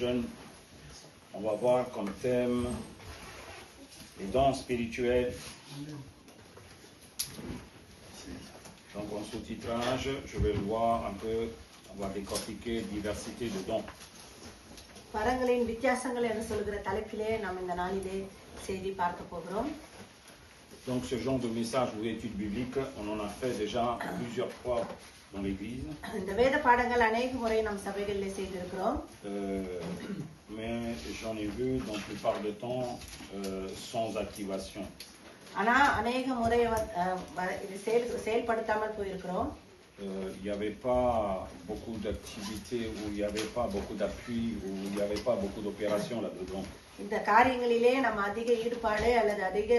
jeunes, on va voir comme thème les dons spirituels. Donc en sous-titrage, je vais le voir un peu, on va décortiquer diversité de dons. வரங்களின் வித்தியாசங்கள் என்று சொல்கிற தலைப்பிலே நாம் இந்த நாளிலே செய்தி பார்க்க போகிறோம். Donc ce genre de message ou d'études bibliques, on en a fait déjà plusieurs fois dans l'église. இந்த வேத பாடங்கள் अनेक முறை நம் சபைகளிலே செய்திருக்கிறோம். Mais j'en ai vu dans la plupart du temps sans activation. ஆனா अनेक முறை இது செயல்படுத்தாமல் போயிருக்கிறோம். Il n'y avait pas beaucoup d'activités, où il n'y avait pas beaucoup d'appui, où il n'y avait pas beaucoup d'opérations là-dedans. இந்த காரியங்களிலே நம்ம அதிக ஈடுபாடு அல்லது அதிக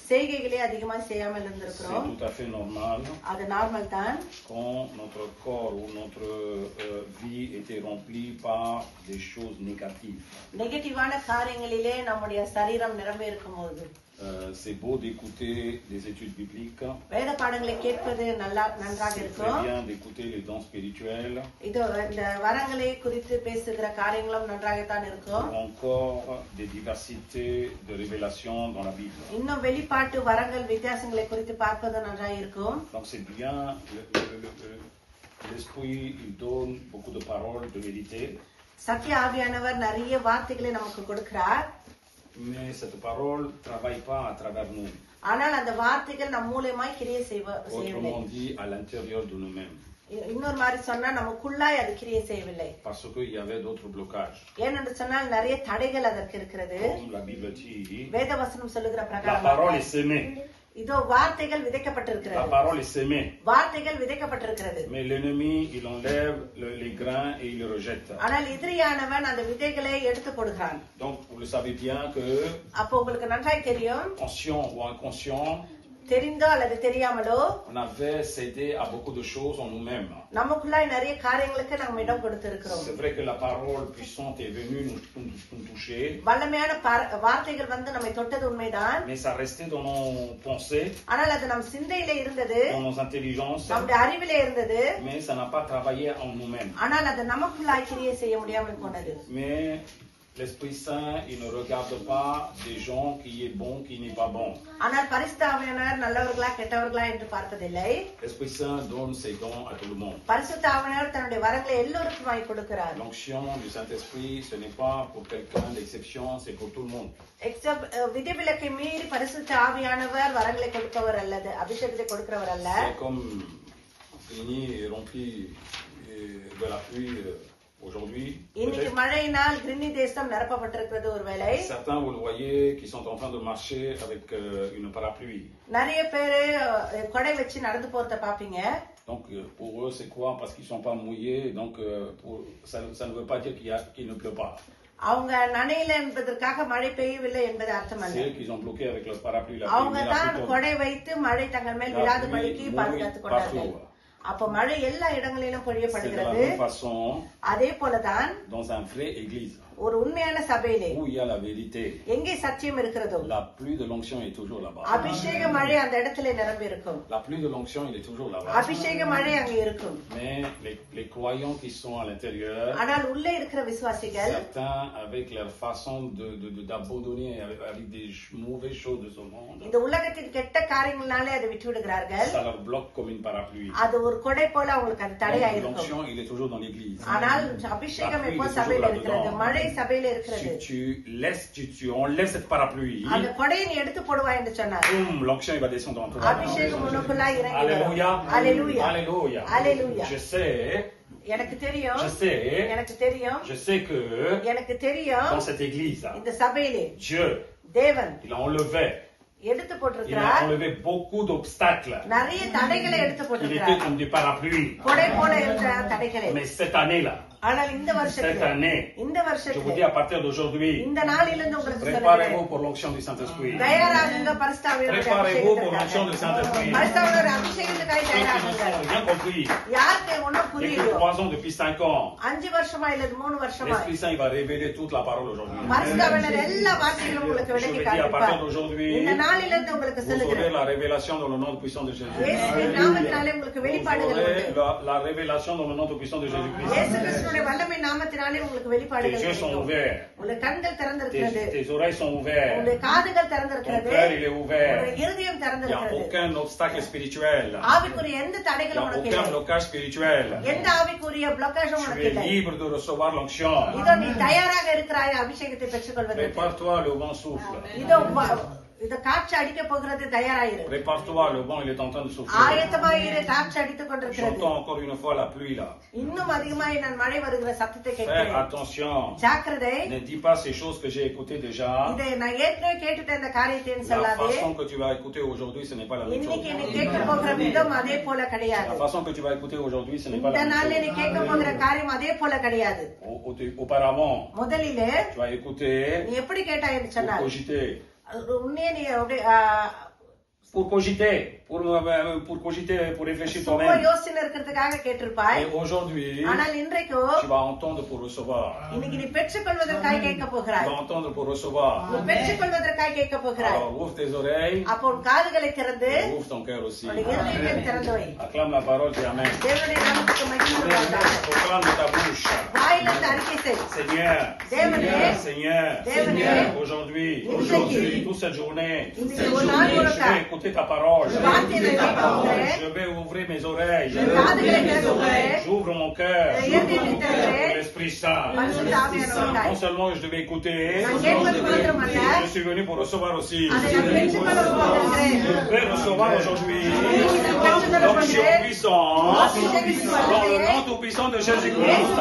செய்கைகளே அதிகமா செய்யாமல் இருந்திருக்கிறோம். C'est tout à fait normal. அது நார்மல் தான். Quand notre corps ou notre vie était remplie par des choses négatives. நெகட்டிவான காரியங்களிலே நம்முடைய சரீரம் நிரம்பி இருக்கும்போது c'est beau d'écouter des études bibliques. வேத பாடங்களை கேட்பது நன்றாக இருக்கும். C'est bien d'écouter les dons spirituels. இது இந்த வரங்களை குறித்து பேசுகிற காரியங்களும் நன்றாக தான் இருக்கும். Encore des diversités de révélations dans la Bible. இன்னும் வெளிப்பாட்டு வரங்கள் வித்தியாசங்களை குறித்து பார்ப்பது நன்றாக இருக்கும். Donc c'est bien l'esprit il donne beaucoup de paroles de vérité. சத்திய ஆவியானவர் நிறைய வார்த்தைகளை நமக்கு கொடுக்கிறார். Mais cette parole ne travaille pas à travers nous. ஆனால் அந்த வார்த்தைகள் நம் மூலமாய் கிரியை செய்யவில்லை. Autrement dit, à l'intérieur de nous-mêmes. இன்னொரு மாதிரி சொன்னா நமக்குள்ளாய் அது கிரியை செய்யவில்லை. Parce qu'il y avait d'autres blocages. ஏனென்று சொன்னால் நிறைய தடைகள் அதற்கு இருக்கிறது. Comme la Bible dit, வேதவசனம் சொல்லுகிற la பிரகாரம் parole est sémée. இதோ வார்த்தைகள் விதைக்கப்பட்டிருக்கிறது. La parole est sémée. வார்த்தைகள் விதைக்கப்பட்டிருக்கிறது. Mais l'ennemi, il enlève les grains et il les rejette. ஆனால் எதிரியானவன் அந்த விதைகளை எடுத்து போடுகிறான். Donc vous le savez bien que அப்போ உங்களுக்கு நன்றாய் தெரியும், conscient ou inconscient, தெரிந்தோ அல்லது தெரியாமலோ on avait cédé à beaucoup de choses en nous-mêmes. நமக்குள்ளாய் நிறைய காரியங்களுக்கு நாம் இடம் கொடுத்திருக்கிறோம். C'est vrai que la parole puissante est venue nous toucher. வல்லமையான வார்த்தைகள் வந்து நம்மை தொட்டது உண்மைதான். Mais ça restait dans nos pensées, ஆனால் அது நம் சிந்தையிலே இருந்தது, dans nos intelligences. நம்முடைய அறிவிலே இருந்தது. Mais ça n'a pas travaillé en nous-mêmes. ஆனால் அது நமக்குள்ளாய் கிரியை செய்ய முடியாமல் போனது. Mais l'Esprit Saint, il ne regarde pas des gens qui est bon, qui n'est pas bon. ஆனால் பரிசுத்த ஆவியானவர் நல்லவர்களா கெட்டவர்களா என்று பார்ப்பதில்லை. L'Esprit Saint donne ses dons à tout le monde. பரிசுத்த ஆவியானவர் தன்னுடைய வரங்களை எல்லோருக்குமாய் கொடுக்கிறார். L'onction du Saint-Esprit, ce n'est pas pour quelqu'un d'exception, c'est pour tout le monde. விதிவிலக்கை மீறி பரிசுத்த ஆவியானவர் வரங்களை கொடுப்பவர் அல்லது அபிஷேகத்தை கொடுக்கிறவர் அல்ல. C'est comme Grigny est rempli de la pluie aujourd'hui. இன்னைக்கு மழையினால் கிரினி தேசம் நிரப்பப்பட்டிருக்கிறது ஒருவேளை. Certains, vous le voyez, qui sont en train de marcher avec une parapluie. நிறைய பேரு கொடை வச்சு நடந்து போறத பாப்பீங்க. Donc pour eux, c'est quoi? Parce qu'ils sont pas mouillés, donc ça ne veut pas dire qu'il ne pleut pas. அவங்க நனையில என்பதற்காக மழை பெய்யவில்லை என்பது அர்த்தம் அல்ல. C'est qu'ils ont bloqué avec leur parapluie. அவங்க தான் கொடை வைத்து மழை தங்கள் மேல் விழாதபடிக்கு பாதுகாத்துக் கொண்டார்கள். அப்ப மழை எல்லா இடங்களிலும் பொழியப்படுகிறது. அதே போலதான் dans un vrai église, ஒரு உண்மையான சபையிலே où il y a la vérité, எங்கே சத்தியம் இருக்கிறதோ, la pluie de l'onction est toujours là-bas. அபிஷேக மழை அந்த இடத்திலே நிரம்பி இருக்கும். La pluie de l'onction, il est toujours là-bas. அபிஷேக மழை அங்கே இருக்கும். Mais les croyants qui sont à l'intérieur, ஆனால் உள்ளே இருக்கிற விசுவாசிகள், certains avec leur façon d'abandonner avec des mauvaises choses de ce monde, இந்த உலகத்தின் கெட்ட காரியங்களாலே அதை விட்டு விடுகிறார்கள். ça leur bloque comme une parapluie. அது ஒரு கொடை போல அவங்களுக்கு அது தடையா இருக்கும். L'onction, il est toujours dans l'église. ஆனால் அபிஷேகம் எப்போ சபையில இருக்கிறது, மழை சபையில இருக்கிறது. Si tu enlèves cette parapluie, அந்த கொடையை நீ எடுத்து போடுவாய் என்று சொன்னார். l'onction il va descendre en toi. அபிஷேகம் உனக்குள்ளாய் இறங்கி வரும். Alléluia. Alléluia. Alléluia. Alléluia. Je sais. எனக்கு தெரியும். Je sais. எனக்கு தெரியும். Je sais que எனக்கு தெரியும். dans cette église, இந்த சபையிலே Dieu, தேவன் il a enlevé. எடுத்து Il a போட்டிருக்கிறார். enlevé beaucoup d'obstacles. நிறைய தடைகளை எடுத்து Il était போட்டிருக்கிறார். comme des parapluies. கொடை போல இருந்த தடைகளை. Mais cette année-là, ஆனால் இந்த cette வருஷத்துல année, இந்த je vous வருஷத்துல dis à partir d'aujourd'hui, இந்த நாளிலிருந்து உங்களுக்கு préparez-vous சொல்லுகிறேன். pour l'onction du Saint-Esprit. தயாராகுங்க பரிசுத்தாவியானவருடைய Préparez-vous pour l'onction அபிஷேகத்துக்காக. du Saint-Esprit. பரிசுத்தாவியானவருடைய அபிஷேகத்துக்காக Ceux qui தயாராகுங்க. n'ont rien compris, யாருக்கு ஒன்னும் et qui புரியலையோ, croient depuis 5 ans, 5 வருஷமா இல்ல 3 வருஷமா l'Esprit Saint il va révéler toute la parole aujourd'hui. பரிசுத்தாவியானவர் எல்லா வார்த்தைகளும் உங்களுக்கு Je விளக்கி vous dis à partir காண்பிப்பார். d'aujourd'hui, இந்த நாளிலிருந்து உங்களுக்கு vous aurez சொல்லுகிறேன். la révélation dans le nom puissant de Jésus. இயேசுவின் நாமத்தினாலே உங்களுக்கு Vous வெளிப்பாடுகள் aurez உண்டு. la révélation dans le nom puissant de Jésus-Christ. இயேசு கிறிஸ்துவின் தேவனுடைய வல்லமை நாமத்தினாலே உங்களுக்கு Tes வெளிப்பாடுகள் yeux sont கிடைக்கும். ouverts. உங்களுடைய கண்கள் திறந்திருக்கிறது. Tes oreilles sont ouvertes. உங்களுடைய காதுகள் Ton திறந்திருக்கிறது. cœur, il est ouvert. உங்களுடைய இருதயம் Il n'y a திறந்திருக்கிறது. aucun obstacle spirituel. ஆவிக்குரிய எந்த Il n'y தடைகளும் a உனக்கு aucun இல்லை. blocage spirituel. எந்த ஆவிக்குரிய பிளாக்கேஜும் Tu உனக்கு es இல்லை. libre de recevoir l'onction. இதோ நீ தயாராக இருக்கிறாய் அபிஷேகத்தை பெற்றுக்கொள்வதற்கு. Prépare-toi, le vent souffle. இதோ இத காற்று அடிக்க போகிறது, தயாராயிரு. Prépare-toi, le vent, il est en train de souffler. ஆயத்தமாயிரு, காற்று அடித்துக் கொண்டிருக்கிறது. J'entends encore une fois la pluie là. இன்னும் அதிகமாய் நான் மழை வருகிற சத்தத்தை Fais கேட்கிறேன். attention. ஜாக்கிரதை. Ne dis pas ces choses que j'ai écoutées déjà. இதை நான் ஏற்கனவே கேட்டுட்ட இந்த காரியத்தை La சொல்லாதே. façon que tu vas écouter aujourd'hui, ce n'est pas la même chose. இன்னைக்கு நீ கேட்க போகிற விதம் அதே போல கிடையாது. La façon que tu vas écouter aujourd'hui, ce n'est pas இந்த la même நாள்ல நீ chose. கேட்க போகிற காரியம் அதே போல கிடையாது. Auparavant, முதலிலே tu vas écouter நீ எப்படி கேட்டாய் என்று pour சொன்னார். cogiter. உன்னையே நீ அப்படியே Pour cogiter, pour cogiter, pour réfléchir சும்மா toi-même. யோசனை இருக்கிறதுக்காக கேட்டிருப்பாய். Et aujourd'hui, ஆனால் இன்றைக்கு tu vas entendre pour recevoir. இன்னைக்கு நீ பெற்றுக்கொள்வதற்காக கேட்க Tu போகிறாய். vas entendre pour recevoir. நீ பெற்றுக்கொள்வதற்காக கேட்க போகிறாய். Alors, ouvre tes oreilles, அப்போ உன் காதுகளை திறந்து et ouvre ton cœur aussi. உன்னுடைய இருதயத்தை திறந்து வை. Acclame la parole, dis Amen. தேவனுடைய நாமத்துக்கு மகிமை உண்டாவதாக. Proclame de ta bouche. வாயிலிருந்து அறிக்கை செய். Seigneur, Seigneur, Seigneur, aujourd'hui, toute cette journée, je vais écouter ta parole. Je vais ouvrir mes oreilles. J'ouvre mon cœur. Pour l'Esprit Saint. Non seulement je devais écouter, je suis venu pour recevoir aussi. Je vais recevoir aujourd'hui l'onction puissante dans le nom tout-puissant de Jésus-Christ.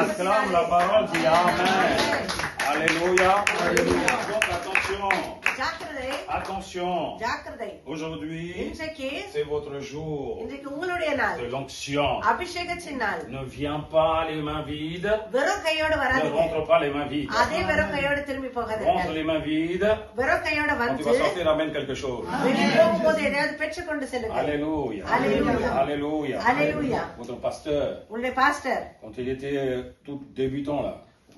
Acclame la parole, dis Amen. Alléluia. Donc attention. Attention. Aujourd'hui, c'est votre jour de l'onction. Ne viens pas les mains vides. Ne rentre pas les mains vides. Rentre les mains vides. Quand tu vas sortir, ramène quelque chose. Alléluia. Alléluia. Alléluia. Votre pasteur, quand il était tout débutant là,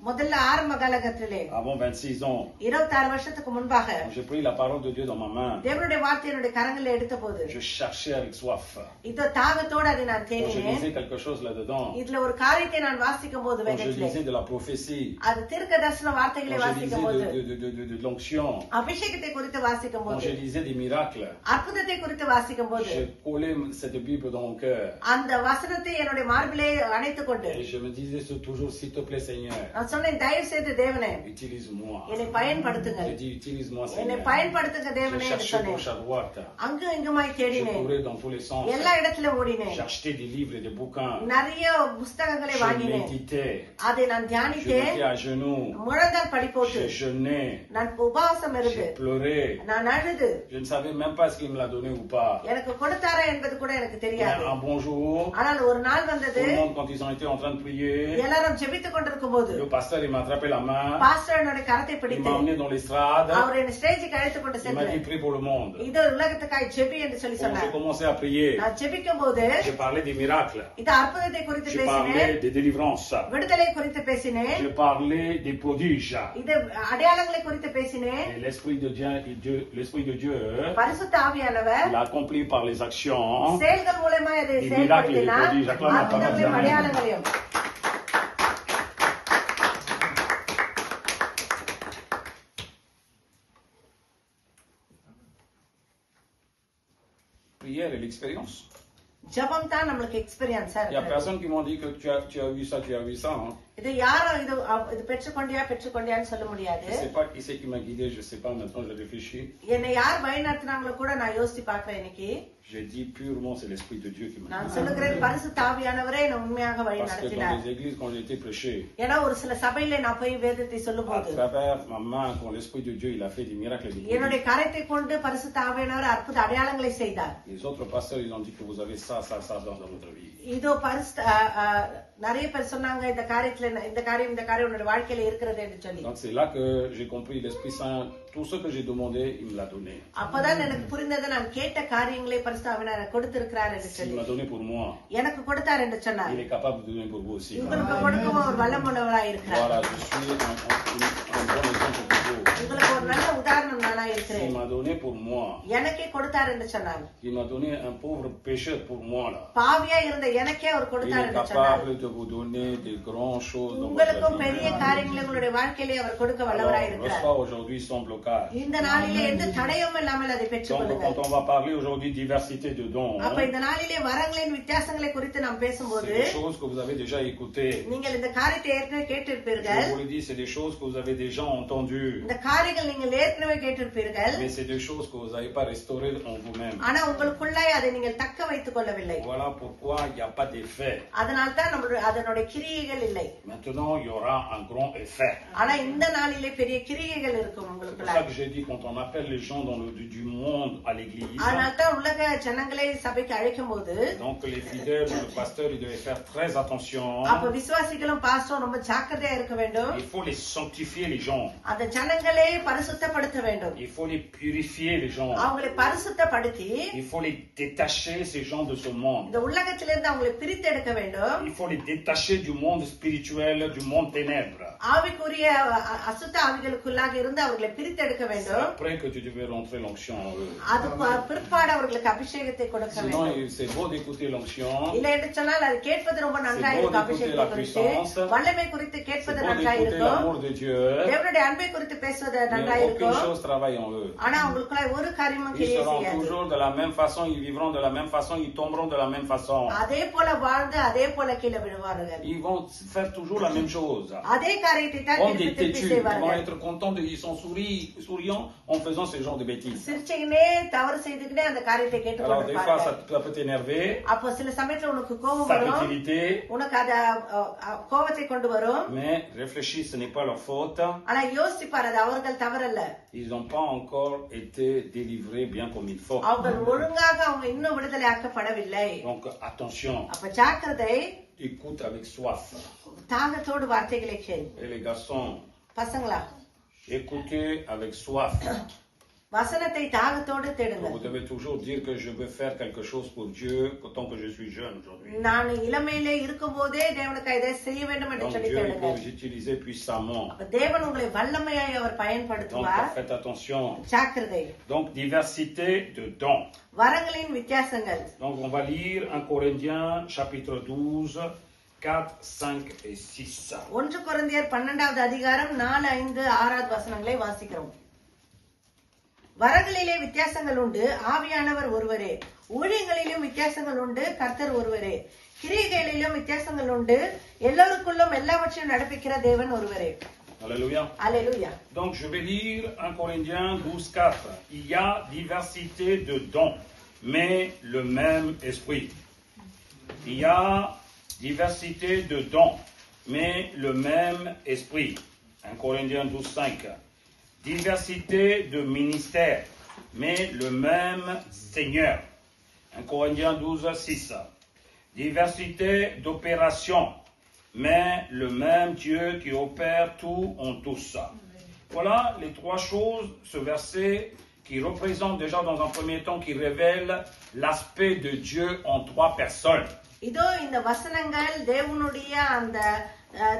முதல்ல ஆரம்ப காலகட்டத்திலே avant 26 ans, 26 வருஷத்துக்கு முன்பாக j'ai pris la parole de Dieu dans ma main. தேவனுடைய வார்த்தையை என்னுடைய கரங்களில் எடுத்தபோது Je cherchais avec soif. இதோ தாகத்தோடு அதை நான் Quand je தேடினேன். lisais quelque chose là-dedans, இதுல ஒரு காரியத்தை நான் வாசிக்கும் போது quand je வேதத்திலே lisais de la prophétie, அது தீர்க்கதரிசன வார்த்தைகளை quand je வாசிக்கும் போது lisais de l'onction, அபிஷேகத்தை குறித்து வாசிக்கும் quand போது je lisais des miracles, அற்புதத்தை குறித்து வாசிக்கும் போது je collais cette Bible dans mon cœur. அந்த வசனத்தை என்னுடைய மார்பிலே அணைத்துக் கொண்டு Et je me disais toujours, s'il te plaît Seigneur, நான் சொன்னேன், தயவு செய்து தேவனே utilise-moi. என்னை பயன்படுத்துங்க, J'ai dit, utilise-moi என்னை Seigneur. பயன்படுத்துங்க J'ai தேவனே என்று cherché சொன்னேன். gauche à droite. அங்கு இங்குமாய் J'ai தேடினேன், couru dans tous les sens. எல்லா இடத்திலும் ஓடினேன், J'ai acheté des livres et des bouquins. நிறைய புஸ்தகங்களை Je வாங்கினேன், méditais. அதை நான் Je தியானித்தேன், m'étais à genoux. முழந்தால் படி போட்டு J'ai jeûné. நான் உபவாசம் இருந்து J'ai pleuré. நான் அழுது Je ne savais même pas ce qu'il me l'a donné ou pas. எனக்கு கொடுத்தாரா என்பது கூட எனக்கு Mais தெரியாது. un bon jour, ஆனால் ஒரு நாள் tout வந்தது, le monde, quand ils ont été en train de prier, எல்லாரும் ஜெபித்துக் கொண்டிருக்கும் போது le pasteur, il m'a attrapé la main. Pastor என்னுடைய கரத்தை Il பிடித்து m'a emmené dans l'estrade. அவர் என்னை ஸ்டேஜுக்கு அழைத்து கொண்டு Il m'a dit, சென்று prie pour le monde. இது உலகத்துக்காய் ஜெபி என்று சொல்லி Quand j'ai சொன்னார். commencé à prier, நான் ஜெபிக்கும் போது j'ai parlé des miracles. இது அற்புதத்தை குறித்து J'ai பேசினேன், parlé des délivrances. விடுதலை குறித்து பேசினேன், J'ai parlé des prodiges. இது அடையாளங்களை குறித்து பேசினேன். Et l'Esprit de Dieu, பரிசுத்த ஆவியானவர் il a accompli par les actions. செயல்கள் மூலமா அதை Les செயல்படுத்தினார், miracles, les prodiges, acclame la parole, அற்புதங்களையும் amen. அடையாளங்களையும். Prière et l'expérience. ஜெபம் தான் நம்மளுக்கு எக்ஸ்பீரியன்ஸா Il y a இருக்கு. personne qui m'ont dit que tu as vu ça, tu as vu ça. Hein. இது யாரும் இது பெற்றுக்கொண்டியான்னு சொல்ல முடியாது. Je sais pas qui c'est qui m'a guidé, je sais pas, maintenant je réfléchis. என்னை யார் வழிநடத்தினாங்களோ கூட நான் யோசிச்சு பாக்குறேன். இன்னைக்கு J'ai dit purement c'est l'Esprit de Dieu qui m'a நான் guidé. சொல்லுகிறேன், பரிசுத்த ஆவியானவரே என்னை உண்மையாக வழி Parce que dans நடத்தினார். les églises, quand j'ai été prêché, ஏன்னா ஒரு சில சபையில நான் போய் வேதத்தை சொல்லும் à போது travers ma main, quand l'Esprit de Dieu il a fait des miracles et des என்னுடைய prodiges. கரத்தை கொண்டு பரிசுத்த ஆவியானவர் அற்புத அடையாளங்களை செய்தார். Les autres pasteurs, ils ont dit que vous avez ça dans votre vie. இதோ நிறைய பேர் சொன்னாங்க, இந்த காரியம் உன்னோட வாழ்க்கையில இருக்கிறது என்று சொல்லி. Donc c'est là que j'ai compris l'Esprit Saint, tout ce que j'ai demandé, il me l'a donné. அப்பதான் எனக்கு புரிந்தது, நான் கேட்ட காரியங்களை பரிசுத்த ஆவியானவர் கொடுத்திருக்கிறார் என்று Il சொல்லி. m'a donné pour moi. எனக்கு கொடுத்தார் என்று சொன்னார். Il est capable de donner pour vous aussi. உங்களுக்கு கொடுக்கும் அவர் வல்லமுள்ளவராய் இருக்கிறார். Voilà, je suis un bon exemple pour vous. உங்களுக்கு ஒரு நல்ல உதாரணம் நானா இருக்கிறேன். Il m'a donné pour moi. எனக்கே கொடுத்தார் என்று சொன்னார். Il m'a donné un pauvre pécheur pour moi là. பாவியா இருந்த எனக்கே அவர் Il கொடுத்தார் est என்று சொன்னார். capable de vous donner des grandes choses dans votre உங்களுக்கும் பெரிய vie. காரியங்களை உங்களுடைய வாழ்க்கையிலே அவர் கொடுக்க வல்லவராய் Alors, இருக்கிறார். reçois aujourd'hui son blocage. இந்த நாளிலே எந்த தடையும் இல்லாமல் அதை Donc, பெற்றுக்கொள்ளுங்கள். quand on va parler aujourd'hui de diversité de dons, அப்ப இந்த நாளிலே வரங்களின் வித்தியாசங்களை குறித்து நாம் c'est பேசும்போது des choses que vous avez déjà écoutées. நீங்கள் இந்த காரியத்தை ஏற்கனவே கேட்டிருப்பீர்கள். Je vous le dis, c'est des choses que vous avez déjà entendues. இந்த காரியங்கள் நீங்கள் ஏற்கனவே கேட்டிருப்பீர்கள். Mais c'est des choses que vous n'avez pas restaurées en vous-même. ஆனா உங்களுக்குள்ளாய் அதை நீங்கள் தக்க வைத்துக் கொள்ளவில்லை. Voilà pourquoi il n'y a pas d'effet. அதனால்தான் அதனுடைய கிரியைகள் இல்லை. Maintenant, il y aura un grand effet. ஆனா இந்த நாளிலே பெரிய கிரியைகள் இருக்கும் C'est pour உங்களுக்குள்ள. ça que j'ai dit, quand on appelle les gens du monde à l'église, அதனால்தான் உலக ஜனங்களை சபைக்கு அழைக்கும் போது donc les fidèles, le pasteur, il devait faire très attention. அப்ப விசுவாசிகளும் பாஸ்டரும் ரொம்ப ஜாக்கிரதையா இருக்க வேண்டும். Il faut les sanctifier, les gens. அந்த ஜனங்களை பரிசுத்தப்படுத்த வேண்டும். Il faut les purifier, les gens. அவங்களை பரிசுத்தப்படுத்தி Il faut les détacher, ces gens de ce monde. இந்த உலகத்திலிருந்து அவங்களை பிரித்து எடுக்க வேண்டும். Il faut les détacher du monde spirituel, du monde ténèbres. ஆவிக்குரிய அசுத்த ஆவிகளுக்குள்ளாக இருந்து அவர்களை பிரித்து எடுக்க C'est வேண்டும். après que tu devais rentrer l'onction en eux. அது பிற்பாடு அவர்களுக்கு அபிஷேகத்தை கொடுக்க வேண்டும். Sinon, c'est beau d'écouter l'onction. இல்லை என்று சொன்னால் அது கேட்பது ரொம்ப நன்றாக இருக்கும். அபிஷேகத்தை குறித்து வல்லமை குறித்து C'est கேட்பது beau நன்றாக d'écouter இருக்கும். l'amour de Dieu. தேவனுடைய அன்பை குறித்து பேசுவது நன்றாக Mais aucune இருக்கும். chose travaille en eux. ஆனா அவங்களுக்குள்ள ஒரு காரியமும் Ils கிரியை seront செய்யாது. toujours de la même façon, ils vivront de la même façon, ils tomberont de la même façon. அதே போல வாழ்ந்து அதே போல கீழே விழுவார்கள். Ils vont faire toujours la même chose. அதே காரியத்தை தான் Comme des திருப்பி திருப்பி têtus, ils vont செய்வார்கள். être contents, ils sont souriants en faisant ce genre de bêtises. சிரிச்சுக்கினே தவறு செய்துக்கிட்டே அந்த காரியத்தை Alors des fois, கேட்டுக்கொண்டிருப்பார்கள். ça peut t'énerver, அப்போ சில சமயத்துல உனக்கு கோபம் ça வரும். peut t'irriter, உனக்கு அத கோபத்தை கொண்டு வரும். mais réfléchis, ce n'est pas leur faute. ஆனா யோசிப்பார் அது அவர்கள் தவறல்ல. Ils n'ont pas encore été délivrés bien comme il faut. அவர்கள் ஒழுங்காக அவங்க இன்னும் விடுதலை ஆக்கப்படவில்லை. Donc attention, அப்ப ஜாக்கிரதை, écoute avec soif. தாகத்தோடு வார்த்தைகளை கேள். Et les garçons, பசங்களா écoutez avec soif. வசனத்தை தாகத்தோடு தேடுங்க. Vous devez toujours dire que je veux faire quelque chose pour Dieu tant que je suis jeune aujourd'hui. நான் இளமையிலே இருக்கும்போதே தேவனுக்கு இதை செய்ய வேண்டும் என்று Donc சொல்லி Dieu தேடுங்க. peut vous utiliser puissamment. அப்ப தேவன் உங்களை வல்லமையாய் அவர் Donc பயன்படுத்துவார். faites attention. ஜாக்கிரதை. Donc diversité de dons. வரங்களின் வித்தியாசங்கள். Donc on va lire 1 Corinthiens chapitre 12, 4, 5 et 6. 1 கொரிந்தியர் 12வது அதிகாரம் 4, 5, 6வது வசனங்களை வாசிக்கிறோம். வரங்களிலே வித்தியாசங்கள் உண்டு, ஆவியானவர் ஒருவரே. ஊழியங்களிலும் வித்தியாசங்கள் உண்டு, கர்த்தர் ஒருவரே. கிரியைகளிலும் வித்தியாசங்கள் உண்டு, எல்லோருக்குள்ளும் எல்லாவற்றையும் நடப்பிக்கிற தேவன் ஒருவரே. Alléluia. அல்லேலூயா. Donc je vais lire 1 Corinthiens 12, 4. Il y a diversité de dons, mais le même esprit. Il y a diversité de dons, mais le même esprit. 1 Corinthiens 12, 5. Diversité de ministères, mais le même Seigneur. 1 Corinthiens 12, 6. Diversité d'opérations, mais le même Dieu qui opère tout en tous. Voilà les trois choses, ce verset qui représente déjà dans un premier temps, qui révèle l'aspect de Dieu en trois personnes. இதோ இந்த வசனங்கள் தேவனுடைய அந்த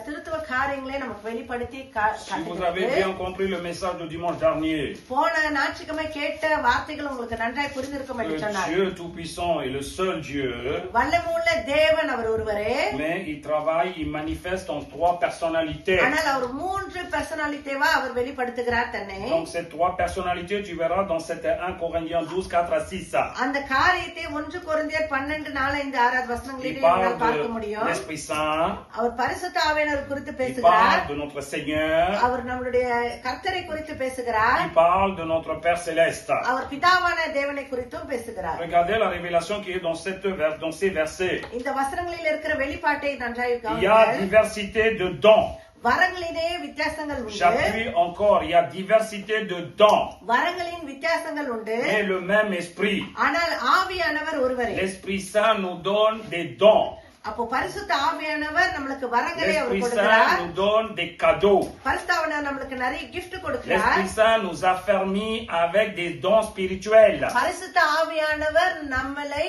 திருத்துவ காரியங்களை நமக்கு வெளிப்படுத்தி Si vous avez bien compris le message de dimanche dernier, போன ஞாயிற்றுக்கிழமை கேட்ட வார்த்தைகள் உங்களுக்கு நன்றாய் புரிந்திருக்கும் என்று le சொன்னார். Dieu tout-puissant est le seul Dieu, வல்லமையுள்ள தேவன் அவர் ஒருவரே. mais il travaille, il manifeste en trois personnalités. ஆனால் அவர் 3 பர்சனாலிட்டிவா அவர் வெளிப்படுத்துகிறார் தன்னை. Donc ces trois personnalités, tu verras dans cette 1 Corinthiens 12, 4 à 6. அந்த காரியத்தை 1 கொரிந்தியர் 12, 4, 5, 6 வசனங்களில் Il parle நம்மால் பார்க்க de முடியும். l'Esprit Saint, அவர் பரிசுத்த ஆவியானவர் குறித்து il பேசுகிறார். parle de notre Seigneur, அவர் நம்மளுடைய கர்த்தரை குறித்து பேசுகிறார். il parle de notre Père Céleste. அவர் பிதாவான தேவனை குறித்தும் பேசுகிறார். Regardez la révélation qui est dans ces versets. இந்த வசனங்களில் இருக்கிற வெளிப்பாட்டை நன்றாய் Il y a கவனியுங்கள். diversité de dons. வரங்களிலே வித்தியாசங்கள் உண்டு. J'appuie encore, il y a diversité de dons, வரங்களின் வித்தியாசங்கள் உண்டு. mais le même esprit. ஆனால் ஆவியானவர் ஒருவரே. L'Esprit Saint nous donne des dons. அப்போ பரிசுத்த ஆவியானவர் நம்மளுக்கு வரங்களை அவர் L'Esprit கொடுக்கிறார். Saint nous donne des cadeaux. பரிசுத்த ஆவியானவர் நம்மளுக்கு நிறைய gift கொடுக்கிறார். L'Esprit Saint nous affermit avec des dons spirituels. பரிசுத்த ஆவியானவர் நம்மளை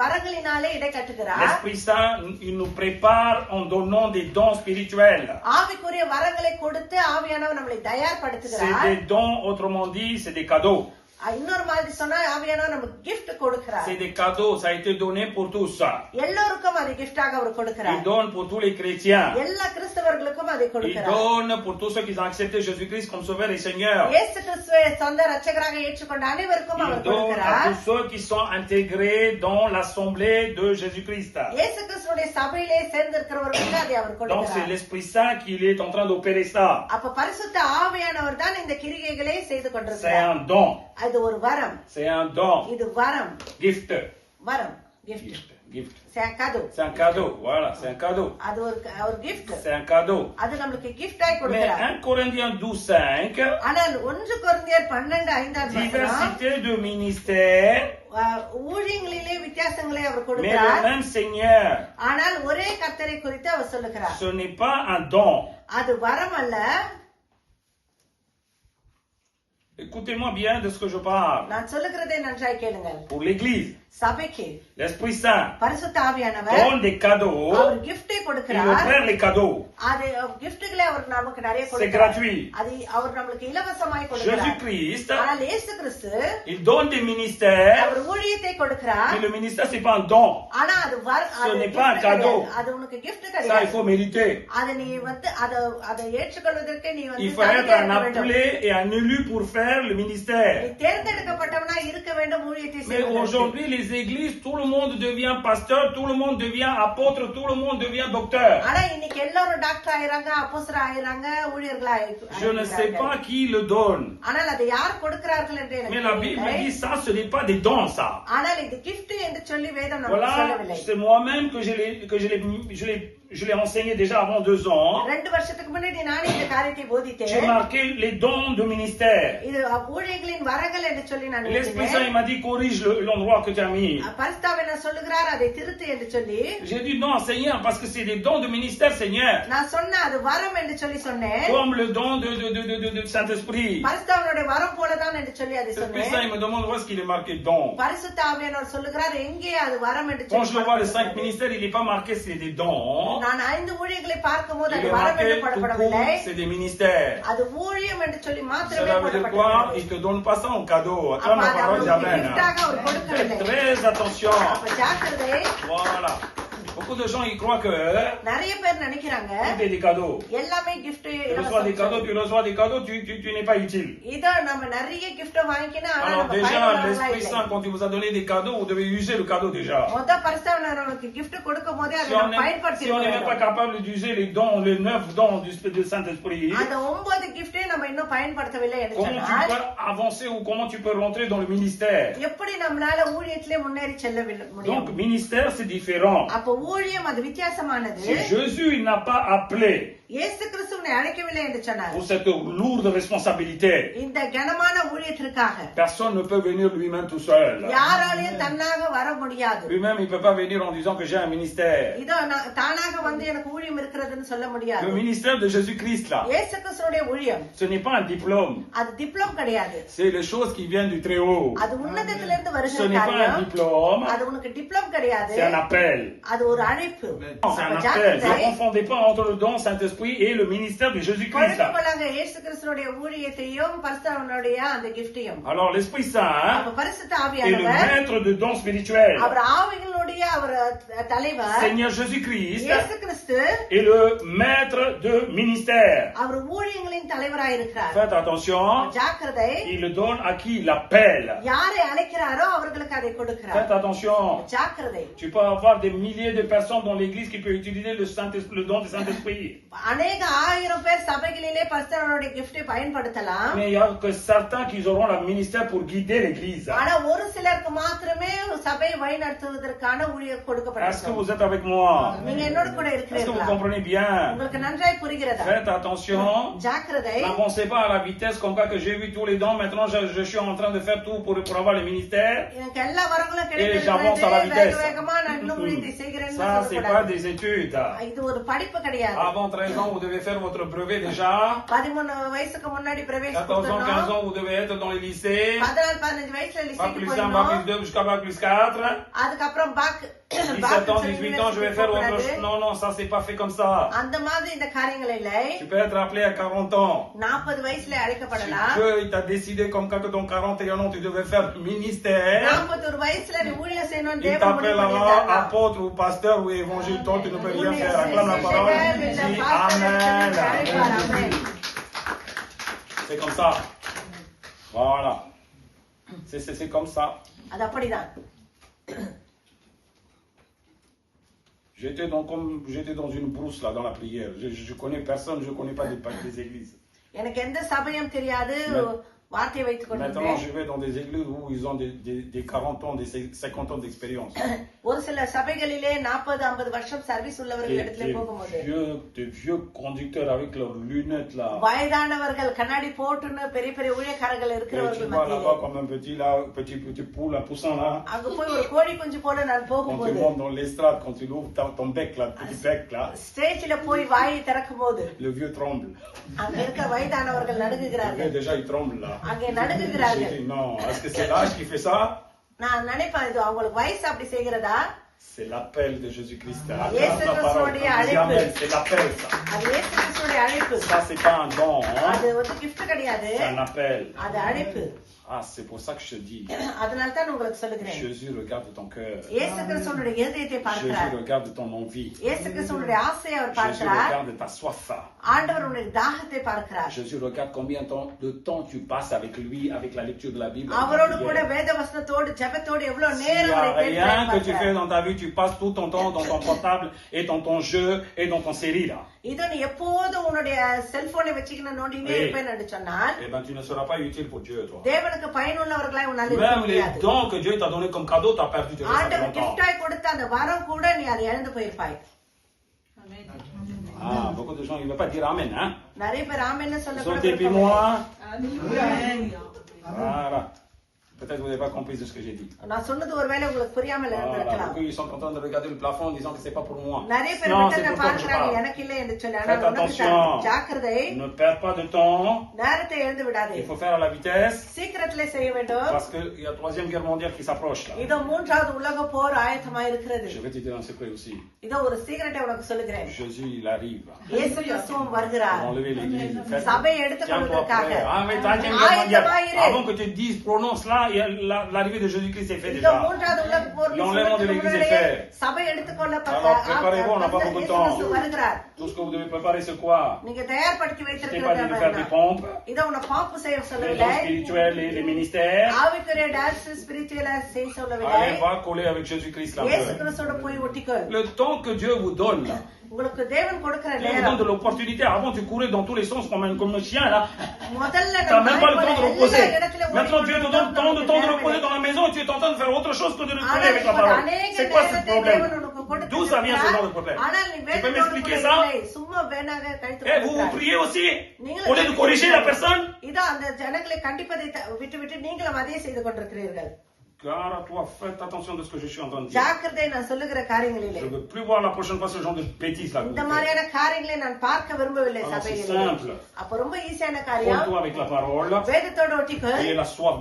வரங்களினாலே இடை கட்டுகிறார். L'Esprit Saint, il nous prépare en donnant des dons spirituels. ஆவிக்குரிய வரங்களை கொடுத்து ஆவியானவர் நம்மளை C'est தயார்படுத்துகிறார். des dons, autrement dit, c'est des cadeaux. இன்னொரு மாதிரி சொன்னா ஆவியானவர் நமக்கு gift கொடுக்கிறார். C'est des cadeaux, ça a été donné pour tous. எல்லோருக்கும் அது gift-ஆக அவர் கொடுக்கிறார். Il donne pour tous les chrétiens. எல்லா கிறிஸ்தவர்களுக்கும் அதை Il கொடுக்கிறார். donne pour tous ceux qui ont accepté Jésus-Christ comme sauveur et Seigneur. இயேசு கிறிஸ்துவை சொந்த இரட்சகராக ஏற்றுக்கொண்ட அனைவருக்கும் Il அவர் donne à கொடுக்கிறார். tous ceux qui sont intégrés dans l'assemblée de Jésus-Christ. இயேசு கிறிஸ்துவுடைய சபையிலே சேர்ந்திருக்கிறவர்களுக்கு அதை அவர் Donc c'est கொடுக்கிறார். l'Esprit Saint qui est en train d'opérer ça. அப்ப பரிசுத்த ஆவியானவர் தான் இந்த கிரிகைகளை செய்து C'est கொண்டிருக்கிறார். un don. அது ஒரு வரம். C'est un don. இது வரம். Gift. வரம். gift. Gift. C'est un cadeau. C'est un cadeau. Voilà, c'est un cadeau. அது ஒரு gift. C'est un cadeau. அது நம்மளுக்கு gift ஆய் Mais கொடுக்கிறார். 1 Corinthiens 12:5, ஆனால் 1 கொரிந்தியர் 12:5 diversité de ministères, ஊழியங்களிலே வித்தியாசங்களை அவர் mais கொடுக்கிறார். le même Seigneur. ஆனால் ஒரே கர்த்தரை குறித்து அவர் சொல்லுகிறார். Ce n'est pas un don. அது வரம் அல்ல. Écoutez-moi bien de ce que je parle. நான் சொல்லுகிறதை நன்றாய் கேளுங்கள். Pour l'Église, சபைக்கு l'Esprit Saint பரிசுத்த ஆவியானவர் donne des cadeaux. அவர் gift-ஐ Il கொடுக்கிறார். opère les cadeaux. அது gift-களை அவர் நமக்கு நிறைய C'est கொடுக்கிறார். gratuit. அது அவர் நமக்கு இலவசமாய் கொடுக்கிறார். Jésus-Christ, ஆனால் இயேசு கிறிஸ்து il donne des ministères. அவர் ஊழியத்தை கொடுக்கிறார். Mais le ministère, c'est pas un don. ஆனா அது Ce n'est gift pas un cadeau. கிடையாது. அது உனக்கு gift Ça, il கிடையாது. faut mériter. அது நீ அதை ஏற்றுக்கொள்வதற்கு நீ Il faut être un appelé et un élu pour faire le ministère. நீ தேர்ந்தெடுக்கப்பட்டவனா இருக்க வேண்டும் ஊழியத்தை Mais செய்வதற்கு. aujourd'hui, les églises, tout le monde devient pasteur, tout le monde devient apôtre, tout le monde devient docteur. ஆனா இன்னைக்கு எல்லாரும் டாக்டர் ஆயிராங்க, அப்போஸ்தலர் ஆயிராங்க, ஊழியர்களா Je ne sais pas qui le donne. ஆனால் அதை யார் கொடுக்கிறார்கள் என்று எனக்கு Mais la Bible தெரியவில்லை. dit ça, ce n'est pas des dons, ça. ஆனால் இது gift என்று சொல்லி வேதம் நமக்கு Voilà, சொல்லவில்லை. c'est moi-même que je l'ai enseigné déjà avant 2 ans. 2 வருஷத்துக்கு முன்னாடி நானே இந்த காரியத்தை J'ai போதித்தேன். marqué les dons de ministère. இது ஊழியர்களின் வரங்கள் என்று சொல்லி நான் L'Esprit Saint, il எழுதினேன். m'a dit, corrige l'endroit que tu as mis. பரிசுத்தாவியானவர் சொல்லுகிறார் அதை திருத்து என்று சொல்லி J'ai dit non, Seigneur, parce que c'est des dons de ministère, Seigneur. நான் சொன்ன அது வரம் என்று சொல்லி சொன்னேன். Comme le don de Saint-Esprit. பரிசுத்தாவினுடைய வரம் போலதான் என்று சொல்லி அதை L'Esprit Saint, சொன்னேன். il me demande où est-ce qu'il est marqué don. பரிசுத்தாவியானவர் சொல்லுகிறார் எங்கே அது வரம் என்று Quand je le vois, les 5 சொல்லி ministères, il n'est pas marqué c'est des dons. நான் 5 ஊழியர்களை பார்க்கும்போது Il அது est வரம் marqué என்று tout போடப்படவில்லை. court, c'est des ministères. அது ஊழியம் என்று சொல்லி மாத்திரமே Cela veut dire quoi? போடப்பட்டது. Il te donne pas ça en cadeau. அப்ப Attends ma அது parole, அவருக்கு j'amène. gift-ஆக அவர் Faites கொடுக்கவில்லை. très attention. அப்ப ஜாக்கிரதை. Voilà. Beaucoup de gens, ils croient que நிறைய பேர் நினைக்கிறாங்க tout est des cadeaux. எல்லாமே gift Tu reçois des cadeaux, tu reçois des cadeaux, tu n'es pas utile. இதோ நம்ம நிறைய gift வாங்கிக்கினா ஆனா Alors நம்ம déjà, பயனுள்ளவங்களா l'Esprit இல்லை. Saint, quand il vous a donné des cadeaux, vous devez user le cadeau déjà. பரிசுத்தாவியானவர் நமக்கு gift கொடுக்கும் போதே அதை Si on நம்ம பயன்படுத்தி n'est même pas இருக்கணும். capable d'user les dons, les 9 dons du Saint-Esprit, அந்த 9 gift நம்ம இன்னும் பயன்படுத்தவில்லை என்று comment tu சொன்னால் peux avancer ou comment tu peux rentrer dans le ministère? எப்படி நம்மளால ஊழியத்திலே முன்னேறி செல்ல முடியும்? Donc, ministère, c'est différent. அப்ப ஊழியம் அது வித்தியாசமானது. Si Jésus, il n'a pas appelé இயேசு கிறிஸ்துவை அழைக்கவில்லை என்று சொன்னார். pour cette lourde responsabilité, இந்த கனமான ஊழியத்திற்காக personne ne peut venir lui-même tout seul. யாராலையும் தன்னாக வர முடியாது. Lui-même, il ne peut pas venir en disant que j'ai un ministère. இதோ தானாக வந்து எனக்கு ஊழியம் இருக்கிறதுன்னு சொல்ல முடியாது. Le ministère de Jésus-Christ, là, இயேசு கிறிஸ்துவுடைய ஊழியம் ce n'est pas un diplôme. அது டிப்ளோம் கிடையாது. C'est les choses qui viennent du Très-Haut. அது உன்னதத்திலிருந்து Ce வருகிற n'est pas un காரியம். diplôme, அது உனக்கு டிப்ளோம் கிடையாது. c'est un appel. அது ஒரு அழைப்பு. C'est un அப்ப appel. ஜாக்கிரதை. Ne confondez pas entre le don Saint-Esprit et le ministère de Jésus-Christ. là. குழந்தைகளாக இயேசு கிறிஸ்துவுடைய ஊழியத்தையும் பரிசுத்தவனுடைய அந்த கிஃப்டையும். Alors l'Esprit Saint அப்ப பரிசுத்த est le ஆவியானவர் maître de dons spirituels. அவர் ஆவிகளுடைய அவர் தலைவர். Seigneur Jésus-Christ இயேசு கிறிஸ்து est le maître de ministère. அவர் ஊழியங்களின் தலைவராய் இருக்கிறார். Faites attention, ஜாக்கிரதை. il le donne à qui il appelle. யாரை அழைக்கிறாரோ அவர்களுக்கு அதை கொடுக்கிறார். Faites attention. ஜாக்கிரதை. Tu peux avoir des milliers de personnes dans l'église qui peuvent utiliser le don du Saint-Esprit. அநேக 1000 பேர் சபைகளிலே பரிசுத்தவனுடைய கிஃப்டை பயன்படுத்தலாம். Mais il n'y a que certains qui auront le ministère pour guider l'église. ஆனா ஒரு சிலருக்கு மாத்திரமே சபையை வழிநடத்துவதற்கான ஊழியம் Est-ce que கொடுக்கப்பட்டிருக்கும். vous êtes avec moi? நீங்க என்னோட கூட Est-ce que vous இருக்கிறீர்களா? comprenez bien? உங்களுக்கு நன்றாய் புரிகிறதா? Faites attention. ஜாக்கிரதை. N'avancez pas à la vitesse comme quoi que j'ai vu tous les dons. Maintenant, je suis en train de faire tout pour avoir le ministère. எனக்கு எல்லா வரங்களும் j'avance à la கிடைக்கிறது. vitesse. வேகமா நான் இன்னும் ஊழியத்தை செய்கிறேன்னு Ça, c'est pas சொல்லக்கூடாது. des études. இது ஒரு படிப்பு கிடையாது. Avant 13 ans, vous devez faire votre brevet déjà. 13 வயசுக்கு முன்னாடி 14 ans, 15 பிரவேசிக்கணும். ans, vous devez être dans les lycées. 14-15 வயசுல Bac லிசைக்கு plus 1, Bac plus போயிடணும். 2 jusqu'à Bac plus 4. அதுக்கப்புறம் பாக் 17 ans, 18 ans, je vais faire autre chose. Non, non, ça c'est pas fait comme ça. அந்த மாதிரி இந்த காரியங்கள் இல்லை. Tu peux être appelé à 40 ans. 40 வயசுல அழைக்கப்படலாம். Tu peux, il t'a décidé comme quand ton 41 ans, tu devais faire le ministère. 41 வயசுல நீ ஊழியம் செய்யணும்னு Il தேவன் முடிவு t'appellera பண்ணிட்டாங்க. apôtre ou pasteur ou évangile, toi tu ne peux rien faire. Acclame la parole. Dis Amen. C'est comme ça. Voilà. C'est comme ça. அது அப்படிதான். J'étais dans une brousse là dans la prière. Je connais personne, je connais pas des églises. எனக்கு எந்த சபையும் தெரியாது. வார்த்தையை வைத்துக் Maintenant, கொண்டிருந்தேன். je vais dans des églises où ils ont des 40 ans, des 50 ans d'expérience. ஒரு சில சபைகளிலே 40-50 வருஷம் சர்வீஸ் உள்ளவர்கள் இடத்துல போகும்போது Des vieux conducteurs avec leurs lunettes là. வயதானவர்கள் கண்ணாடி போட்டுன்னு பெரிய பெரிய ஊழியக்காரர்கள் Et tu இருக்கிறவர்கள் vois மத்தியிலே là-bas comme un petit poule, un poussin là. அங்க போய் ஒரு கோழி குஞ்சு போல நான் Quand tu போகும்போது montes dans l'estrade, quand tu ouvres ton bec là, petit bec là, ஸ்டேஜ்ல போய் வாயை திறக்கும் போது le vieux tremble. அங்க இருக்க வயதானவர்கள் Le நடுங்குகிறார்கள். vieux déjà il tremble là. அங்கே J'ai நடுங்குகிறார்கள். dit non, est-ce que c'est l'âge qui fait ça? நான் நினைப்பேன் இது அவங்களுக்கு வயசு அப்படி செய்கிறதா? C'est l'appel de Jésus-Christ. Yes, La parole. Dis Amen, c'est l'appel ça. அது இயேசு கிறிஸ்துவின் அழைப்பு. Ça c'est pas un don, hein? அது வந்து gift கிடையாது. C'est un appel. அது அழைப்பு. Ah, c'est pour ça que je te dis. அதனால தான் உங்களுக்கு சொல்லுகிறேன். Jésus regarde ton cœur. இயேசு கிறிஸ்துவின் இதயத்தை Jésus பார்க்கிறார். regarde ton envie. இயேசு கிறிஸ்துவின் ஆசையை அவர் Jésus பார்க்கிறார். regarde ta soif. ஆண்டவர் உன்னுடைய தாகத்தை பார்க்கிறார். Jésus regarde combien de temps tu passes avec lui, avec la lecture de la Bible. அவரோடு கூட வேத வசனத்தோடு ஜெபத்தோடு எவ்வளவு நேரம் Rien que tu fais dans ta vie, tu passes tout ton temps dans ton portable et dans ton jeu et dans ton série là. இதோ நீ எப்போதும் உன்னுடைய செல்போனை வச்சுக்கின நோண்டினே இருப்பேன்னு சொன்னால் Eh ben tu ne seras pas utile pour Dieu toi. தேவனுக்கு பயனுள்ளவர்களாய் உன்னால் இருக்க Même les முடியாது. dons que Dieu t'a donné comme cadeau, t'as perdu déjà ça fait ஆண்டவர் longtemps. கிஃப்டாய் கொடுத்த அந்த வரம் கூட நீ அதை இழந்து போயிருப்பாய். Ah, beaucoup de gens, ils ne veulent pas dire Amen, hein? நிறைய பேர் ஆமென்னு சொல்ல Ils sont கூட puis moi. Voilà. Peut-être que vous n'avez pas compris de ce que j'ai dit. நான் சொன்னது ஒருவேளை உங்களுக்கு புரியாமல் Voilà. இருந்திருக்கலாம். Beaucoup, ils sont en train de regarder le plafond en disant que c'est pas pour moi. நிறைய பேர் Non, மட்டும் c'est நான் pour toi que je பார்க்கறாங்க parle. எனக்கு இல்லை என்று சொல்லி. Faites ஆனால் உனக்கு attention. ஜாக்கிரதை. Ne perds pas de temps. நேரத்தை இழந்து விடாதே. Il faut faire à la vitesse. சீக்கிரத்திலே செய்ய வேண்டும். Parce qu'il y a la troisième guerre mondiale qui s'approche là. இதோ மூன்றாவது உலக போர் ஆயத்தமாய் இருக்கிறது. Je vais te dire un secret aussi. இதோ ஒரு சீக்கிரட்டை உனக்கு சொல்லுகிறேன். Jésus, il arrive. இயேசு கிறிஸ்துவும் வருகிறார். Enlever l'église. சபையை எடுத்துக் Tiens-toi கொள்வதற்காக. prêt. Ah, mais troisième guerre mondiale. Avant que tu te dises, prononce là, l'arrivée de Jésus-Christ est faite இதோ déjà. மூன்றாவது உலக போர் L'enlèvement de l'église est fait. சபை எடுத்துக்கொள்ளப்பட்ட Alors, préparez-vous, on n'a pas beaucoup de temps. இயேசு வருகிறார். Tout ce que vous devez préparer, c'est quoi? நீங்க தயார்படுத்தி Je t'ai pas dit de faire des வைத்திருக்கிறது. pompes, இதோ உன்னை பாம்பு செய்ய les சொல்லவில்லை. dons spirituels, les ministères. ஆவிக்குரிய டான்ஸ் ஸ்பிரிச்சுவலா செய்ய சொல்லவில்லை. Allez, va coller avec Jésus-Christ là. இயேசு கிறிஸ்துவோட போய் ஒட்டிக்கொள். Le temps que Dieu vous donne là. உங்களுக்கு தேவன் கொடுக்கிற Dieu vous donne நேரம். de l'opportunité. Avant, tu courais dans tous les sens comme un chien là. முதல்ல Tu n'as même pas le temps de reposer. எல்லா இடத்துல Maintenant, Dieu te donne tant de temps de reposer dans la maison et tu es en train de faire autre chose que de coller avec la parole. C'est quoi ce problème? D'où ça vient ce genre de problème? Tu peux m'expliquer ça? சும்மா வேணாக கழித்து Eh, vous vous priez aussi? Au lieu de corriger la personne? இதோ அந்த ஜனங்களை கண்டிப்பதை விட்டு நீங்களும் அதே செய்து கொண்டிருக்கிறீர்கள். Car à toi, faites attention de ce que je suis en train de dire. ஜாக்கிரதை நான் சொல்லுகிற காரியங்களிலே. Je ne veux plus voir la prochaine fois ce genre de bêtises là. இந்த மாதிரியான காரியங்களை நான் பார்க்க விரும்பவில்லை Alors, c'est சபையிலே. simple. அப்ப ரொம்ப ஈஸியான காரியம். Colle-toi avec la parole. வேதத்தோட ஒட்டிக்கொள். Et la soif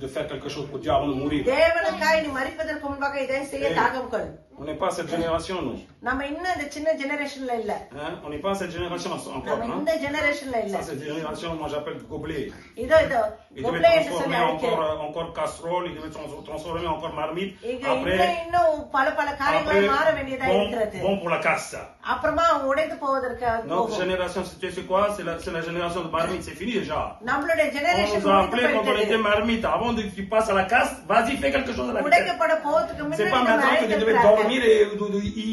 de faire quelque chose pour Dieu avant de mourir. தேவனுக்காய் நீ மரிப்பதற்கு முன்பாக இதை செய்ய தாகம் கொள். On n'est pas à cette génération, nous. நம்ம இன்னும் இந்த சின்ன ஜெனரேஷன்ல இல்ல. Hein? On n'est pas à cette génération encore. நம்ம Hein? இந்த ஜெனரேஷன்ல இல்ல. Ça, cette génération, moi j'appelle gobelet. இதோ Il கோப்லே devait என்று சொல்லி transformer அழைக்கிறேன். encore casserole, il devait transformer encore marmite. இங்க Après, இன்னும் பல காரியங்கள் மாற வேண்டியதா இருக்கிறது. bon pour la casse. அப்புறமா உடைந்து போவதற்கு Notre போகும். génération, c'est quoi? C'est la génération de marmite, c'est fini déjà. நம்மளுடைய On generation nous a appelé quand on était marmite. Avant que tu passes à la casse, vas-y, fais quelque chose de la vitesse. உடைக்கப்பட போவதுக்கு C'est pas முன்னாடி நம்ம maintenant que tu devais அழைத்திருக்கிறார்கள். dormir et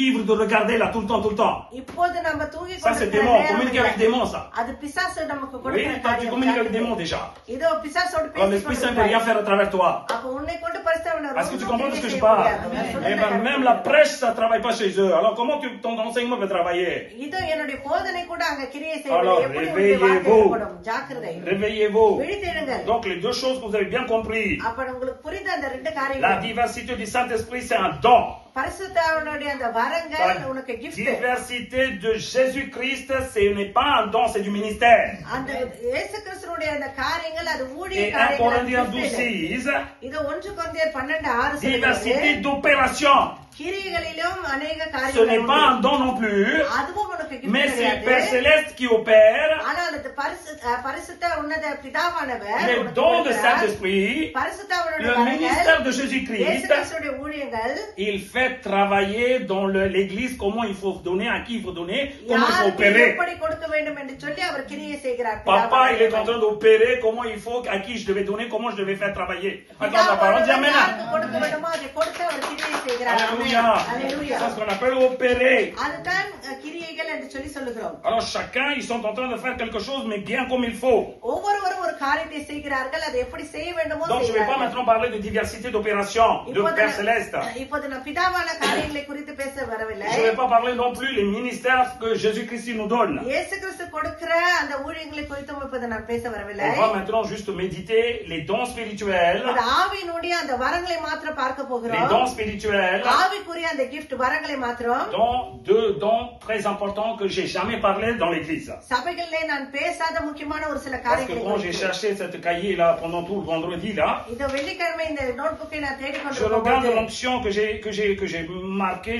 ivre de regarder là tout le temps. இப்போது நம்ம தூங்கி Ça, c'est démon. Communiquer avec démon, ça. அது பிசாசு நமக்கு Oui, கொடுக்கிற toi, tu communiques avec démon déjà. இதோ பிசாசோடு Alors, l'Esprit Saint ne peut rien faire à travers toi. அப்ப உன்னை கொண்டு பரிசுத்தவனை Est-ce que tu comprends de ce que je parle? Eh ben, même la prêche, ça ne travaille pas chez eux. Alors, comment ton enseignement peut travailler? இதோ என்னுடைய போதனை கூட அங்க கிரியை Alors, செய்யவில்லை. எப்படி உன்னுடைய வார்த்தை réveillez-vous. ஏற்படும்? ஜாக்கிரதை. Réveillez-vous. விழித்தெழுங்கள். Donc, les deux choses que vous avez bien compris. அப்ப உங்களுக்கு புரிந்த அந்த ரெண்டு La காரியங்கள். diversité du Saint-Esprit, c'est un don. பரிசுத்தாவினுடைய அந்த வரங்கள் உனக்கு La gift. diversité de Jésus-Christ, ce n'est pas un don, c'est du ministère. அந்த இயேசு கிறிஸ்துவுடைய அந்த காரியங்கள் அது ஊழிய Et 1 காரியங்கள். Corinthiens அது gift இல்லை. 12:6, இது 1 கொரிந்தியர் 12:6 diversité சொல்லுகிறது. d'opération. கிரியைகளிலும் அநேக Ce n'est காரியங்கள் pas உண்டு. un don non plus, அதுவும் உனக்கு gift mais c'est le Père கிடையாது. Céleste qui opère. ஆனால் அது பரிசுத்த உன்னத பிதாவானவர் Les உனக்கு dons de கொடுக்கிறார். Saint-Esprit, பரிசுத்தாவினுடைய le வரங்கள், ministère de இயேசு Jésus-Christ, கிறிஸ்துவுடைய ஊழியங்கள் il fait travailler dans l'église comment il faut donner, à qui il faut donner, comment il faut யாருக்கு opérer. எப்படி கொடுக்க வேண்டும் என்று சொல்லி அவர் கிரியை செய்கிறார். Papa, il est en train d'opérer comment il faut, à qui je devais donner, comment je devais faire travailler. Attends la parole, dis Amen. யாருக்கு கொடுக்க வேண்டுமோ அதை கொடுத்து அவர் கிரியை செய்கிறார். Alléluia. Alléluia. C'est ce qu'on appelle opérer. அதுதான் கிரியைகள் என்று சொல்லி சொல்லுகிறோம். Alors chacun, ils sont en train de faire quelque chose, mais bien comme il faut. ஒவ்வொருவரும் ஒரு காரியத்தை செய்கிறார்கள், அதை எப்படி செய்ய வேண்டுமோ Donc je ne vais pas செய்கிறார்கள். maintenant parler de diversité d'opération, de Père Céleste. இப்போது நான் பிதாவான காரியங்களை குறித்து பேச வரவில்லை. Je ne vais pas parler non plus les ministères que Jésus-Christ nous donne. இயேசு கிறிஸ்து கொடுக்கிற அந்த ஊழியங்களை குறித்தும் இப்போது நான் பேச வரவில்லை. On va maintenant juste méditer les dons spirituels. இந்த ஆவியினுடைய அந்த வரங்களை மாத்திரம் பார்க்க Les போகிறோம். dons spirituels, ஆவிக்குரிய அந்த gift வரங்களை மாத்திரம் dont deux dons très importants que j'ai jamais parlé dans l'église. சபைகளிலே நான் பேசாத முக்கியமான ஒரு சில Parce que காரியங்களை quand j'ai குறித்து. cherché cette cahier là pendant tout le vendredi là, இந்த வெள்ளிக்கிழமை இந்த நோட்புக்கை நான் je தேடிக்கொண்டிருக்கும் regarde போது l'onction que j'ai marqué,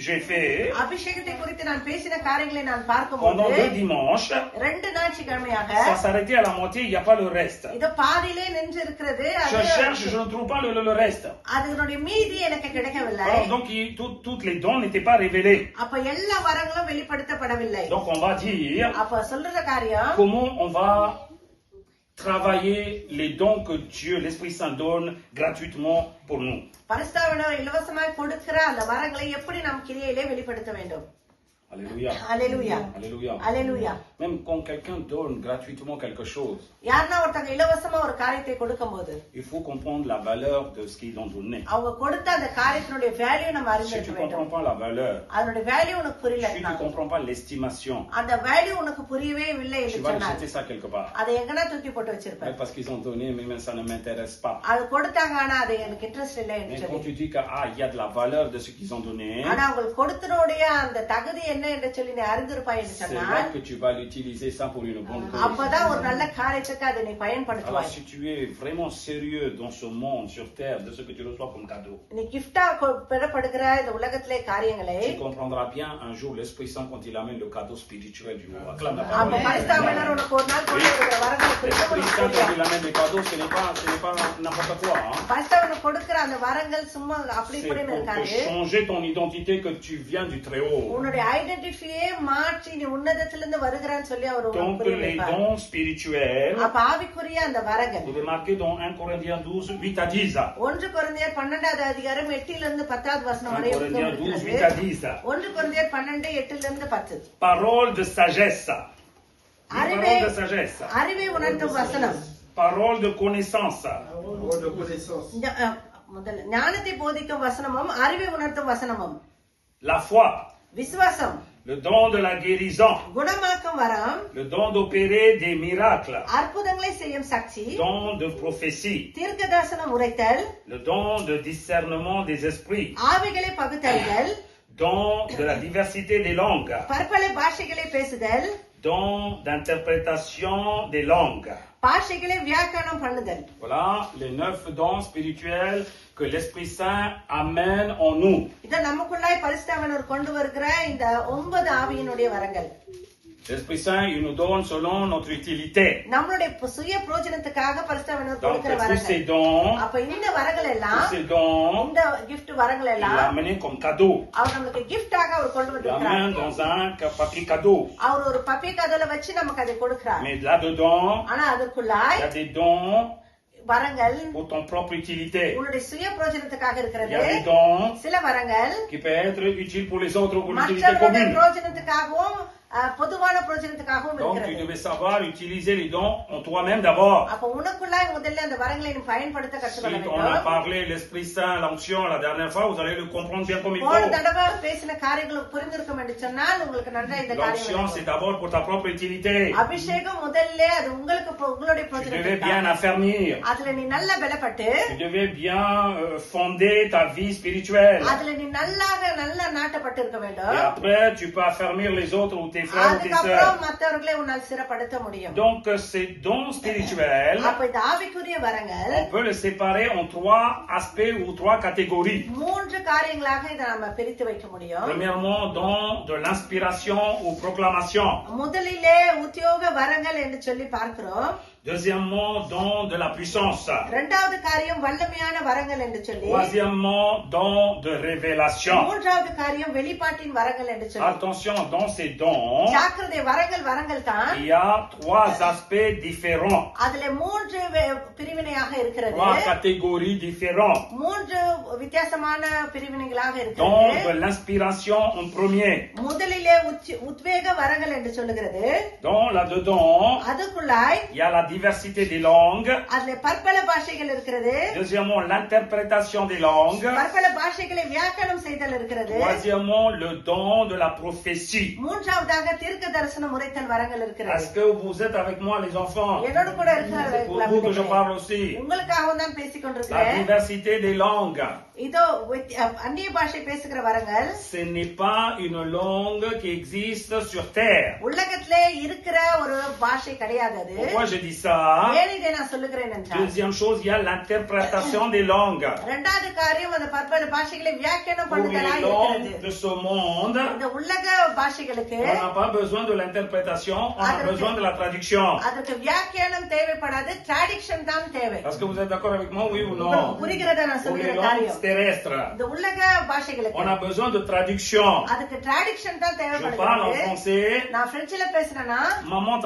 j'ai fait அபிஷேகத்தை குறித்து நான் பேசின காரியங்களை நான் pendant பார்க்கும்போது 2 dimanches. 2 ஞாயிற்றுக்கிழமையாக Ça s'arrêtait à la moitié, il n'y a pas le reste. இது பாதியிலே நின்று இருக்கிறது. Je cherche, je ne trouve pas le reste. அதனுடைய மீதி எனக்கு கிடைக்கவில்லை. Alors, donc toutes les dons n'étaient pas révélés. அப்ப எல்லா வரங்களும் வெளிப்படுத்தப்படவில்லை. Donc on va dire அப்ப சொல்ற காரியம் comment on va travailler les dons que Dieu, l'Esprit Saint donne gratuitement pour nous. பரிசுத்தாவினர் இலவசமாய் கொடுக்கிற அந்த வரங்களை எப்படி நாம் கிரியையிலே வெளிப்படுத்த வேண்டும். Alléluia. அல்லேலூயா. Alléluia. அல்லேலூயா. Même quand quelqu'un donne gratuitement quelque chose, யாருன்னா ஒருத்தங்க இலவசமா ஒரு காரியத்தை கொடுக்கும்போது il faut comprendre la valeur de ce qu'ils ont donné. அவங்க கொடுத்த அந்த காரியத்தினுடைய வேல்யூ நம்ம Si tu அறிந்திருக்க ne வேண்டும். comprends pas la valeur, அதனுடைய வேல்யூ உனக்கு si tu புரியல, ne comprends pas l'estimation, அந்த வேல்யூ உனக்கு புரியவே இல்லை tu என்று vas சொன்னார். jeter ça quelque part. அதை எங்கனா தூக்கி போட்டு வச்சிருப்பேன். Ouais, parce qu'ils ont donné, mais même ça ne m'intéresse pas. அது கொடுத்தாங்க ஆனா அது எனக்கு இன்ட்ரெஸ்ட் இல்லை என்று Mais quand சொல்லி. tu dis qu'il y a de la valeur de ce qu'ils ont donné, ஆனா அவங்களுக்கு கொடுத்தனுடைய அந்த தகுதி என்ன என்று சொல்லி நீ அறிந்திருப்பாய் என்று c'est சொன்னால் là que tu vas l'utiliser ça pour une bonne cause. அப்பதான் ஒரு நல்ல காரியத்துக்கு அதை நீ Alors பயன்படுத்துவாய். si tu es vraiment sérieux dans ce monde, sur terre, de ce que tu reçois comme cadeau, நீ கிஃப்டா பெறப்படுகிற இந்த உலகத்திலே காரியங்களை tu comprendras bien un jour l'Esprit Saint quand il amène le cadeau spirituel du haut. Acclame la அப்ப parole. பரிசுத்தாவினர் உனக்கு ஒரு நாள் கொண்டு வருகிற வரங்களை குறித்து L'Esprit உனக்கு Saint quand புரியும். il amène les cadeaux, ce n'est pas n'importe quoi. Hein. பரிசுத்தாவினர் கொடுக்கிற அந்த வரங்கள் சும்மா அப்படி C'est இப்படி pour இருக்காது. te changer ton identité que tu viens du Très-Haut. உன்னுடைய ஐடென்டிட்டியே மாற்றி நீ உன்னதத்திலிருந்து வருகிறான்னு சொல்லி அவர் உனக்கு Donc புரிய les வைப்பார். dons spirituels, அப்ப ஆவிக்குரிய அந்த வரங்கள் vous les marquez dans 1 Corinthiens 12, 8 à 10. 1 கொரிந்தியர் 12வது அதிகாரம் 8 இருந்து 10வது வசனம் 1 வரை Corinthiens 12, 8 à இருக்கிறது. 10. 1 கொரிந்தியர் 12 8 இருந்து 10. Parole de sagesse. அறிவே Parole de sagesse. அறிவை உணர்த்தும் வசனம். Parole de connaissance. Parole de connaissance. முதல்ல ஞானத்தை போதிக்கும் வசனமும் அறிவை உணர்த்தும் வசனமும். La foi. விசுவாசம், Le don de la guérison. குணமாக்கும் வரம், Le don d'opérer des miracles. அற்புதங்களை செய்யும் சக்தி, Don de prophétie. தீர்க்கதரிசனம் உரைத்தல், Le don de discernement des esprits. ஆவிகளை பகுத்தறிதல், Don de la diversité des langues. பற்பல பாஷைகளை பேசுதல், Don d'interprétation des langues. பாஷைகளை வியாக்கியானம் பண்ணுதல். Voilà les 9 dons spirituels que l'Esprit Saint amène en nous. இத நமக்குள்ளாய் பரிசுத்தாவினர் கொண்டு வருகிற இந்த 9 ஆவியினுடைய வரங்கள். L'Esprit Saint, il nous donne selon notre utilité. நம்மளுடைய சுய பிரயோஜனத்துக்காக பரிசுத்தாவினர் Donc, கொடுக்கிற tous ces வரங்கள். dons, அப்ப இந்த வரங்கள் எல்லாம், tous ces dons, இந்த gift வரங்கள் il எல்லாம் l'a amené comme cadeau. அவர் நமக்கு gift-ஆக அவர் கொண்டு Il வந்திருக்கிறார். l'amène dans un papier cadeau. அவர் ஒரு பப்பி கதல வச்சு நமக்கு அதை கொடுக்கிறார். Mais là-dedans, ஆனா அதற்குள்ளாய் il y a des dons வரங்கள் pour ton propre utilité. உன்னுடைய சுய பிரயோஜனத்துக்காக Il இருக்கிறது. y a des dons சில வரங்கள் qui peuvent être utiles pour les autres, pour l'utilité மற்றவர்களுடைய commune. பிரயோஜனத்துக்காகவும் பொதுவான பிரயோஜனத்துக்காகவும் Donc tu இருக்கிறது. devais savoir utiliser les dons en toi-même d'abord. அப்ப உனக்குள்ளாய் முதல்ல அந்த வரங்களை நீ பயன்படுத்த Si கற்றுக்கொள்ள on a வேண்டும். parlé l'Esprit Saint, l'onction la dernière fois, vous allez le comprendre bien comme il போன faut. தடவை பேசின காரியங்கள் புரிந்திருக்கும் என்று சொன்னால் உங்களுக்கு நன்றா இந்த L'onction, காரியம் c'est d'abord pour ta propre utilité. அபிஷேகம் முதல்ல அது உங்களுக்கு உங்களுடைய Tu devais bien பிரயோஜனம். affermir. அதுல நீ நல்லா பலப்பட்டு Tu devais bien fonder ta vie spirituelle. அதுல நீ நல்லா நாட்டப்பட்டு இருக்க வேண்டும். Et après, tu peux affermir les autres ou tes frères ou tes அதுக்கப்புறம் sœurs. மற்றவர்களை உன்னால் சிறப்படுத்த முடியும். Donc, ces dons spirituels, அப்ப இந்த ஆவிக்குரிய வரங்கள் on peut les séparer en 3 aspects ou 3 catégories. 3 காரியங்களாக இதை நம்ம பிரித்து வைக்க முடியும். Premièrement, don de l'inspiration ou proclamation. முதலிலே உத்தியோக வரங்கள் என்று சொல்லி பார்க்கிறோம். Deuxièmement, don de la puissance. இரண்டாவது காரியம் வல்லமையான வரங்கள் என்று சொல்லி. Troisièmement, don de révélation. மூன்றாவது காரியம் வெளிப்பாட்டின் வரங்கள் என்று சொல்லி. Attention, dans ces dons, ஜாக்கிரதை வரங்கள் தான். il y a 3 aspects différents. அதுல 3 பிரிவினையாக இருக்கிறது. 3 catégories différentes. 3 வித்தியாசமான பிரிவினைகளாக Don இருக்கிறது. de l'inspiration en premier. முதலிலே உத்வேக வரங்கள் என்று சொல்லுகிறது. Dans là-dedans, அதுக்குள்ளாய் il y a la diversité des langues. அதுல பற்பல பாஷைகள் இருக்கிறது. Deuxièmement, l'interprétation des langues. பற்பல பாஷைகளை வியாக்கரணம் செய்தல் இருக்கிறது. Troisièmement, le don de la prophétie. மூன்றாவதாக தீர்க்க தரிசனம் உரைத்தல் வரங்கள் இருக்கிறது. Est-ce que vous êtes avec moi, les enfants? என்னோட கூட C'est pour vous que je parle aussi. உங்களுக்காகவும் தான் பேசிக் La கொண்டிருக்கிறேன். diversité des langues. இதோ அந்நிய பாஷை பேசுகிற வரங்கள் Ce n'est pas une langue qui existe sur terre. உலகத்திலே இருக்கிற ஒரு பாஷை கிடையாது அது. Pourquoi je dis ça? ஏன் இதை நான் சொல்லுகிறேன் என்றால் Deuxième chose, il y a l'interprétation des langues. இரண்டாவது காரியம் அந்த பற்பல பாஷைகளை வியாக்கியானம் Pour les பண்ணுதலாய் langues இருக்கிறது. de ce monde, இந்த உலக பாஷைகளுக்கு on n'a pas besoin de l'interprétation, on a besoin de la traduction. அதற்கு வியாக்கியானம் தேவைப்படாது, ட்ராடிக்ஷன் தான் தேவை. Est-ce que vous êtes d'accord avec moi, oui ou non? உங்களுக்கு புரிகிறதா நான் Pour les சொல்லுகிற langues காரியம்? terrestres, இந்த உலக பாஷைகளுக்கு on a besoin de traduction. அதுக்கு ட்ராடிக்ஷன் தான் Je parle en தேவைப்படுகிறது. français. நான் பிரெஞ்சுல பேசுறேன்னா Maman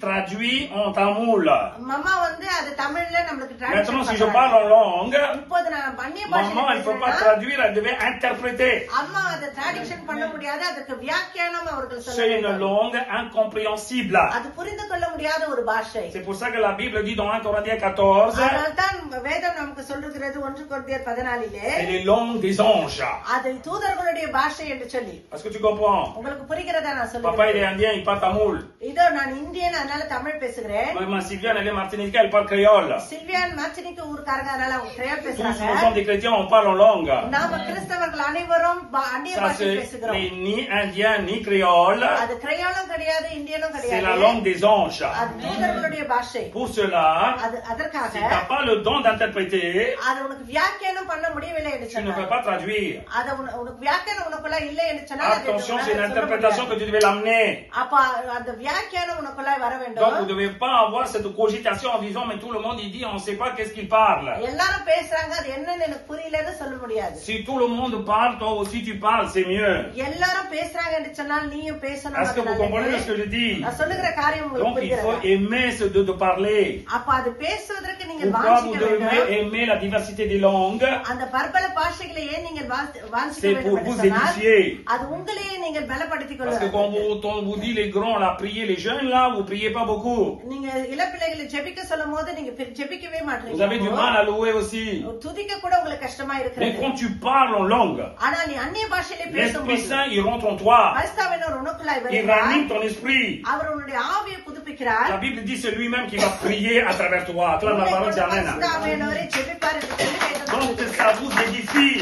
traduit en tamoul. Mamma வந்து அது தமிழ்ல நம்மளுக்கு Maintenant, si je ட்ராடிக்ஷன் parle en langue, இப்போது நான் அந்நிய maman, elle பாஷையில ne peut pas பேசுறேன்னா traduire, elle devait interpréter. அம்மா அதை ட்ராடிக்ஷன் பண்ண முடியாது, அதற்கு வியாக்கியானம் அவர்கள் சொல்ல C'est une வேண்டும். langue incompréhensible. அது புரிந்து கொள்ள முடியாத ஒரு பாஷை. C'est pour ça que la Bible dit dans 1 Corinthiens 14, அதனால்தான் வேதம் நமக்கு சொல்லுகிறது 1 கொரிந்தியர் 14 c'est les langues des anges. அது தூதர்களுடைய பாஷை என்று சொல்லி. Est-ce que tu comprends? உங்களுக்கு புரிகிறதா நான் Papa, il est சொல்லுகிறேன்? indien, il parle tamoul. இதோ நான் இந்தியன், அதனால தமிழ் பேசுகிறேன். Maman Sylviane, elle est martiniquaise, elle parle créole. சில்வியான் மார்டினிக்கு ஊர்க்காரங்க, அதனால அவங்க கிரேயோல் Tous பேசுறாங்க. nous sommes des chrétiens, on parle en langue. நாம கிறிஸ்தவர்கள் அனைவரும் அந்நிய Ça, பாஷை c'est பேசுகிறோம். ni indien, ni créole. அது கிரேயோலும் கிடையாது, இந்தியனும் C'est la கிடையாது. langue des anges. அது தூதர்களுடைய பாஷை. Pour cela, அது அதற்காக si tu n'as pas le don d'interpréter, அது உனக்கு வியாக்கியானம் பண்ண முடியவில்லை என்று tu ne peux சொன்னார். pas traduire. அது உனக்கு வியாக்கியானம் உனக்குள்ள இல்லை என்று சொன்னால் அதை Attention, c'est உன்னால சொல்ல l'interprétation முடியாது. que tu devais l'amener. அப்ப அந்த வியாக்கியானம் உனக்குள்ள வர Donc, vous வேண்டும். ne devez pas avoir cette cogitation en disant, mais tout le monde, il dit, on ne sait pas qu'est-ce qu'il parle. எல்லாரும் பேசுறாங்க, அது என்னன்னு எனக்கு புரியலன்னு சொல்ல முடியாது. Si tout le monde parle, toi aussi tu parles, c'est mieux. எல்லாரும் பேசுறாங்க என்று சொன்னால் நீயும் பேசணும். Est-ce que vous comprenez ce que je dis? நான் சொல்லுகிற காரியம் உங்களுக்கு Donc, il faut புரிகிறதா? aimer ce de parler. அப்ப அது பேசுவதற்கு நீங்கள் Pourquoi vous வாசிக்க devez வேண்டும். aimer la diversité des langues? அந்த பற்பல பாஷைகளை ஏன் நீங்கள் வாசிக்க C'est வேண்டும் pour என்று vous சொன்னால் édifier. அது உங்களையே நீங்கள் பலப்படுத்திக் Parce que கொள்ள quand on vous dit les grands, là, priez, les jeunes, là, vous priez pas beaucoup. நீங்க இளப்பிள்ளைகளை ஜெபிக்க சொல்லும் போது நீங்க ஜெபிக்கவே Vous avez du mal மாட்டீங்க. à louer aussi. துதிக்க கூட உங்களுக்கு கஷ்டமா Mais இருக்கிறது. quand tu parles en langue, ஆனா நீ அந்நிய பாஷையில l'Esprit பேசும்போது Saint, il rentre en toi. பரிசுத்தாவியானவர் உனக்குள்ளாய் Il வருகிறார். ranime ton esprit. அவர் உன்னுடைய ஆவியை புதுப்பிக்கிறார். La Bible dit c'est lui-même qui va prier à travers toi. Acclame la parole, c'est Amen. பரிசுத்தாவியானவரே ஜெபிப்பார் என்று சொல்லி வேதம் Donc சொல்லுகிறது. ça vous édifie.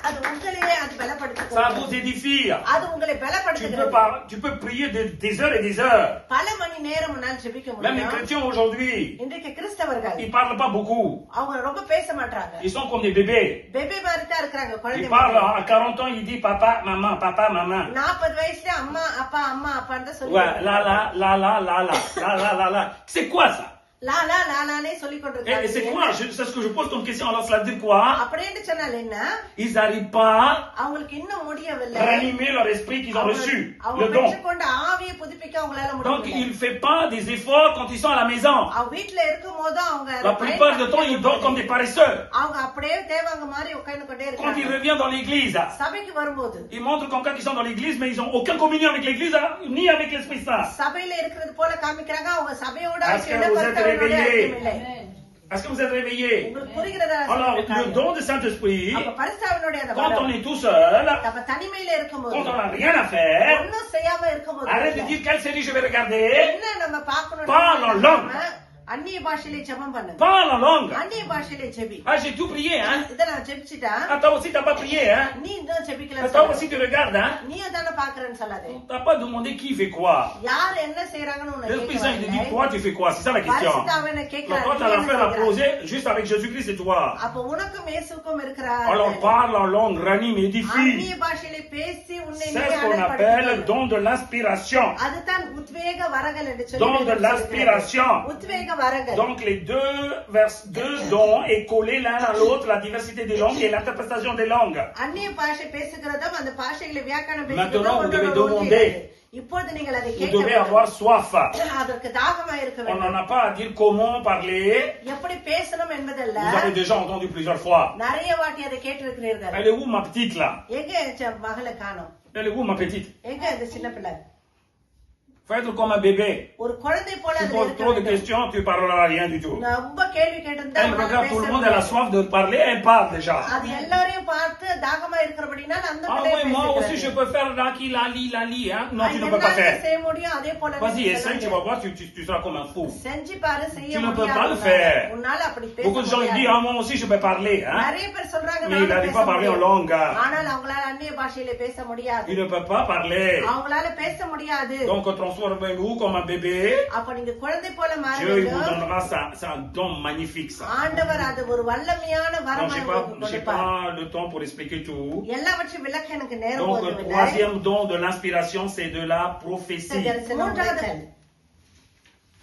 அது உங்களையே அது பலப்படுத்திக் Ça கொள்கிறது. vous édifie. அது உங்களை பலப்படுத்துகிறது. Tu peux prier des heures et des heures. பல மணி நேரம் உன்னால் ஜெபிக்க Même les முடியும். chrétiens aujourd'hui, இன்றைக்கு கிறிஸ்தவர்கள் ils parlent pas beaucoup. அவங்க ரொம்ப பேச மாட்டாங்க. Ils sont comme des bébés. Baby மாதிரி தான் இருக்கிறாங்க, Ils குழந்தை parlent மாதிரி. à 40 ans, ils disent papa, maman, papa, maman. 40 வயசுல அம்மா அப்பா அம்மா அப்பான்னு தான் Ouais, சொல்லுவாங்க. là. C'est quoi ça? லா லா லா லானே சொல்லி Et கொண்டிருக்காங்க. c'est quoi? C'est ce que je pose comme question. Alors cela veut dire quoi? அப்படின்னு சொன்னால் என்ன? Ils n'arrivent pas அவங்களுக்கு இன்னும் முடியவில்லை. à ranimer leur esprit qu'ils ont reçu, அவங்க le don. பெற்றுக்கொண்ட ஆவியை புதுப்பிக்க அவங்களால Donc முடியவில்லை. il ne fait pas des efforts quand ils sont à la maison. அவங்க வீட்ல இருக்கும்போது அவங்க La plupart du temps, ils dorment comme des paresseux. அவங்க அப்படியே தேவாங்க மாதிரி உட்கார்ந்து கொண்டே Quand இருக்காங்க. ils reviennent dans l'église, சபைக்கு வரும்போது ils montrent comme quand ils sont dans l'église, mais ils n'ont aucune communion avec l'église, ni avec l'Esprit Saint. சபையில இருக்கிறது போல காமிக்கிறாங்க. அவங்க சபையோட Est-ce que vous êtes réveillés? Est-ce que vous êtes réveillés? உங்களுக்கு புரிகிறதா? Alors, le don du Saint-Esprit, அப்ப பரிசுத்தாவினுடைய அந்த quand on வரம், est tout seul, நம்ம தனிமையில இருக்கும்போது, quand on n'a rien à faire, ஒண்ணும் செய்யாம இருக்கும்போது, arrête de dire quelle série je vais regarder, என்ன நம்ம பார்க்கணும்? Parle en langue. அந்நிய பாஷையிலே ஜெபம் பண்ணுங்க. parle en langue. அந்நிய பாஷையிலே JP. Ah, j'ai tout prié, hein? இத நான் ஜெபிச்சிட்டா, Ah, toi aussi, t'as pas prié, hein? நீ இன்னும் ஜெபிக்கல. Ah, toi aussi, tu regardes, hein? நீ அதான பாக்குறேன்னு சொல்லாதே. T'as pas demandé qui fait quoi. யார் என்ன செய்றாங்கன்னு உனக்கு L'Esprit Saint, il te dit, கேட்கல. toi, tu fais quoi? C'est ça la question. பரிசுத்தாவின Donc, கேட்கிறார். toi, t'as l'affaire à poser juste avec Jésus-Christ, c'est toi. அப்ப உனக்கும் இயேசுவுக்கும் இருக்கிற Alors, parle en langue, ranime, édifie. அந்நிய பாஷையிலே பேசி உன்னை C'est ce நீ qu'on appelle அழைப்படுத்து. don de l'inspiration. அதுதான் உத்வேக வரங்கள் என்று Don de சொல்லி l'inspiration. உத்வேக வரங்கள். Donc les deux dons est collé l'un à l'autre, la diversité des langues et l'interprétation des langues. அந்நிய பாஷை பேசுகிறதும் அந்த பாஷைகளை வியாக்கரணம் Maintenant, vous devez பேசுகிறதும் demander. இப்போது நீங்கள் அதை Vous கேட்க devez வேண்டும். avoir soif. அதற்கு தாகமா இருக்க On வேண்டும். n'en a pas à dire comment parler. எப்படி பேசணும் என்பதல்ல, Vous avez déjà entendu plusieurs fois. நிறைய வாட்டி அதை கேட்டிருக்கிறீர்கள். Elle est où ma petite là? எங்க மகளை காணோம்? Elle est où ma petite? எங்க இந்த சின்ன பிள்ளை? Faut être comme un bébé. ஒரு குழந்தை போல Tu அதுல poses இருக்க trop de வேண்டும். questions, tu parleras rien du tout. ரொம்ப கேள்வி கேட்டிருந்தா Elle உன்னால regarde tout le பேச monde, elle a முடியாது. soif de parler, elle parle déjà. அது எல்லாரையும் பார்த்து தாகமா இருக்கிறபடினா அந்த Ah பிள்ளை oui, moi aussi je peux faire laki, lali, hein? Non, tu ne peux pas faire. செய்ய முடியும். அதே போல Vas-y, essaye, tu vas voir, tu seras comme un fou. செஞ்சு பாரு, செய்ய Tu ne peux முடியாது. pas le faire. உன்னால அப்படி பேச Beaucoup de gens ils disent, முடியாது. ah moi aussi je peux parler, hein? நிறைய பேர் சொல்றாங்க Mais il நானும் n'arrive பேச pas à parler en முடியும். langue. ஆனால் அவங்களால அந்நிய பாஷையில பேச முடியாது. Il ne peut pas parler. அவங்களால பேச முடியாது. Donc transformez-vous comme un bébé. அப்ப நீங்க குழந்தை போல Dieu il vous மாறுவீங்க. donnera ça. C'est un don magnifique ça. ஆண்டவர் அது ஒரு வல்லமையான Donc வரமா j'ai உங்களுக்கு கொடுப்பார். pas le temps pour expliquer tout. எல்லாவற்றையும் விளக்க எனக்கு நேரம் Donc le போதவில்லை. troisième don de l'inspiration c'est de la prophétie. மூன்றாவது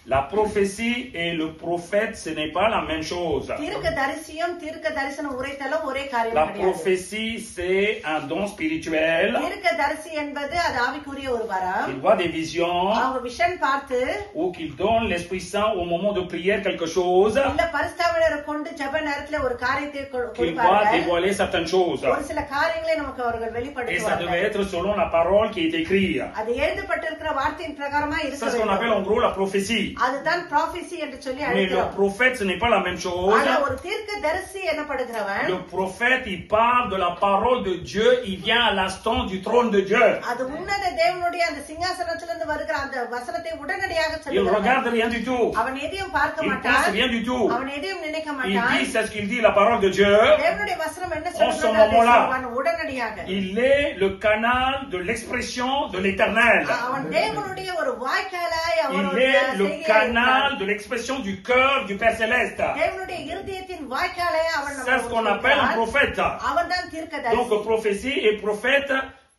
La prophétie et le prophète ce n'est pas la même chose. தீர்க்க தரிசியும் தீர்க்க தரிசனம் உரைத்தலும் ஒரே காரியம் La கிடையாது. prophétie c'est un don spirituel. தீர்க்க தரிசி என்பது அது ஆவிக்குரிய ஒரு வரம். Il voit des visions. அவங்க விஷன் பார்த்து Ou qu'il donne l'Esprit Saint au moment de prière quelque chose, இல்ல பரிசுத்தாவினரை கொண்டு ஜெப நேரத்துல ஒரு காரியத்தை qu'il va கொடுப்பார்கள். dévoiler certaines choses. ஒரு சில காரியங்களை நமக்கு அவர்கள் Et ça devait வெளிப்படுத்துவார்கள். être selon la parole qui est écrite. அது எழுதப்பட்டிருக்கிற வார்த்தையின் பிரகாரமா C'est இருக்க ce qu'on appelle en வேண்டும். gros la prophétie. அதுதான் prophecy என்று சொல்லி Mais le அழைக்கிறோம். prophète, ce n'est pas la même chose. ஆனா ஒரு தீர்க்க தரிசி எனப்படுகிறவன் Le prophète, il parle de la parole de Dieu, il vient à l'instant du trône de Dieu. அது உன்னத தேவனுடைய அந்த சிங்காசனத்திலிருந்து வருகிற அந்த வசனத்தை உடனடியாக Il ne சொல்லுகிறான். regarde rien du tout. அவன் எதையும் பார்க்க Il மாட்டான். pense rien du tout. அவன் எதையும் நினைக்க Il மாட்டான். dit, c'est ce qu'il dit, la parole de Dieu. தேவனுடைய வசனம் என்ன En ce சொல்லுகிறது அதை moment-là, சொல்வான் உடனடியாக. Il est le canal de l'expression de l'éternel. அவன் தேவனுடைய ஒரு வாய்க்காலாய் Il அவனுடைய est le செய்கையை canal de l'expression du cœur du Père Céleste. தேவனுடைய இருதயத்தின் வாய்க்காலாய் அவன் C'est ce qu'on appelle un prophète. அவன்தான் Donc தீர்க்கதரிசி. prophétie et prophète,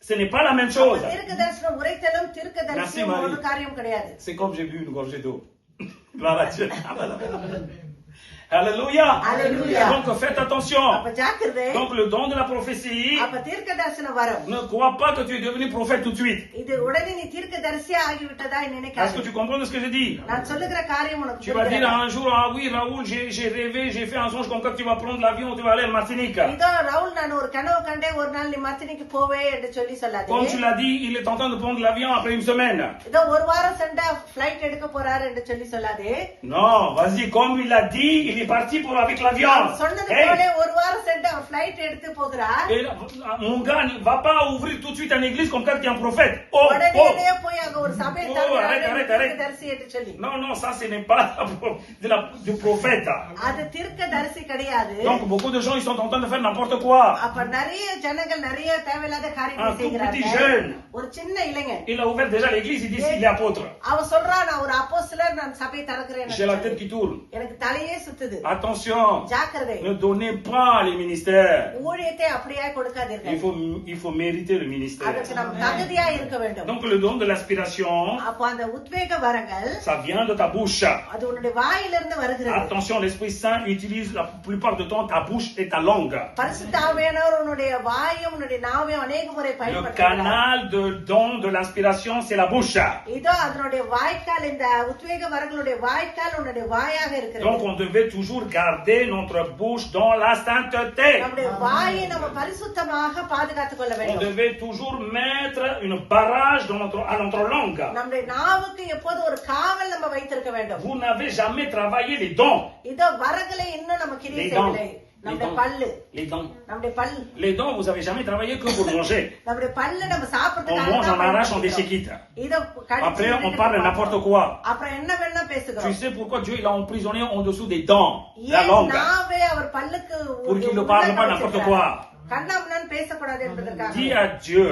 ce n'est pas la même chose. தீர்க்கதரிசனம் உரைத்தலும் தீர்க்கதரிசியும் Merci, ஒரு Marie. காரியம் கிடையாது. C'est comme j'ai bu une gorgée d'eau. Gloire à Dieu. Alléluia. Alléluia. Donc faites attention. அப்ப ஜாக்கிரதை. Donc le don de la prophétie, அப்ப தீர்க்கதரிசன வரம். ne crois pas que tu es devenu prophète tout de suite. இது உடனே நீ தீர்க்கதரிசியா ஆகிவிட்டதா Est-ce que நினைக்காத. tu comprends ce que j'ai dit? நான் சொல்லுகிற காரியம் உனக்கு Tu vas dire புரிகிறதா? un jour, ah oui Raoul, j'ai rêvé, j'ai fait un songe comme quoi tu vas prendre l'avion, tu vas aller en Martinique. இதோ ரவுல் நான் ஒரு கனவு கண்டே ஒரு நாள் நீ மத்தினிக்கு போவே என்று சொல்லி சொல்லாதே. Comme tu l'as dit, il est en train de prendre l'avion après une semaine. இதோ ஒரு வாரம் சென்றா ஃளைட் எடுக்க போறாரு என்று சொல்லி சொல்லாதே. Non, vas-y, comme il l'a dit, il est parti pour avec l'avion. சொன்னது Hey, போல ஒரு வாரம் சென்று ஃளைட் எடுத்து போகிறார். et là, mon gars, ne va pas ouvrir tout de suite une église comme quand tu es un prophète. Oh, oh. உடனே போய் அங்க ஒரு சபையை Oh, தங்குறாரு arrête. தீர்க்கதரிசி என்று சொல்லி. Non, non, ça ce n'est pas du prophète. அது தீர்க்கதரிசி கிடையாது. Donc beaucoup de gens, ils sont en train de faire n'importe quoi. அப்ப நிறைய ஜனங்கள் நிறைய தேவையில்லாத Un காரியங்களை tout petit செய்கிறார்கள். jeune, ஒரு சின்ன இளைஞன் il a ouvert déjà l'église, il dit qu'il est apôtre. அவன் சொல்றான் நான் ஒரு அப்போஸ்தலர், நான் சபையை திறக்கிறேன். J'ai la tête qui tourne. எனக்கு தலையே சுத்துது. இருக்குது. Attention, ஜாக்கிரதை. ne donnez pas les ministères. ஊழியத்தை அப்படியே கொடுக்காதீர்கள். Il faut mériter le ministère. அதுக்கு நாம் தகுதியா இருக்க வேண்டும். Donc le don de l'aspiration, அப்ப அந்த உத்வேக வரங்கள் ça vient de ta bouche. அது உன்னுடைய வாயிலிருந்து வருகிறது. Attention, l'Esprit Saint utilise la plupart du temps ta bouche et ta langue. பரிசுத்த ஆவியானவர் உன்னுடைய வாயும் உன்னுடைய நாவையும் அநேக முறை Le பயன்படுத்துகிறார். canal de don de l'inspiration, c'est la bouche. இதோ அதனுடைய வாய்க்கால், இந்த உத்வேக வரங்களுடைய வாய்க்கால் உன்னுடைய வாயாக இருக்கிறது. Donc on devait toujours garder notre bouche dans la sainteté. நம்முடைய வாயை நம்ம பரிசுத்தமாக பாதுகாத்துக் கொள்ள On வேண்டும். devait toujours mettre une barrage à notre langue. நம்முடைய நாவுக்கு எப்போது ஒரு காவல் நம்ம வைத்திருக்க வேண்டும். Vous n'avez jamais travaillé les dents. இதோ வரங்களை இன்னும் நம்ம கிரியை செய்யவில்லை. நம்முடைய பல்லு, Les dents. நம்முடைய பல், Les dents, vous avez jamais travaillé que pour manger. நம்முடைய பல்லு நம்ம On சாப்பிடுறதுக்காக mange, தான் on arrache, on பயன்படுத்துகிறோம். déchiquette. இதோ Après, on parle de n'importe quoi. அப்புறம் என்ன வேணா Tu பேசுகிறோம். sais pourquoi Dieu il a emprisonné en dessous des dents la ஏன் langue? நாவே அவர் பல்லுக்கு Pour qu'il ne parle pas n'importe quoi. கண்ணாமண்ணான்னு பேசக்கூடாது என்பதற்காக. Dis à Dieu,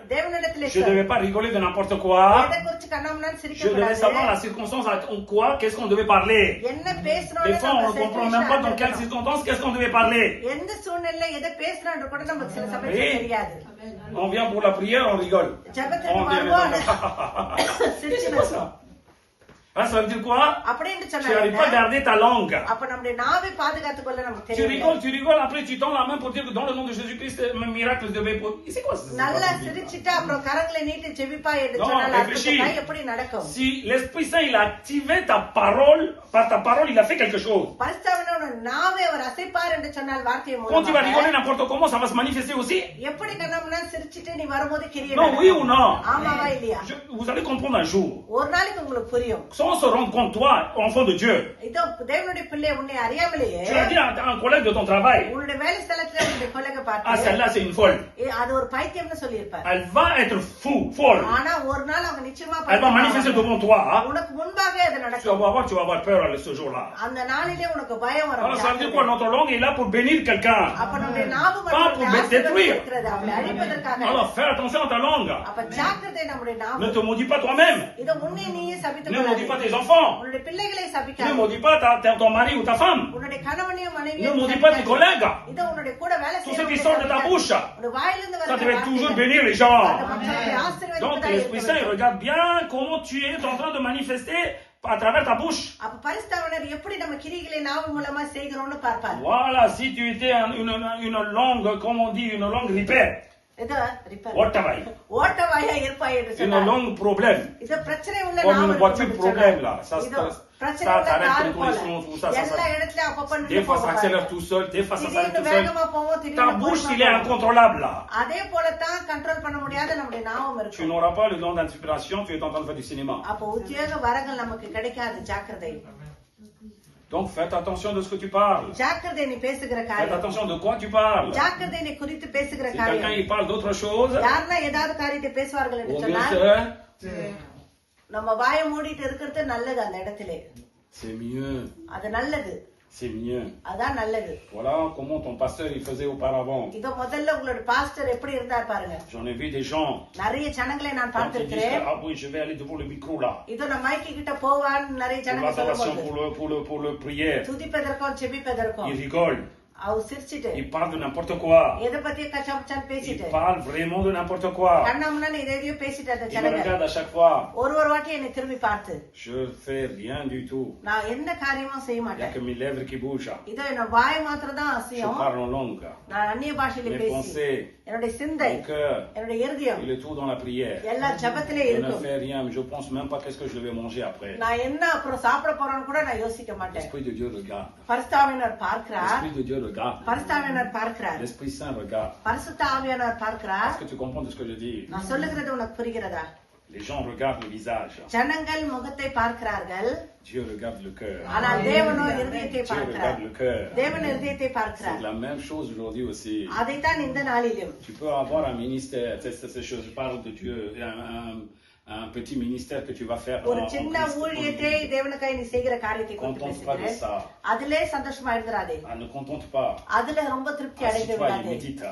தேவனிடத்திலே je ne devais pas rigoler de n'importe quoi. எதை குறித்து கண்ணாமண்ணான்னு Je devais சிரிக்கக்கூடாது. savoir la circonstance en quoi, qu'est-ce qu'on devait parler. என்ன பேசணும் Des fois, on ne comprend même pas dans quelle circonstance, qu'est-ce qu'on devait parler. எந்த சூழ்நிலையில எதை பேசணும்னு கூட நமக்கு சில சமயம் Oui. தெரியாது. On vient pour la prière, on rigole. ஜெபத்துக்கு On vient வருவோம் சிரிச்சு பேசுவோம். Hein, ça veut dire quoi? அப்படின்னு Tu n'arrives pas à சொன்னா garder ta langue. அப்ப நம்முடைய நாவை பாதுகாத்துக் கொள்ள நமக்கு Tu தெரியும். rigoles, après tu tends la main pour dire que dans le nom de Jésus-Christ, un miracle devait pour... C'est quoi ça? நல்லா சிரிச்சிட்டு அப்புறம் கரங்களை நீட்டி ஜெபிப்பா என்று Non, சொன்னால் réfléchis. அற்புதமாய் எப்படி நடக்கும்? Si l'Esprit Saint, il a activé ta parole, par ta parole, il a fait quelque chose. பரிசுத்தவனோட நாவை அவர் அசைப்பார் என்று சொன்னால் வார்த்தையை Quand tu vas rigoler மூலமாக n'importe comment, ça va se manifester aussi. எப்படி கண்ணம்னா சிரிச்சிட்டு நீ வரும்போது கிரியை Non, oui ou நடக்கும். non? ஆமாவா இல்லையா? Vous allez comprendre un jour. ஒரு நாளைக்கு உங்களுக்கு புரியும். Sans se rendre compte, toi, enfant de Dieu, இதோ தேவனுடைய பிள்ளை உன்னை அறியாமலேயே tu as dit à un collègue de ton travail, உன்னுடைய வேலை ஸ்தலத்துல உன்னுடைய கொலக ah, பார்த்து celle-là, c'est une folle. அது ஒரு பைத்தியம்னு சொல்லியிருப்பார். Elle va être folle. ஆனா ஒரு நாள் அவங்க நிச்சயமா Elle va manifester devant toi. உனக்கு முன்பாக அது Tu நடக்கும். vas avoir peur ce jour-là. அந்த நாளிலே உனக்கு பயம் வரும். Alors, ça veut dire quoi? Notre langue est là pour bénir quelqu'un. அப்ப நம்முடைய நாவு Pas pour détruire. இருக்கிறது அவளை அழிப்பதற்காக. Alors, fais attention à ta langue. அப்ப ஜாக்கிரதை நம்முடைய நாவு. Ne te maudis pas toi-même. இத உன்னை நீயே சபித்துக் Ne maudis pas கொள்ளாதே. tes enfants. உன்னுடைய பிள்ளைகளை Ne சபிக்காதே. maudis pas ton mari ou ta femme. உன்னுடைய கணவனையும் Ne மனைவியையும் maudis pas tes சபிக்காதே. collègues. இத உன்னுடைய கூட வேலை Tout ce qui செய்யறவங்களை sort de ta சபிக்காதே. bouche, உன்னுடைய வாயிலிருந்து ça வர devait toujours bénir les gens. Donc l'Esprit Saint, il regarde bien comment tu es en train de manifester à travers ta bouche. அப்ப பரிசுத்தவனர் எப்படி நம்ம கிரிகளை நாவு மூலமா செய்கிறோம்னு பார்ப்பார். Voilà, si tu étais une langue, comme on dit, une langue ripère, இது ரிப்பேர் ஓட்டவாய், ஓட்டவாயா இருப்பாய் என்று une சொன்னார். langue problème, இது பிரச்சனை உள்ள comme நாவு une voiture என்று problème சொன்னார். là, ça இது பிரச்சனை ça உள்ள s'arrête கார் dans tous போல. les sens, tout ça, எல்லா இடத்துலயும் அப்பப்ப des நின்னு fois ça போகும் accélère பாருங்க. tout seul, des fois ça s'arrête திடீர்னு tout seul. வேகமா போவோம், Ta திடீர்னு bouche, பொறுமையா il est போவோம். incontrôlable là. அதே போலத்தான் கண்ட்ரோல் பண்ண முடியாத நம்முடைய நாவும் Tu இருக்கும். n'auras pas le don d'inspiration, tu es en train de faire du cinéma. அப்ப உத்தியோக வரங்கள் நமக்கு கிடைக்காது. ஜாக்கிரதை. Donc faites attention de ce que tu parles. ஜாக்கிரதை நீ பேசுகிற Faites காரியம். attention de quoi tu parles. ஜாக்கிரதை நீ குறித்து பேசுகிற Si quelqu'un காரியம். il parle d'autre chose, யாருன்னா ஏதாவது காரியத்தை பேசுவார்கள் என்று au mieux சொன்னால் c'est நம்ம வாயை மூடிட்டு இருக்கிறது நல்லது. அந்த இடத்திலே c'est mieux. அது நல்லது. C'est mieux. அதான் நல்லது. Voilà comment ton pasteur il faisait auparavant. இதோ முதல்ல உங்களோட பாஸ்டர் எப்படி இருந்தார் பாருங்க. J'en ai vu des gens. நிறைய ஜனங்களை நான் Quand ils disent பார்த்திருக்கிறேன். ah oui je vais aller devant le micro là. இதோ நான் மைக்கு கிட்ட போவான்னு நிறைய Pour ஜனங்க l'adoration, சொல்லுவாங்க. pour le prière. துதிப்பதற்கும் செபிப்பதற்கும் Ils rigolent. அவர் சிரிச்சிட்டு Ils parlent de n'importe quoi. எதை பத்தி கச்சாமச்சான்னு Ils பேசிட்டு parlent vraiment de n'importe quoi. கண்ணாமண்ணு இதையோ பேசிட்டு அந்த Ils me ஜனங்க regardent à chaque fois. ஒரு வாட்டி என்னை திரும்பி பார்த்து Je fais rien du tout. நான் எந்த காரியமும் செய்ய Il n'y a மாட்டேன். que mes lèvres qui bougent. இதோ என்ன வாய் மாத்திரம் தான் Je அசையும். parle en langue. நான் அந்நிய பாஷையில Mes பேசி pensées, என்னுடைய சிந்தை, mon cœur, என்னுடைய இருதயம் il est tout dans la prière. எல்லா ஜபத்திலே Je ne இருக்கும். fais rien, mais je pense même pas qu'est-ce que je vais manger après. நான் என்ன அப்புறம் சாப்பிட போறேன்னு கூட நான் யோசிக்க மாட்டேன். L'Esprit de Dieu regarde. பரிசுத்தாவியானவர் பார்க்கிறார். L'Esprit de Dieu regarde. பரிசுத்தாவியானவர் பார்க்கிறார். L'Esprit Saint regarde. பரிசுத்த ஆவியானவர் பார்க்கிறார். Est-ce que tu comprends ce que je dis? நான் சொல்லுகிறது உனக்கு புரிகிறதா? Les gens regardent le visage. ஜனங்கள் முகத்தை பார்க்கிறார்கள். Dieu regarde le cœur. ஆனால் தேவனோ இருதயத்தை Dieu பார்க்கிறார். regarde le cœur. தேவன் இருதயத்தை C'est பார்க்கிறார். la même chose aujourd'hui aussi. அதைத்தான் இந்த நாளிலும் Tu peux avoir un ministère, je parle de Dieu, un petit ministère que tu vas faire ஒரு en சின்ன Christ. ஊழியத்தை தேவனுக்காய் நீ செய்கிற காரியத்தை குறித்து Contente pas de பேசுகிறேன். ça. அதிலே சந்தோஷமா இருந்துராதே. Ah, ne contente pas. அதுல ரொம்ப திருப்தி அடைந்து Assis-toi et விடாதே. médite.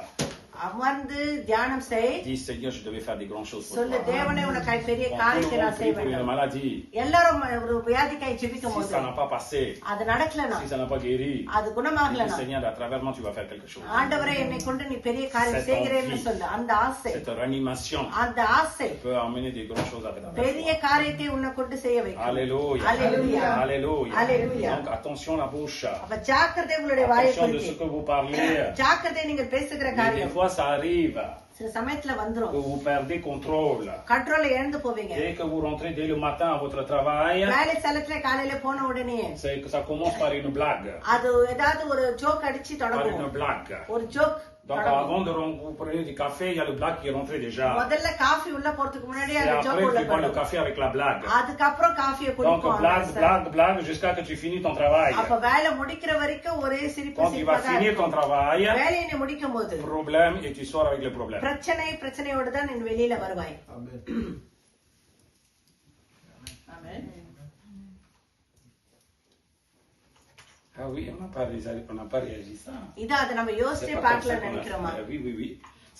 அமர்ந்து தியானம் செய். Dis Seigneur, je devais faire des grandes choses pour சொல்லு toi. தேவனே உனக்காய் பெரிய Quand tout காரியத்தை le monde நான் செய்ய prie pour une வேண்டும். maladie, எல்லாரும் ஒரு வியாதிக்காய் ஜெபிக்கும் si போது ça n'a pas passé, அது நடக்கலனா, si ça n'a pas guéri, அது dis குணமாகலனா, Seigneur, à travers moi, tu vas faire quelque chose. ஆண்டவரே என்னை கொண்டு நீ பெரிய காரியம் செய்கிறேன்னு சொல்லு. அந்த ஆசை, Cette réanimation அந்த ஆசை peut emmener des grandes choses à travers பெரிய toi. காரியத்தை உன்னை கொண்டு செய்ய வைக்கும். Alléluia. Alléluia. Alléluia. Alléluia. Donc attention la bouche. அப்ப ஜாக்கிரதை உங்களுடைய வாயை Attention de ce குறித்து. que vous parlez. ஜாக்கிரதை நீங்க பேசுகிற Mais des காரியம் fois, ça arrive சில சமயத்துல que வந்துரும். vous perdez contrôle. கண்ட்ரோல இழந்து போவீங்க. Dès que vous rentrez dès le matin à votre travail, வேலை ஸ்தலத்துல காலையில போன உடனே c'est que ça commence par une blague. அது ஏதாவது ஒரு ஜோக் அடிச்சு Par une தொடங்கும். blague. ஒரு joke Donc avant de vous prenez du café, il y a le blague qui est rentré déjà. முதல்ல காஃபி உள்ள போறதுக்கு முன்னாடி Et அந்த après, ஜோக் உள்ள tu bois le போடும். café avec la blague. அதுக்கப்புறம் காஃபியை Donc குடிப்போம். blague, blague, blague jusqu'à que tu finis ton travail. அப்ப வேலை முடிக்கிற வரைக்கும் ஒரே சிரிப்பு Quand tu vas சிரிப்பாதான் finir ton இருக்கும். travail, வேலையை நீ முடிக்கும் போது problème et tu sors avec le problème. பிரச்சனையோடு தான் நீ வெளியில வருவாய். ஆமென். Ah oui, on n'a pas réagi ça. இது அது நம்ம C'est யோசிச்சே pas comme பார்க்கல ça qu'on a நினைக்கிறோமா? fait. Oui, oui, oui.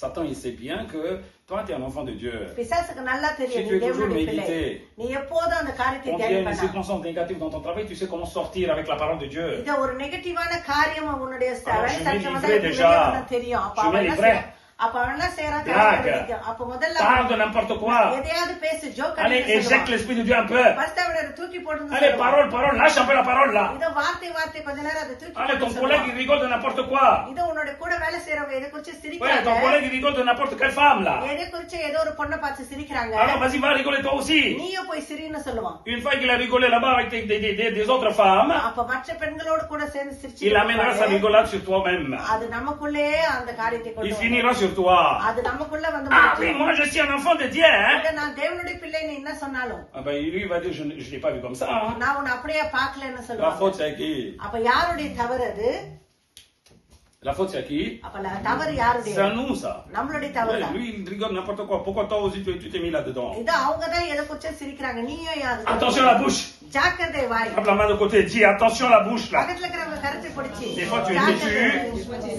Satan, il sait bien que toi, tu es un enfant de Dieu. பிசாசுக்கு நல்லா தெரியும் Si நீ tu es toujours தேவனுடைய பிள்ளை. médité, நீ எப்போதும் அந்த காரியத்தை quand il y a தியானம் une பண்ண. circonstance négative dans ton travail, tu sais comment sortir avec la parole de Dieu. இது ஒரு நெகட்டிவான காரியம் உன்னுடைய Alors, வேலை je ஸ்தலத்துல mets வந்து livrer déjà. தெரியும். அப்ப Je mets அவன் என்ன livrer. செய்ய- அப்ப அவன் என்ன செய்யறான்? Blague. அப்ப முதல்ல Parle de n'importe quoi. எதையாவது பேசு, joke Allez, éjecte l'esprit de Dieu un peu. தூக்கி போடுன்னு Allez, சொல்லுவான். parole, parole, lâche un peu la parole là. இதோ வார்த்தை கொஞ்ச நேரம் அதை தூக்கி Allez, ton போடுன்னு collègue, il சொல்லுவான். rigole de n'importe quoi. இதோ உன்னோட கூட வேலை செய்யறவங்க எதை குறிச்சு Ouais, ton சிரிக்கிறாங்க. collègue, il rigole de n'importe quelle femme là. எதை குறிச்சு ஏதோ ஒரு பொண்ணை பார்த்து சிரிக்கிறாங்க. Alors, vas-y, va rigoler toi aussi. நீயும் போய் சிரின்னு சொல்லுவான். Une fois qu'il a rigolé là-bas avec des autres femmes, அப்ப மற்ற பெண்களோடு கூட சேர்ந்து சிரிச்சு il amènera sa rigolade sur toi-même. அது நமக்குள்ளே அந்த காரியத்தை Il கொண்டு வரும். finira sur toi. அது நமக்குள்ள வந்து Ah முடிஞ்சிடும். oui, moi je suis un enfant de Dieu. Hein? இல்ல, நான் தேவனுடைய பிள்ளைன்னு என்ன சொன்னாலும் Ah ben lui il va dire je ne l'ai pas vu comme ça. Hein? நான் உன்னை அப்படியே பார்க்கலன்னு La சொல்லுவாங்க. faute c'est à qui? அப்ப யாருடைய தவறு அது? La faute c'est à qui? அப்ப தவறு யாருடைய? C'est à nous ça. நம்மளுடைய தவறு Ouais, தான். lui il rigole n'importe quoi. Pourquoi toi aussi tu t'es mis là-dedans? இது அவங்கதான் எதை குறிச்சு சிரிக்கிறாங்க. நீயும் யாரு? Attention à la bouche. ஜாக்கிரதை வாய். Frappe la main de côté. Dis attention à la bouche là. பக்கத்துல இருக்கிறவங்க கருத்தை பிடிச்சி Des fois, tu es ஜாக்கிரதை.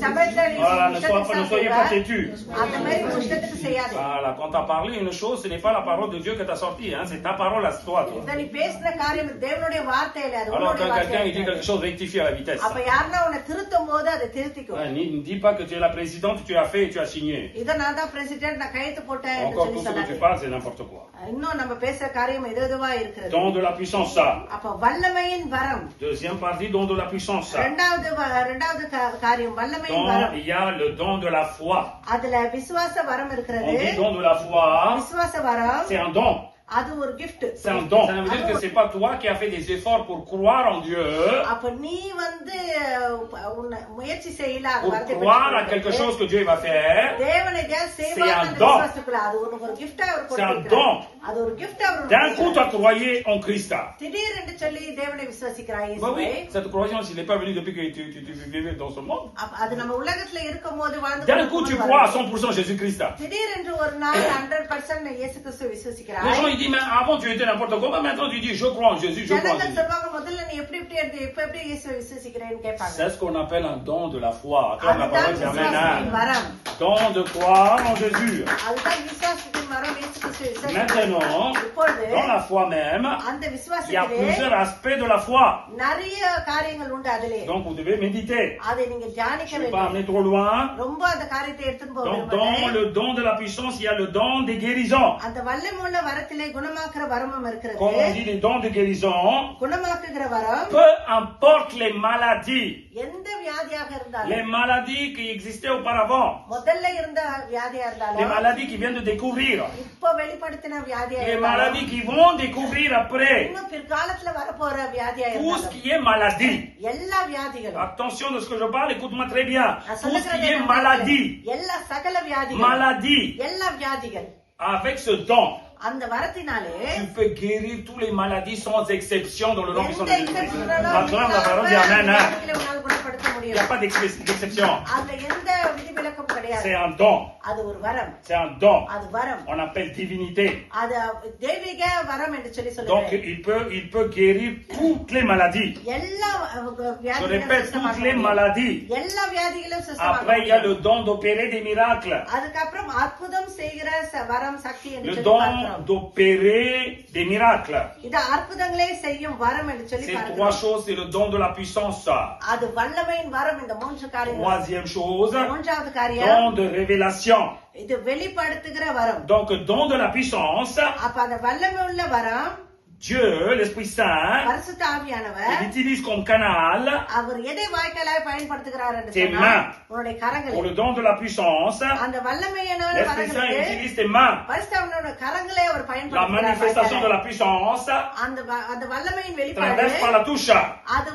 சபையில நீ Voilà, ne இஷ்டத்துக்கு soyez pas சாப்பிடுவ. têtus. அந்த மாதிரி உன் இஷ்டத்துக்கு செய்யாதே. Voilà, quand tu as parlé une chose, ce n'est pas la parole de Dieu que tu as sortie, hein, c'est ta parole à toi. இத நீ பேசின காரியம் தேவனுடைய வார்த்தை இல்ல, அது Alors உன்னுடைய quand quelqu'un il dit வார்த்தை. quelque chose, rectifie à la vitesse. அப்ப யாருன்னா உன்னை திருத்தும் போது அதை திருத்திக்கும். Ouais, ne dis pas que tu es la présidente, tu as fait et tu as signé. இத நான் தான் பிரசிடென்ட், நான் கையெழுத்து போட்டேன் என்று Encore சொல்லி tout ce que tu சொன்னாங்க. parles, c'est n'importe quoi. இன்னும் நம்ம பேசுற காரியம் எதுவா இருக்கிறது. Don de la puissance, ça. அப்ப வல்லமையின் வரம். Deuxième partie, don de la puissance, ça. இரண்டாவது காரியம் வல்லமையின் Donc, வரம். il y a le don de la foi. அதுல விசுவாச வரம் On இருக்கிறது. dit don de la foi, விசுவாச வரம் c'est un don. அது ஒரு gift. C'est un don. Ça veut dire que c'est pas toi qui as fait des efforts pour croire en Dieu, அப்ப நீ வந்து உன்னை முயற்சி செய்யல அது pour வார்த்தை croire à பெற்றுக்கொள்வது. quelque chose que Dieu va faire. தேவனை தேவ C'est சேவா un அந்த don. விசுவாசத்துக்குள்ள அது உனக்கு ஒரு gift அவர் C'est un கொடுத்திருக்கிறார். don. அது ஒரு gift அவர் D'un coup, tu கொடுத்திருக்கிறார். as croyé en Christ. திடீரென்று சொல்லி தேவனை விசுவாசிக்கிறாய் Bah இயேசுவை. oui, cette croyance, il n'est pas venu depuis que tu vivais dans ce monde. அது நம்ம உலகத்துல இருக்கும்போது வாழ்ந்து D'un coup, tu crois à 100% Jésus-Christ. திடீரென்று ஒரு நாள் 100% இயேசு கிறிஸ்துவை Les விசுவாசிக்கிறாய். gens, ils disent, mais avant, tu étais n'importe quoi, mais maintenant, tu dis, je crois en Jésus, je crois en ஜனங்கள் Jésus. சொல்வாங்க, முதல்ல நீ எப்படி இருந்து எப்படி இயேசுவை விசுவாசிக்கிறேன்னு கேட்பாங்க. C'est ce qu'on appelle un don de la foi. Comme la அதுதான் parole dit, Amen. விசுவாசத்தின் Hein? வரம். Don de croire en Jésus. அதுதான் விசுவாசத்தின் வரம், இயேசு கிறிஸ்துவை விசுவாசிக்கிறது. Maintenant, இப்பொழுது dans la foi même, அந்த il y a விசுவாசத்திலே plusieurs aspects de la foi. நிறைய காரியங்கள் உண்டு அதிலே. Donc, vous devez méditer. அதை நீங்க தியானிக்க Je ne vais pas வேண்டும். amener trop loin. ரொம்ப அந்த காரியத்தை எடுத்துன்னு போக Donc, dans விரும்புகிறேன். le don de la puissance, il y a le don des guérisons. அந்த வல்லமையுள்ள வரத்திலே குணமாக்குற வரமும் இருக்கிறது. Comme on dit, les dons de guérison, குணமாக்குகிற வரம் peu importe les maladies, எந்த வியாதியாக இருந்தாலும், les maladies qui existaient auparavant, முதல்ல இருந்த வியாதியா les இருந்தாலும், maladies qui viennent de découvrir, இப்ப வெளிப்படுத்தின வியாதியா les இருந்தாலும், maladies qui vont découvrir après, இன்னும் பிற்காலத்துல வரப்போற வியாதியா tout ce இருந்தாலும், qui est maladie. எல்லா வியாதிகளும், Attention de ce que je parle, écoute-moi très bien. நான் Tout ce சொல்லுகிறது qui est என்னன்னு maladie, எல்லா சகல வியாதிகள், maladie, எல்லா வியாதிகள் avec ce don, அந்த வரத்தினாலே tu peux guérir toutes les maladies sans exception dans le nom puissant எந்த de Jésus-Christ. எக்ஸெப்ஷனலும் Acclame la parole, dis Amen. உன்னால் குணப்படுத்த Il n'y முடியும். a pas d'exception. அதுல எந்த விதிவிலக்கும் கிடையாது. C'est un don. அது ஒரு வரம். C'est un don. அது வரம். On appelle divinité. அது தெய்வீக வரம் என்று சொல்லி Donc சொல்லுவாங்க. il peut guérir toutes les maladies. எல்லா Je வியாதிகளும் répète, toutes les maladies. எல்லா வியாதிகளும் Après, il y a le don d'opérer des miracles. அதுக்கப்புறம் அற்புதம் செய்கிற வரம் சக்தி என்று Le சொல்லி don பார்க்கிறோம். d'opérer des miracles. இது அற்புதங்களை செய்யும் வரம் என்று சொல்லி Ces பார்க்கிறோம். trois choses, c'est le don de la puissance. அது வல்லமையின் வரம். இந்த மூன்று காரியங்கள். Troisième chose, மூன்றாவது காரியம் don de révélation. இது வெளிப்படுத்துகிற வரம். Donc, don de la puissance, அப்ப அந்த வல்லமை உள்ள வரம் Dieu, l'Esprit Saint, பரிசுத்த ஆவியானவர் il utilise comme canal அவர் எதை வாய்க்காலாய் பயன்படுத்துகிறார் என்று tes சொன்னால் mains. உன்னுடைய கரங்களை. Pour le don de la puissance, அந்த வல்லமையான l'Esprit Saint வரங்களுக்கு utilise tes mains. பரிசுத்த ஆவியானவருடைய கரங்களை அவர் La பயன்படுத்துகிறார். manifestation de வாய்க்காலாய். la puissance அந்த வல்லமையின் வெளிப்பாடு traverse par la touche. அது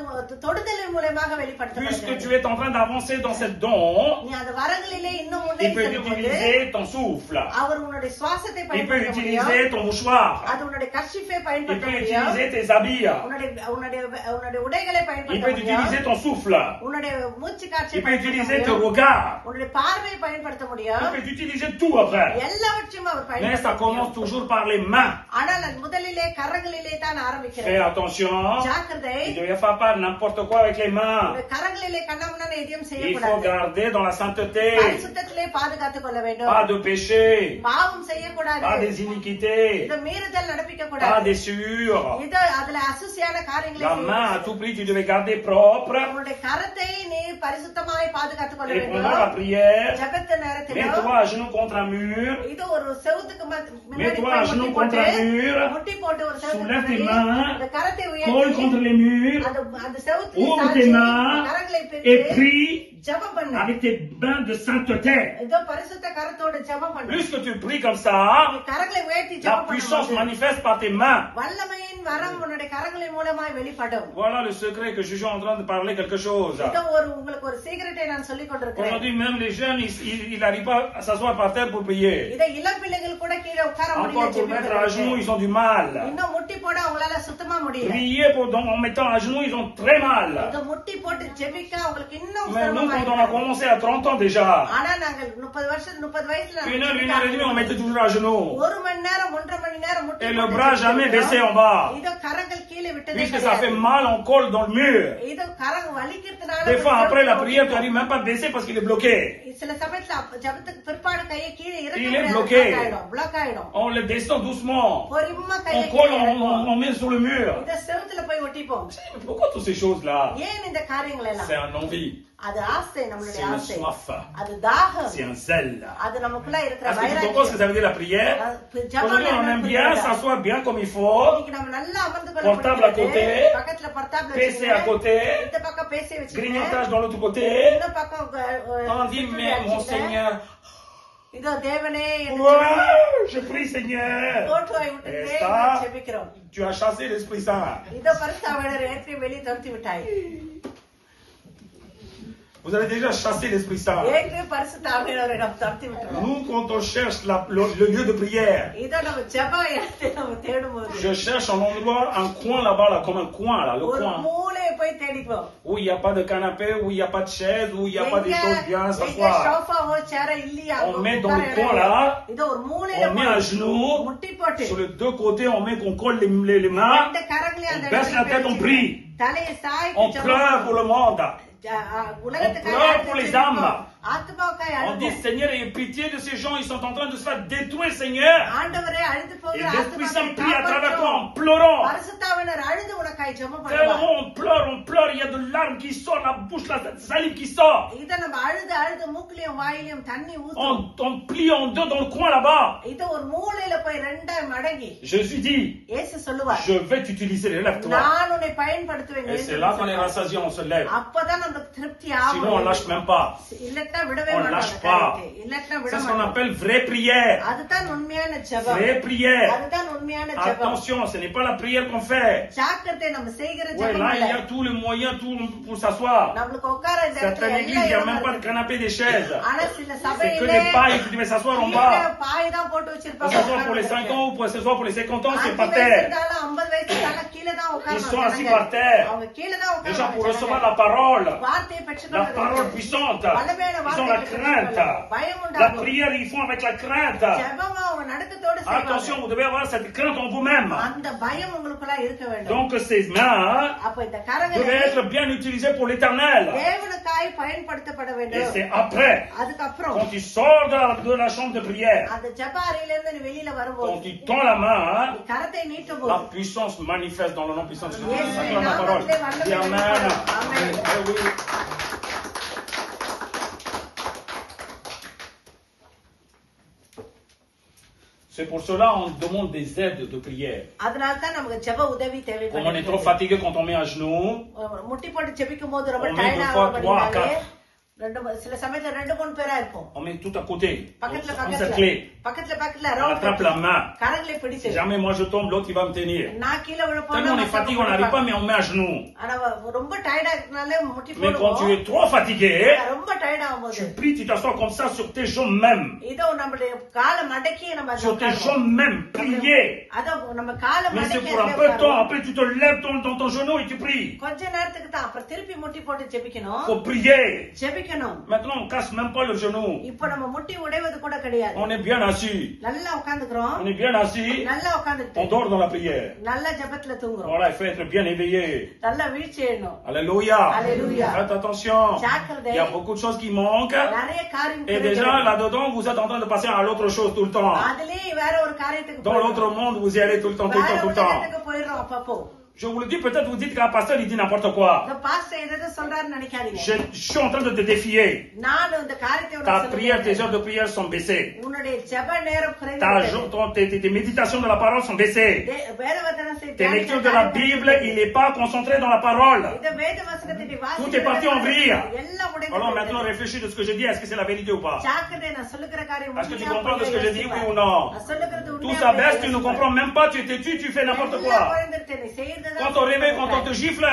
தொடுதலின் மூலமாக Puisque வெளிப்படுத்தப்படுகிறது. tu es en train d'avancer dans cette don, நீ அந்த வரங்களிலே இன்னும் il முன்னேறி peut செல்லும்போது utiliser ton souffle. அவர் உன்னுடைய சுவாசத்தை Il peut பயன்படுத்த முடியும். utiliser ton mouchoir. அது உன்னுடைய கர்ஷிப்பை Il பயன்படுத்த peut முடியும். utiliser tes habits. உன்னுடைய உடைகளை Il பயன்படுத்த peut முடியும். utiliser ton souffle. உன்னுடைய மூச்சு காற்றை Il peut பயன்படுத்த utiliser tes முடியும். regards. உன்னுடைய பார்வையை பயன்படுத்த முடியும். Il peut utiliser tout après. எல்லாவற்றையும் அவர் Mais ça பயன்படுத்த commence முடியும். toujours par les mains. ஆனால் அது முதலிலே கரங்களிலே தான் Fais ஆரம்பிக்கிறது. attention. ஜாக்கிரதை. Tu ne fais pas n'importe quoi avec les mains. உன்னுடைய கரங்களிலே கண்ணாமண்ணான எதையும் Il faut செய்யக்கூடாது. garder dans la sainteté. பரிசுத்தத்திலே பாதுகாத்துக் கொள்ள வேண்டும். Pas de péché. பாவம் செய்யக்கூடாது. Pas des iniquités. இத மீறுதல் நடப்பிக்க Pas கூடாது. des souillures. இது அதுல அசுசியான காரியங்களை La main à tout prix, tu devais garder propre. உன்னுடைய கரத்தை நீ பரிசுத்தமாய் பாதுகாத்துக் கொள்ள Et pendant la வேண்டும். prière, ஜெபத்த நேரத்திலும் mets-toi à genoux contre un mur. இது ஒரு செவுத்துக்கு முன்னாடி Mets-toi போய் à genoux முட்டி contre போட்டு, un mur. முட்டி போட்டு ஒரு செவுத்துக்கு Soulève tes முன்னாடி mains. அந்த கரத்தை Colle உயர்த்தி contre les murs. அந்த செவுத்துல Ouvre சாய்ச்சி tes mains கரங்களை et பிரித்து prie ஜெபம் பண்ணு. avec tes mains de sainteté. இதோ பரிசுத்த கரத்தோட ஜெபம் பண்ணு. Plus que tu pries comme ça, நீ கரங்களை உயர்த்தி la ஜெபம் puissance பண்ணும்போது manifeste par tes mains. வல்லமையின் வரம் உன்னுடைய கரங்களின் மூலமாய் வெளிப்படும். Voilà le secret que je suis en train de parler quelque chose. இதோ உங்களுக்கு ஒரு சீக்ரெட்டை நான் சொல்லிக் கொண்டிருக்கிறேன். Aujourd'hui, même les jeunes, ils n'arrivent pas à s'asseoir par terre pour prier. இத இளம் பிள்ளைகள் கூட கீழே உட்கார Encore முடியல pour mettre à genoux, ஜெபிக்கிறதுக்கு. ils ont du mal. இன்னும் முட்டி போட அவங்களால சுத்தமா முடியல. Prier en mettant à genoux, ils ont très mal. இத முட்டி போட்டு ஜெபிக்க அவங்களுக்கு இன்னும் Mais nous, சிரமமா quand on a இருக்கு. commencé à 30 ans déjà, ஆனா நாங்கள் 30 வயசுல une heure et demie, on mettait toujours à genoux. ஒரு மணி நேரம் 1.5 மணி நேரம் முட்டி Et le போட்டு bras jamais baissé en bas. இதோ கரங்கள் கீழே விட்டதே Puisque ça fait கிடையாது. mal, on colle dans le mur. இதோ கரங்க வலிக்கிறதுனால Des fois, après la prière, tu n'arrives même pas à baisser parce qu'il est bloqué. சில சமயத்துல ஜெபத்துக்கு பிற்பாடு கையை கீழே இறக்க Il est முடியாது. bloqué. பிளாக் ஆயிடும். On le descend doucement. பொறுமையா கையை On colle, கீழே இறக்குவோம். on met sur le mur. இத செவுத்துல போய் ஒட்டிப்போம். Mais pourquoi toutes ces choses-là? ஏன் இந்த காரியங்கள் எல்லாம்? C'est un envie. அது ஆசை, நம்மளுடைய C'est une ஆசை. soif. அது தாகம். C'est un zèle. அது நமக்குள்ள இருக்கிற Est-ce que tu comprends ce que வைராக்கியம். ça veut dire la prière? Aujourd'hui, on aime bien s'asseoir bien comme il faut. இன்னைக்கு நம்ம நல்லா அமர்ந்து கொள்ள Portable à முடியாது. côté. பக்கத்துல portable PC à வச்சுக்கோங்க. côté. இந்த பக்கம் பேசி வச்சுக்கோங்க. Grignotage dans l'autre côté. இந்த பக்கம் On dit, mais mon Seigneur, இதோ தேவனே என்று ouais, je prie Seigneur. தோற்றுவாய் விட்டு Et தேவனை ça, ஜெபிக்கிறோம். tu as chassé l'Esprit Saint. இதோ பரிசுத்தாவியானவரை ஏற்கனவே வெளியே துரத்தி விட்டாய். Vous avez déjà chassé l'Esprit Saint. ஏற்கனவே பரிசுத்தாவியானவரை நாம் துரத்தி விட்டுறோம். Nous, quand on cherche le lieu de prière, இதோ நம்ம ஜெப இடத்தை நம்ம தேடும்போது je cherche un endroit, un coin là-bas, là, comme un coin, là, le ஒரு coin, மூலையை போய் தேடிக்குவோம். où il n'y a pas de canapé, où il n'y a pas de chaise, où il n'y a pas des choses bien à எங்க s'asseoir. சோஃபாவோ சேர இல்லையா? On அங்க met dans உட்கார le இடம் coin இல்லை. là, இதோ ஒரு மூலையில on met à genoux, முட்டி போட்டு sur les deux côtés, on met qu'on colle les mains, ரெண்டு கரங்களையும் அந்த on baisse la tête, on இடத்துல prie, தலையை சாய்த்து on pleure pour le monde. உலகத்துக்காக On pleure pour les âmes. ஆத்மாவுக்காய் On dit, அழுவோம். Seigneur, ayez pitié de ces gens, ils sont en train de se faire détruire, Seigneur. ஆண்டவரே அழுது Et போகிற l'Esprit Saint ஆத்மாவை prie à travers toi en காப்பாற்றும். pleurant. பரிசுத்தாவினர் அழுது உனக்காய் ஜெபம் பண்ணுவார். Tellement on pleure, il y a de larmes qui sortent, la bouche, la salive qui sort. இத நம்ம அழுது அழுது மூக்குலயும் வாயிலையும் தண்ணி ஊத்தும். On plie en deux dans le coin là-bas. இத ஒரு மூலையில போய் ரெண்டாய் மடங்கி Je suis dit, இயேசு சொல்லுவார், je vais t'utiliser, lève-toi. நான் உன்னை பயன்படுத்துவேன் Et என்று c'est là qu'on est சொல்லுவார். rassasié, on se lève. அப்பதான் நம்ம திருப்தி Sinon, on lâche même pas. இல்லட்டா விடவே On மாட்டோம் lâche அந்த pas. காரியத்தை. இல்லட்டா விட C'est ce qu'on மாட்டோம். appelle vraie prière. அதுதான் உண்மையான ஜெபம். Vraie prière. அதுதான் உண்மையான ஜெபம். Attention, ce n'est pas la prière qu'on fait. ஜாக்கிரதை, நம்ம செய்கிற Ouais, ஜெபம் là, il இல்ல. y a tous les moyens pour s'asseoir. நம்மளுக்கு உட்கார இந்த இடத்துல Certaines églises, il n'y a même pas de canapé, des chaises. ஆனா சில C'est que சபையிலே des pailles, tu devais s'asseoir en கீழே bas. பாய் தான் போட்டு Ça வச்சிருப்பாங்க. s'asseoir pour les 5 ans ou pour ce soir pour les 50 ans, c'est 5 par வயசு terre. இருந்தாலும் 50 வயசு இருந்தாலும் கீழே தான் Ils sont assis உட்காருவாங்க par terre. அவங்க கீழே தான் Déjà pour உட்காருவாங்க recevoir la parole, வார்த்தையை la பெற்றுக்கொள்வது parole puissante, ils ont la crainte. பயம் La உண்டாகும் prière, ils font avec la crainte. ஜெபமா அவங்க நடக்கத்தோடு செய்வாங்க Attention, vous devez avoir cette crainte en vous-même. அந்த பயம் உங்களுக்குள்ள இருக்க வேண்டும் Donc ces mains அப்ப இந்த devaient கரங்களை être bien utilisées pour l'éternel. தேவனுக்காய் பயன்படுத்தப்பட Et வேண்டும் c'est après, அதுக்கப்புறம் quand tu sors de la chambre de prière, அந்த ஜெப அறையில இருந்து நீ வெளியில quand வரும்போது tu tends la main, நீ கரத்தை நீட்டும் la போது puissance manifeste dans le nom puissant de Jésus. Yes, Acclame la parole. Dis Amen. Amen. Eh oui. C'est pour cela qu'on demande des aides de prière. அதனால தான் நமக்கு ஜெப உதவி Comme on est trop தேவைப்படுது fatigué quand on met à genoux, முட்டி போட்டு ஜெபிக்கும் போது ரொம்ப On met டயர்டா deux fois, trois, சில சமயத்துல 2-3 பேரா இருக்கும் on met tout à côté. பக்கத்துல On s'acclait. பக்கத்துல On attrape la main. கரங்களை பிடிச்சு Si jamais moi je tombe, l'autre il va me tenir. நான் கீழே விழ Tellement on est fatigué, on n'arrive pas, mais on met à genoux. ஆனா ரொம்ப டயர்டா இருக்கனால முட்டி Mais quand tu போடுவோம் es trop fatigué, ரொம்ப டயர்ட் ஆகும்போது tu pries, tu t'assois comme ça sur tes jambes même. இதோ நம்மளுடைய காலை மடக்கி நம்ம Sur tes jambes même, prier. அதோ நம்ம காலை Mais c'est மடக்கி pour un peu de temps, après tu te lèves dans ton genou et tu pries. கொஞ்ச நேரத்துக்கு தான் அப்புறம் திருப்பி முட்டி போட்டு ஜெபிக்கணும் Faut prier. ஜெபிக்கணும் Maintenant on casse même pas le genou. இப்போ நம்ம முட்டி உடைவது கூட கிடையாது On est bien assis. நல்லா உட்கார்ந்துக்கிறோம் On est bien assis. நல்லா On உட்கார்ந்துட்டு dort dans la prière. நல்லா ஜெபத்துல தூங்குறோம் Voilà, il faut être bien éveillé. நல்லா வீழ்ச்சி எழணும் Alléluia. Alléluia. Faites attention. ஜாக்கிரதை Il y a beaucoup de choses qui manquent. நிறைய காரியம் Et déjà, கிடைக்கிறது. là-dedans, vous êtes en train de passer à l'autre chose tout le temps. அதுலயே வேற ஒரு காரியத்துக்கு Dans போயிடுறோம். l'autre monde, vous y allez tout le temps, tout le வேற temps, tout le temps. உலகத்துக்கு போயிடுறோம் அப்பப்போ Je vous le dis, peut-être vous dites qu'un pasteur, il dit n'importe quoi. இந்த பாஸ்டர் எதை சொல்றாருன்னு நினைக்காதீங்க Je suis en train de te défier. நான் இந்த காரியத்தை Ta உனக்கு prière, tes சொல்லுகிறேன். heures de prière sont baissées. உன்னுடைய ஜெப நேரம் குறைந்து Tes méditations de la parole sont baissées. வேதவசனம் Tes lectures de la Bible, il n'est pas concentré dans la parole. இந்த வேதவசனத்தை Tout est parti en vrille. எல்லாம் உடைந்து Alors maintenant, réfléchis de ce que je dis. Est-ce que c'est la vérité ou pas? ஜாக்கிரதை நான் சொல்லுகிற காரியம் Est-ce que tu உண்மையா comprends de ce que je dis, oui ou நான் non? சொல்லுகிறது Tout உண்மையா ça baisse, tu ne comprends même pas, tu es têtu, tu fais n'importe எல்லாம் quoi. குறைந்துட்டேன். நீ செய்யறதுதான் Quand on réveille, quand on te gifle,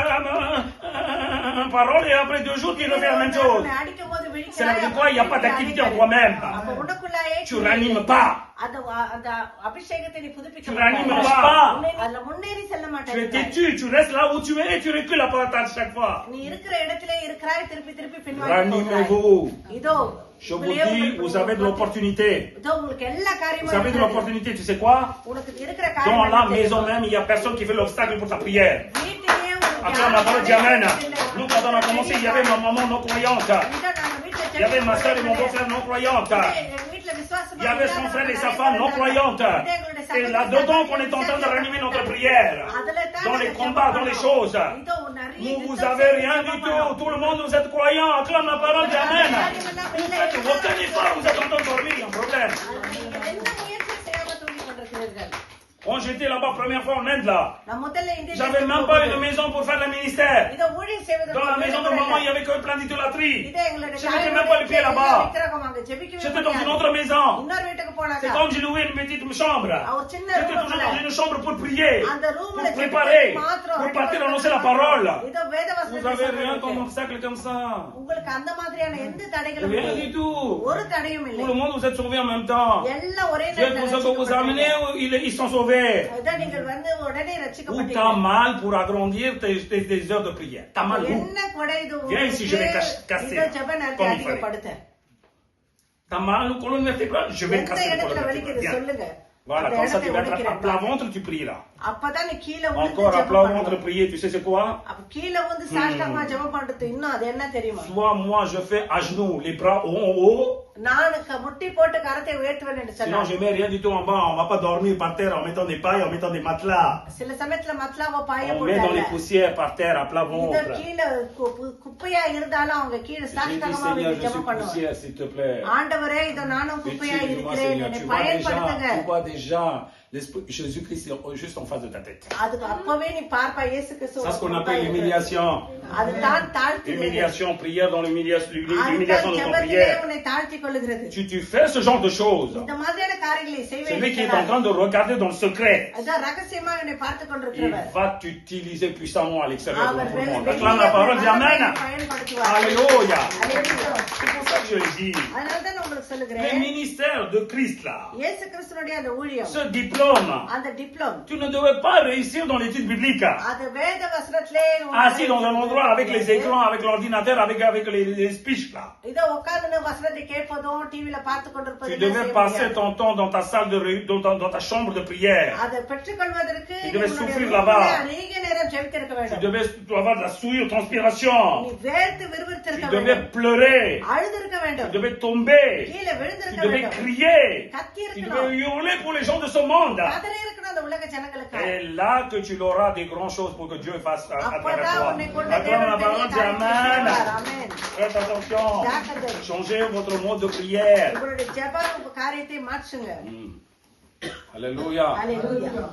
parole, et après 2 jours, tu refais la même chose. உன்னை அடிக்கும் போது விழிக்கிறாய், C'est avec toi, il n'y a pas d'activité en toi-même. அப்ப உனக்குள்ளாயே Tu ranimes pas. அந்த அபிஷேகத்தை நீ புதுப்பிக்க Tu மாட்டாய். ranimes pas. அதுல முன்னேறி செல்ல Tu es மாட்டேன் têtu, tu restes là où tu es et tu recules la parole à chaque fois. நீ இருக்கிற இடத்திலே இருக்கிறாய் திருப்பி திருப்பி பின்வாங்கி போகிறாய். Ranimez-vous. இதோ Je vous dis, vous avez de l'opportunité. இதோ உங்களுக்கு எல்லா Vous காரியமும் avez de இருக்கிறது. l'opportunité, tu sais quoi? உனக்கு இருக்கிற Dans காரியம் la என்ன maison தெரியுமா? même, il n'y a personne qui fait l'obstacle pour ta prière. வீட்டிலேயே உங்களுக்கு Acclame la parole, dis Amen. Nous, quand on a யாரும் commencé, il y avait ma maman non croyante. இதோ நாங்க வீட்டுல Il y avait ma soeur et mon beau-frère non croyante. எங்க வீட்டுல விசுவாசமா Il y avait son frère et sa femme non croyantes. Et là-dedans qu'on est en train de ranimer notre prière. Dans les combats, dans les choses. Vous, vous avez rien du tout. Tout le monde, vous êtes croyants. Acclame la parole, dis Amen. Vous faites aucun effort, vous êtes en train de dormir, il y a un problème. நீங்க எந்த முயற்சியும் செய்யாம தூங்கிக் கொண்டிருக்கிறீர்கள். Quand j'étais là-bas première fois en Inde, là, நான் முதல்ல இந்திய j'avais même pas une maison pour faire le ministère. இதோ ஊழியம் செய்வதற்கு Dans la maison de maman, il n'y avait que plein d'idolâtrie. இதே எங்களுடைய Je n'étais même pas le pied là-bas. விக்கிரகம் அங்க ஜெபிக்கவே J'étais dans une முடியாது. autre maison. இன்னொரு வீட்டுக்கு C'est போனாங்க comme j'ai loué une petite chambre. ஒரு சின்ன J'étais toujours dans une chambre pour prier, அந்த ரூம்ல pour préparer, மாத்திரம் pour partir annoncer la parole. இதோ வேதவசனத்தை Vous avez rien சொல்றதுக்கு. comme obstacle comme ça. உங்களுக்கு அந்த மாதிரியான எந்த தடைகளும் Rien இல்லை. du tout. ஒரு தடையும் Tout இல்லை le monde, vous êtes sauvés en même temps. எல்லாம் ஒரே Dieu pour ceux que vous amenez, ils sont sauvés. இதான் நீங்கள் வந்து உடனே Ou ரட்சிக்கப்பட்டீங்க. t'as mal pour agrandir tes heures de prière. T'as mal où? என்ன கொடை இது Viens ici, je vais casser. இதோ ஜெப நேரத்தை Comme il fallait. அதிகப்படுத்த T'as mal au colonne vertébrale? Je vais எந்த casser le இடத்துல colonne வலிக்குது vertébrale. Viens. சொல்லுங்க Voilà, அந்த comme ça tu இடத்தை vas être à உடைக்கிறேன். plat ventre, tu pries là. அப்பதான் நீ கீழே விழுந்து Encore à ஜெபம் plat பண்ணணும். ventre, prier, tu sais c'est quoi? அப்ப கீழே வந்து சாஷ்டாங்கமா ஜெபம் பண்றது இன்னும் அது என்ன தெரியுமா Soit moi je fais à genoux, les bras en haut. நான் முட்டி போட்டு கரத்தை உயர்த்துவேன் என்று Sinon சொன்னான். je mets rien du tout en bas. On va pas dormir par terre en mettant des pailles, en mettant des matelas. சில சமயத்துல மத்தலாவோ பாய On met dans les போட்டாங்க poussières par terre à plat இது ventre. கீழே குப்பையா இருந்தாலும் அவங்க கீழே J'ai dit சாஷ்டாங்கமா Seigneur, வந்து je suis ஜெபம் பண்ணுவாங்க. poussière s'il te plaît. ஆண்டவரே இதோ நானும் குப்பையா Utilise-moi இருக்கிறேன் Seigneur. என்னை Tu vois பயன்படுத்துங்க des gens Jésus-Christ est juste en face de ta tête. அதுக்கு அப்பவே நீ பார்ப்பா இயேசு கிறிஸ்து C'est ce qu'on appelle l'humiliation. அதுதான் தாழ்த்துகிறது. L'humiliation, prière dans l'humiliation அதுதான் dans ton ஜெபத்திலே prière. உன்னை தாழ்த்திக் கொள்ளுகிறது. Tu fais ce genre de choses. இந்த மாதிரியான காரியங்களை செய்வே Celui qui est en train de regarder dans le secret, அதான் ரகசியமா உன்னை பார்த்து il கொண்டிருக்கிறவர் va t'utiliser puissamment à l'extérieur de அவர் tout le monde. வெளியே Acclame la parole, dis Amen. பயன்படுத்துவார். Alléluia. அல்லேலூயா. C'est pour ça que je le dis. அதனால தான் நான் உங்களுக்கு Le சொல்லுகிறேன் ministère de Christ là, இயேசு கிறிஸ்துனுடைய அந்த ஊழியம் ce diplôme, அந்த டிப்ளோம் tu ne devrais pas réussir dans l'étude biblique. அது வேத வசனத்திலே Assis dans un endroit avec les écrans, avec l'ordinateur, avec les speeches là. இதோ உட்கார்ந்து வசனத்தை கேட்பதும் டிவில பார்த்து Tu கொண்டிருப்பதும் devais passer ton temps dans ta salle de dans ta chambre de prière. அதை பெற்றுக்கொள்வதற்கு Tu devais உன்னுடைய souffrir ரூமிலே là-bas. அநேக நேரம் ஜெபித்திருக்க Tu வேண்டும் devais avoir de la souillure, transpiration. நீ வேர்த்து Tu விறுவிறுத்திருக்க devais வேண்டும் pleurer. அழுதிருக்க Tu வேண்டும் devais tomber. கீழே Tu விழுந்திருக்க devais வேண்டும் crier. கத்தி Tu இருக்கணும் devais hurler pour les gens de ce monde. கதறி இருக்கணும் அந்த உலக ஜனங்களுக்கு Et là que tu auras des grandes choses pour que Dieu fasse à travers அப்பதான் toi. உன்னை கொண்டு Acclame la தேவன் பெரிய parole, dis காரியத்தை Amen. செய்வார். ஆமென். Faites attention. ஜாக்கிரதை. Changez votre mode de prière. உங்களுடைய ஜெப காரியத்தை மாற்றுங்க Alléluia. அல்லேலூயா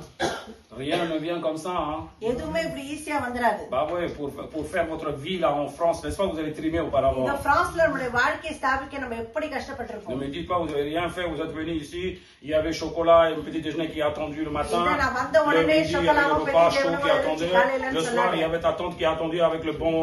Rien ne vient comme ça. Hein. எதுவுமே இப்படி ஈஸியா வந்துராது Bah ouais, pour faire votre vie là en France, n'est-ce pas, vous avez trimé auparavant. இந்த பிரான்ஸ்ல நம்முடைய வாழ்க்கையை ஸ்தாபிக்க நம்ம எப்படி Ne கஷ்டப்பட்டிருப்போம் me dites pas, vous n'avez rien fait, vous êtes venu ici, il y avait chocolat et un petit déjeuner qui a attendu le matin. Il y en a vingt ans, Le on a midi, il y avait le chocolat, repas petit chaud qui déjeuner, attendait. le Le soir, il y avait ta tante qui attendait avec le bon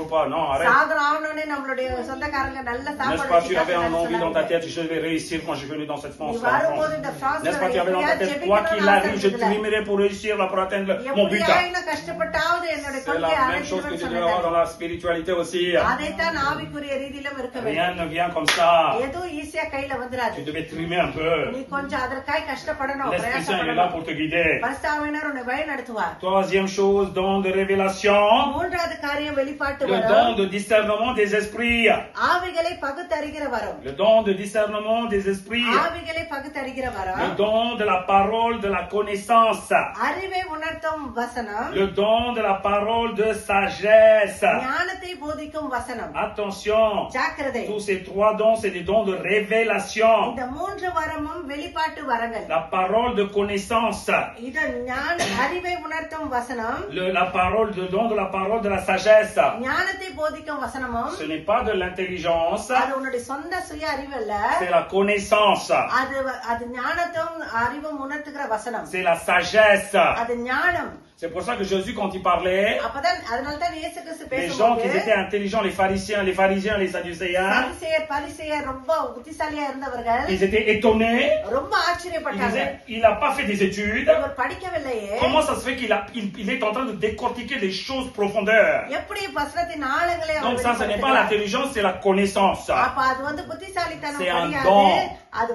repas. Non, arrête. சாதனம் ஆவணும்னே நம்மளுடைய சொந்தக்காரங்க நல்ல N'est-ce சாப்பாடு pas, tu avais un வச்சுட்டாங்கன்னு envie dans ta சொன்னாங்க. tête, je vais réussir quand je suis venu dans cette France. நீ வரும்போது இந்த பிரான்ஸ்ல N'est-ce pas, tu avais dans ta tête, quoi qu'il arrive, je trimerai pour réussir là, pour atteindre mon but. எப்படியாயினா கஷ்டப்பட்டாவது என்னோட C'est கொள்கையை la même chose que அடைஞ்சிடுவேன்னு tu dois avoir dans சொன்னாங்க. la spiritualité aussi. அதைத்தான் ஆவிக்குரிய ரீதியிலும் இருக்க வேண்டும். Rien ne vient comme ça. எதுவும் ஈஸியா கையில வந்துராது. Tu devais trimer un peu. நீ கொஞ்சம் அதற்காய் கஷ்டப்படணும், L'Esprit Saint est là pour te guider. பரிசுத்தாவியானவர் உன்னை வழி நடத்துவார். Troisième chose, don de révélation. மூன்றாவது காரியம் வெளிப்பாட்டு Le வரம். don de discernement des esprits. ஆவிகளை பகுத்தறிகிற வரம். Le don de discernement des esprits. ஆவிகளை பகுத்தறிகிற Le வரம். don de la parole de la connaissance. அறிவை உணர்த்தும் வசனம். Le don de la parole de sagesse. ஞானத்தை போதிக்கும் வசனம். Attention. ஜாக்கிரதை. Tous ces trois dons, c'est des dons de révélation. இந்த மூன்று வரமும் வெளிப்பாட்டு வரங்கள். La parole de connaissance. இது அறிவை உணர்த்தும் வசனம். La parole de don de la parole de la sagesse. ஞானத்தை போதிக்கும் வசனமும். Ce n'est pas de l'intelligence. அது உன்னுடைய சொந்த சுய அறிவு அல்ல. C'est la connaissance. அது ஞானத்தும் அறிவும் உணர்த்துகிற வசனம். C'est la sagesse. அது ஞானம். C'est pour ça que Jésus, quand il parlait, அப்பதான் அதனாலதான் இயேசு கிறிஸ்து les gens qui பேசும்போது étaient intelligents, les pharisiens, les sadducéens, பரிசேயர் ரொம்ப புத்திசாலியா இருந்தவர்கள் ils étaient étonnés. ரொம்ப Ils ஆச்சரியப்பட்டாங்க. disaient, il n'a pas fait des études. இவர் படிக்கவில்லையே, Comment ça se fait qu'il est en train de décortiquer les choses profondeurs? எப்படி வசனத்தின் ஆழங்களை அவர் Donc ça, ce n'est pas வெளிப்படுத்துகிறார்? l'intelligence, c'est la connaissance. அப்ப அது வந்து புத்திசாலித்தனம் C'est un கிடையாது. don. அது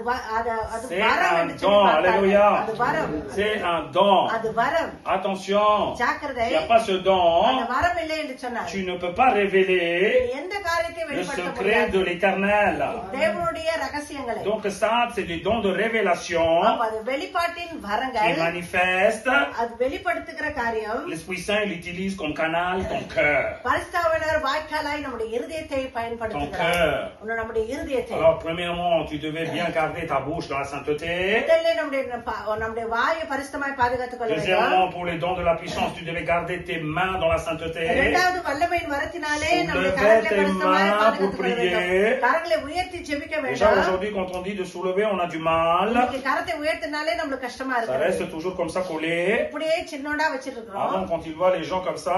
C'est வரம் un என்று don. சொல்லி பார்த்தாங்க. Alléluia. அது வரம். C'est un don. அது வரம். Attention. ஜாக்கிரதை. Il n'y a pas ce அந்த don. வரம் இல்லை என்று சொன்னார். Tu ne peux pas révéler எந்த காரியத்தை le வெளிப்படுத்த secret முடியாது. de l'éternel. தேவனுடைய ரகசியங்களை. Donc ça, c'est des dons de révélation அப்ப அது வெளிப்பாட்டின் qui வரங்கள். manifestent. அது வெளிப்படுத்துகிற காரியம். L'Esprit Saint l'utilise comme canal ton cœur. பரிசுத்தாவியானவர் வாய்க்காலாய் நம்முடைய இருதயத்தை Ton பயன்படுத்துகிறார். cœur. நம்முடைய இருதயத்தை. Alors, premièrement, tu devais bien garder ta bouche dans la sainteté. முதல்ல நம்முடைய வாயை பரிசுத்தமாய் பாதுகாத்துக் கொள்ள வேண்டும். Deuxièmement, pour les dons de la puissance, tu devais garder tes mains dans la sainteté. இரண்டாவது வல்லமையின் வரத்தினாலே நம்முடைய Soulevez கரங்களை tes பரிசுத்தமாய் mains பாதுகாத்துக் pour கொள்ள வேண்டும். prier. கரங்களை உயர்த்தி ஜெபிக்க Déjà, வேண்டும். aujourd'hui, quand on dit de soulever, on a du mal. இன்னைக்கு கரத்தை உயர்த்தினாலே நம்மளுக்கு கஷ்டமா Ça இருக்கு. reste toujours comme ça collé. இப்படியே சின்னோடா வச்சிட்டு இருக்கோம். Avant, quand il voit les gens comme ça,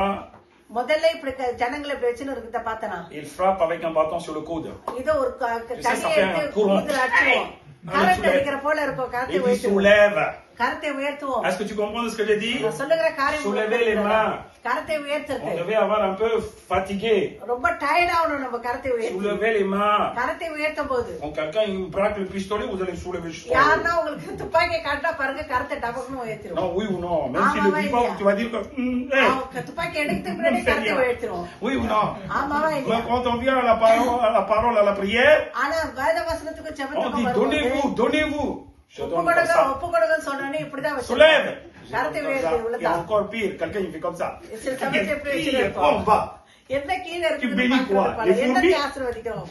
முதல்ல இப்படி ஜனங்களை இப்படி வச்சுன்னு இருக்கிறத பார்த்தனா il frappe avec un bâton sur le coude. இதோ ஒரு ça தண்ணியை fait un எடுத்து courant. ஊதுல அடிச்சுவோம். கரண்ட் அடிக்கிற போல இருக்கும். கரத்தை Il dit உயர்த்துவோம். soulève. கரத்தை உயர்த்துவோம். Est-ce que tu comprends ce que j'ai dit? நான் சொல்லுகிற காரியம் Soulevez les mains. கரத்தை On உயர்த்துறது. devait avoir un peu fatigué. ரொம்ப டயர்ட் ஆகணும் நம்ம கரத்தை உயர்த்தி. Soulevez les mains. கரத்தை உயர்த்தும் போது Quand quelqu'un il braque le pistolet, vous allez soulever le யாருன்னா உங்களுக்கு துப்பாக்கியை காட்டா பாருங்க கரத்தை டபக்குன்னு உயர்த்திரும். Non, oui ou non? Même s'il ne le dit pas, tu vas dire que... hey. துப்பாக்கி எடுத்து முன்னாடி கரத்தை உயர்த்திரும். Oui ou non? ஆமாவா இல்லையா? Mais quand on vient à la parole, à la prière, ஆனா வேத வசனத்துக்கு on ஜெபத்துக்கு dit வரும்போது donnez-vous. Je ஒப்பு donne comme கொடுங்க ça. ஒப்பு கொடுங்கன்னு சொன்னோடனே இப்படிதான் Soulève. வச்சிருக்கோம். கரத்தை Comme உயர்த்தி ça. Et உள்ளதா? encore pire, quelqu'un il fait comme ça. சில சமயத்துல எப்படி Il வச்சிருக்கோம்? prend bas. என்ன கீழே Tu bénis quoi? இருக்கு Les என்னத்தை fourbis? ஆசீர்வதிக்கிறோம்?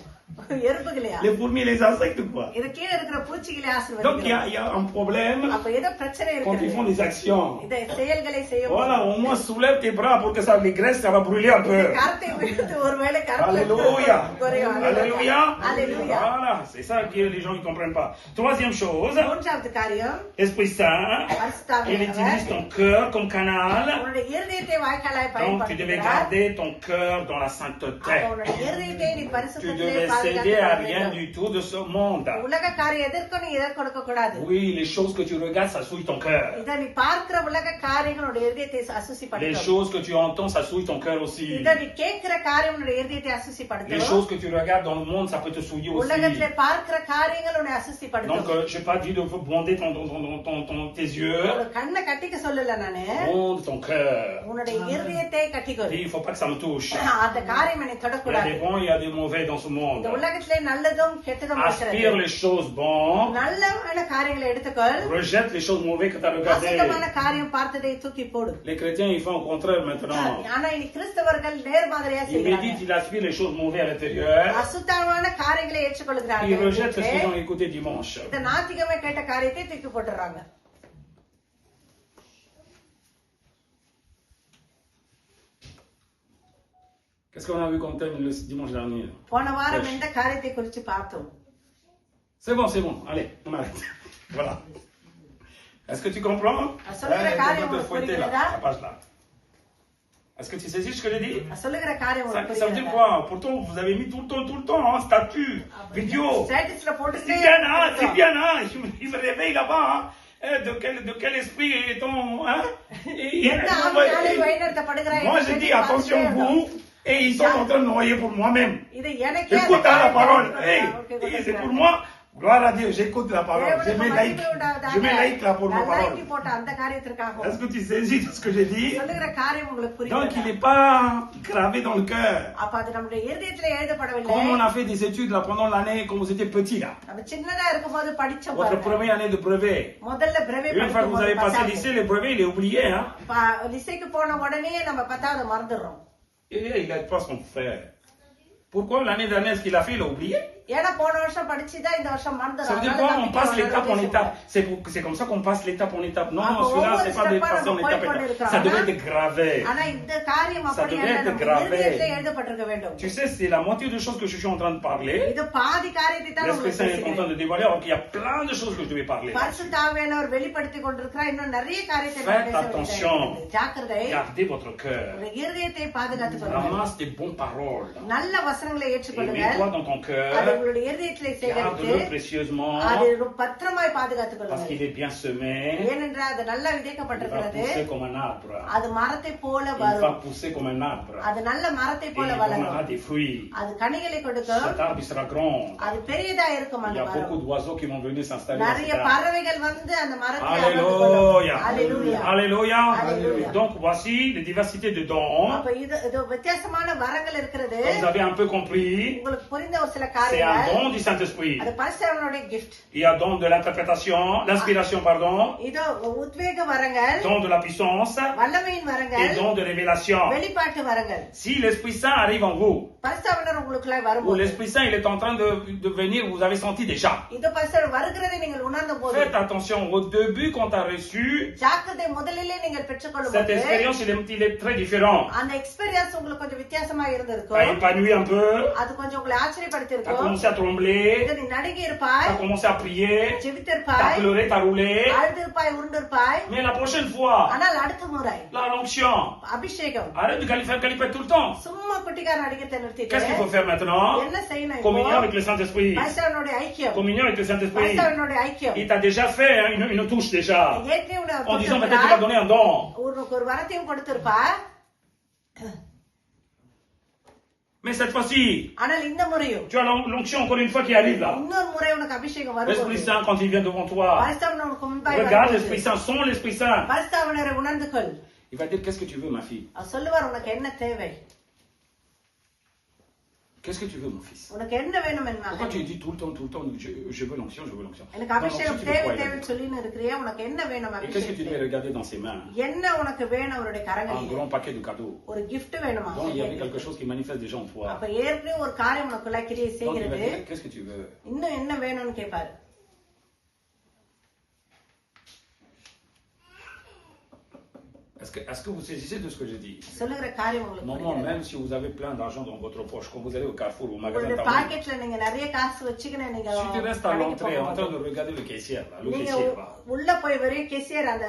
எறும்புகளையா? Les fourmis et les insectes quoi. இது கீழ இருக்கிற பூச்சிகளை Donc ஆசீர்வதிக்கிறார். il y a un problème அப்ப ஏதோ பிரச்சனை quand ils font இருக்கு. des actions. இத செயல்களை செய்யும். Voilà, au moins soulève tes bras pour que ça les graisses, ça va brûler un peu. கரத்தை விட்டு ஒருவேளை கரத்துல Alléluia. குறையும். Alléluia. Alléluia. Voilà, c'est ça que les gens ne comprennent pas. Troisième chose, மூன்றாவது காரியம், Esprit Saint, il utilise ton cœur comme canal. உன்னுடைய இருதயத்தை வாய்க்காலாய் Donc tu devais பயன்படுத்துகிறார். garder ton cœur dans la sainteté. அப்ப உன்னுடைய இருதயத்தை நீ Tu பரிசுத்தத்திலே devais céder à rien பாதுகாத்து du tout de ce monde. உலக காரியம் எதற்கும் நீ எதை கொடுக்க கூடாது. Oui, les choses que tu regardes, ça souille ton cœur. இத நீ பார்க்கிற உலக காரியங்களுடைய இருதயத்தை Les அசுசிப்படுத்தும். choses que tu entends, ça souille ton cœur aussi. இத நீ கேட்கிற காரியம் உன்னுடைய இருதயத்தை Les அசுசிப்படுத்தும். choses que tu regardes dans le monde, ça peut te souiller aussi. உலகத்திலே பார்க்கிற காரியங்கள் உன்னை Donc, அசுசிப்படுத்தும். je n'ai pas dit de bonder tes yeux. ஒரு கண்ணை கட்டிக்க சொல்லல நானு, Bonde ton cœur. உன்னுடைய இருதயத்தை கட்டிக்கொள். Il ne faut pas que ça me touche. அந்த காரியம் என்னை Il y a தொடக்கூடாது. des bons, il y a des mauvais dans ce monde. இந்த உலகத்திலே நல்லதும் கெட்டதும் Aspire இருக்கிறது. les choses bonnes, நல்லமான காரியங்களை எடுத்துக்கொள், rejette les choses mauvaises que tu as regardées. அசுத்தமான காரியம் பார்த்ததை தூக்கி போடு. Les chrétiens, ils font au contraire maintenant. ஆனா இனி கிறிஸ்தவர்கள் நேர்மாதிரியா Ils செய்கிறாங்க. méditent, ils aspirent les choses mauvaises à l'intérieur. அசுத்தமான காரியங்களை Ils ஏற்றுக்கொள்கிறார்கள். rejettent ce qu'ils ont écouté dimanche. இந்த நாத்திகமே கேட்ட காரியத்தை தூக்கி போட்டுறாங்க. Qu'est-ce qu'on a vu comme thème le dimanche dernier? போன வாரம் இந்த காரியத்தை குறித்து பார்த்தோம். C'est bon, allez, on arrête. Voilà. Est-ce que tu comprends? சொல்லுகிற காரியம் de உங்களுக்கு fouetter là, புரிகிறதா? la page là. Est-ce que tu saisis ce que je dis? சொல்லுகிற காரியம் Ça, உங்களுக்கு ça veut dire புரிகிறதா? quoi? Pourtant, vous avez mis tout le temps, hein, statut, vidéo. ஸ்டேட்டஸ்ல போட்டுட்டே C'est bien, hein, il me réveille là-bas, hein. De quel esprit est-on, hein? எந்த ஆவியாலே வழிநடத்தப்படுகிறாய் Moi, என்று je dis, கேட்டு attention, பார்த்துட்டே vous, et ils sont en train de noyer pour moi-même. இது எனக்கே Écoute அந்த hein, la காரியத்தை parole. Hey, okay, hey, c'est pour moi. Gloire à Dieu, j'écoute la parole. Je தேவனுக்கு mets மகிமை like. உண்டாவதாக. Je mets like là pour ma நான் parole. like போட்ட அந்த காரியத்திற்காக Est-ce que tu saisis ce que j'ai dit? சொல்லுகிற காரியம் உங்களுக்கு Donc, il புரியுதா? n'est pas gravé dans le cœur. அப்ப அது நம்முடைய இருதயத்திலே எழுதப்படவில்லை. Comme on a fait des études là pendant l'année, quand vous étiez petits là. நம்ம சின்னதா இருக்கும்போது படிச்சோம் Votre பாருங்க. première année de brevet. முதல்ல பிரவே Une fois que vous avez passé le lycée, le brevet, il est oublié, hein. லிசைக்கு போன உடனே நம்ம 10வது மறந்துடுறோம். Et il n'aide pas son frère. Pourquoi l'année dernière, ce qu'il a fait, il a oublié? ஏன்னா போன வருஷம் படிச்சுதான் இந்த வருஷம் Ça மறந்துடுறோம். veut dire quoi? On passe l'étape en étape. C'est comme ça qu'on passe l'étape en étape. Non, celui-là, c'est pas de passer en étape en étape. Ça devait être gravé. ஆனா இந்த காரியம் Ça அப்படி devait அல்ல, être நம்ம gravé. இருதயத்திலே எழுதப்பட்டிருக்க வேண்டும். Tu sais, c'est la moitié des choses que je suis en train de parler. இது பாதி காரியத்தை தான் L'Esprit உங்களுக்கு Saint est en train பேசுகிறேன். de dévoiler, alors qu'il y a plein de choses que je devais parler. பரிசுத்த ஆவியானவர் வெளிப்படுத்திக் கொண்டிருக்கிறார். இன்னும் நிறைய காரியத்தை Faites நான் பேச attention. வேண்டியது. ஜாக்கிரதை. Gardez votre cœur. உங்க இருதயத்தை பாதுகாத்துக் கொள்ளுங்கள். Ramasse des bonnes paroles. நல்ல வசனங்களை Et ஏற்றுக்கொள்ளுங்கள். mets-toi dans ton அது cœur. உங்களுடைய இருதயத்திலே சேகரித்து Garde-le précieusement. அது பத்திரமாய் பாதுகாத்துக் Parce கொள்ளுங்கள். qu'il est bien semé. ஏனென்றால் அது நல்லா Il va விதைக்கப்பட்டிருக்கிறது. pousser comme un arbre. அது மரத்தை போல Il va வரும். pousser comme un arbre. அது நல்ல மரத்தை Et போல il வளரும். donnera des fruits. அது கனிகளை கொடுக்கும். Cet arbre, il sera grand. அது பெரியதா இருக்கும் Il அந்த y a மரம். beaucoup d'oiseaux qui vont venir s'installer dans நிறைய cet arbre. பறவைகள் வந்து அந்த மரத்தை Alléluia. Alléluia. Alléluia. Alléluia. Donc voici les diversités de dons. அப்ப இது வித்தியாசமான வரங்கள் இருக்கிறது. Comme vous avez un peu compris, உங்களுக்கு புரிந்த ஒரு சில c'est un காரியங்கள். don du Saint-Esprit. அது பரிசுத்தவானுடைய gift. Il y a don de l'inspiration, pardon, இது உத்வேக வரங்கள், don de la puissance வல்லமையின் வரங்கள், et don de révélation. வெளிப்பாட்டு வரங்கள். Si l'Esprit Saint arrive en vous, பரிசுத்தவானர் உங்களுக்குள்ள ou வரும்போது l'Esprit Saint il est en train de venir, vous avez senti déjà. இது பரிசுத்தவானர் வருகிறதை நீங்கள் உணர்ந்த போது Faites attention, au début quand tu as reçu, ஜாக்கிரதை முதலிலே நீங்கள் பெற்றுக்கொள்ளும் cette போது expérience il est très différent. அந்த எக்ஸ்பீரியன்ஸ் உங்களுக்கு கொஞ்சம் வித்தியாசமா Tu as இருந்திருக்கும். épanoui un peu, அது கொஞ்சம் உங்களை ஆச்சரியப்படுத்தி tu as இருக்கும். commencé à trembler, நீ நடுங்கி tu இருப்பாய், as commencé à prier, tu as ஜெபித்திருப்பாய், pleuré, tu as roulé. அழுதிருப்பாய், உருண்டிருப்பாய். Mais la prochaine fois, ஆனால் அடுத்த முறை la l'onction, அபிஷேகம் arrête de faire caliper tout le temps. சும்மா குட்டிக்கார அடிக்கிறத Qu'est-ce qu'il நிறுத்திட்டு faut faire maintenant? என்ன செய்யணும்? Communion avec le Saint-Esprit. பரிசுத்தவானுடைய ஐக்கியம், Communion avec le Saint-Esprit. பரிசுத்தவானுடைய ஐக்கியம். Il t'a déjà fait hein, une touche déjà. ஏற்கனவே உன்னை En disant peut-être tu vas கொடுத்திருப்பார். donner un don. உனக்கு ஒரு வரத்தையும் கொடுத்திருப்பார். Mais cette fois-ci, ஆனால் இந்த முறையும் tu as l'onction encore une fois qui arrive là. இன்னொரு முறை உனக்கு அபிஷேகம் L'Esprit வரும்போது Saint quand il vient devant toi. பரிசுத்தவான் உனக்கு முன்பாய் Regarde வரும்போது l'Esprit Saint, son l'Esprit Saint. பரிசுத்தவானரை உணர்ந்து கொள். Il va dire qu'est-ce que tu veux ma fille? அவர் சொல்லுவார் உனக்கு என்ன தேவை. Qu'est-ce que tu veux, mon fils? உனக்கு என்ன வேணும் என் Pourquoi மகனே? tu dis tout le temps, je veux l'onction, je veux l'onction? எனக்கு Non, non, அபிஷேகம் tu veux தேவை quoi, il a தேவைன்னு dit. சொல்லின்னு இருக்கிறியா? உனக்கு என்ன வேணும் Et qu'est-ce que tu devais அபிஷேகம்? regarder dans ses mains? என்ன உனக்கு வேணும் அவருடைய Un கரங்களில்? grand paquet de cadeaux. ஒரு gift வேணுமா? Donc il y avait quelque chose qui manifeste déjà en toi. அப்ப ஏற்கனவே ஒரு காரியம் உனக்குள்ள கிரியை Donc il va செய்கிறது. dire, qu'est-ce que tu veux? இன்னும் என்ன வேணும்னு கேட்பாரு. Est-ce que vous saisissez de ce que je dis? சொல்லுகிற காரியம் உங்களுக்கு Maman, புரியுதா? même si vous avez plein d'argent dans votre poche, quand vous allez au Carrefour ou au magasin உங்களுடைய Target, பாக்கெட்ல நீங்க நிறைய காசு வச்சுக்கின்னு நீங்க si tu restes à கடைக்கு l'entrée en போகும்போது, train de regarder le caissier, là, le நீங்க caissier, là. உள்ள போய் வெறும் கேசியர் அந்த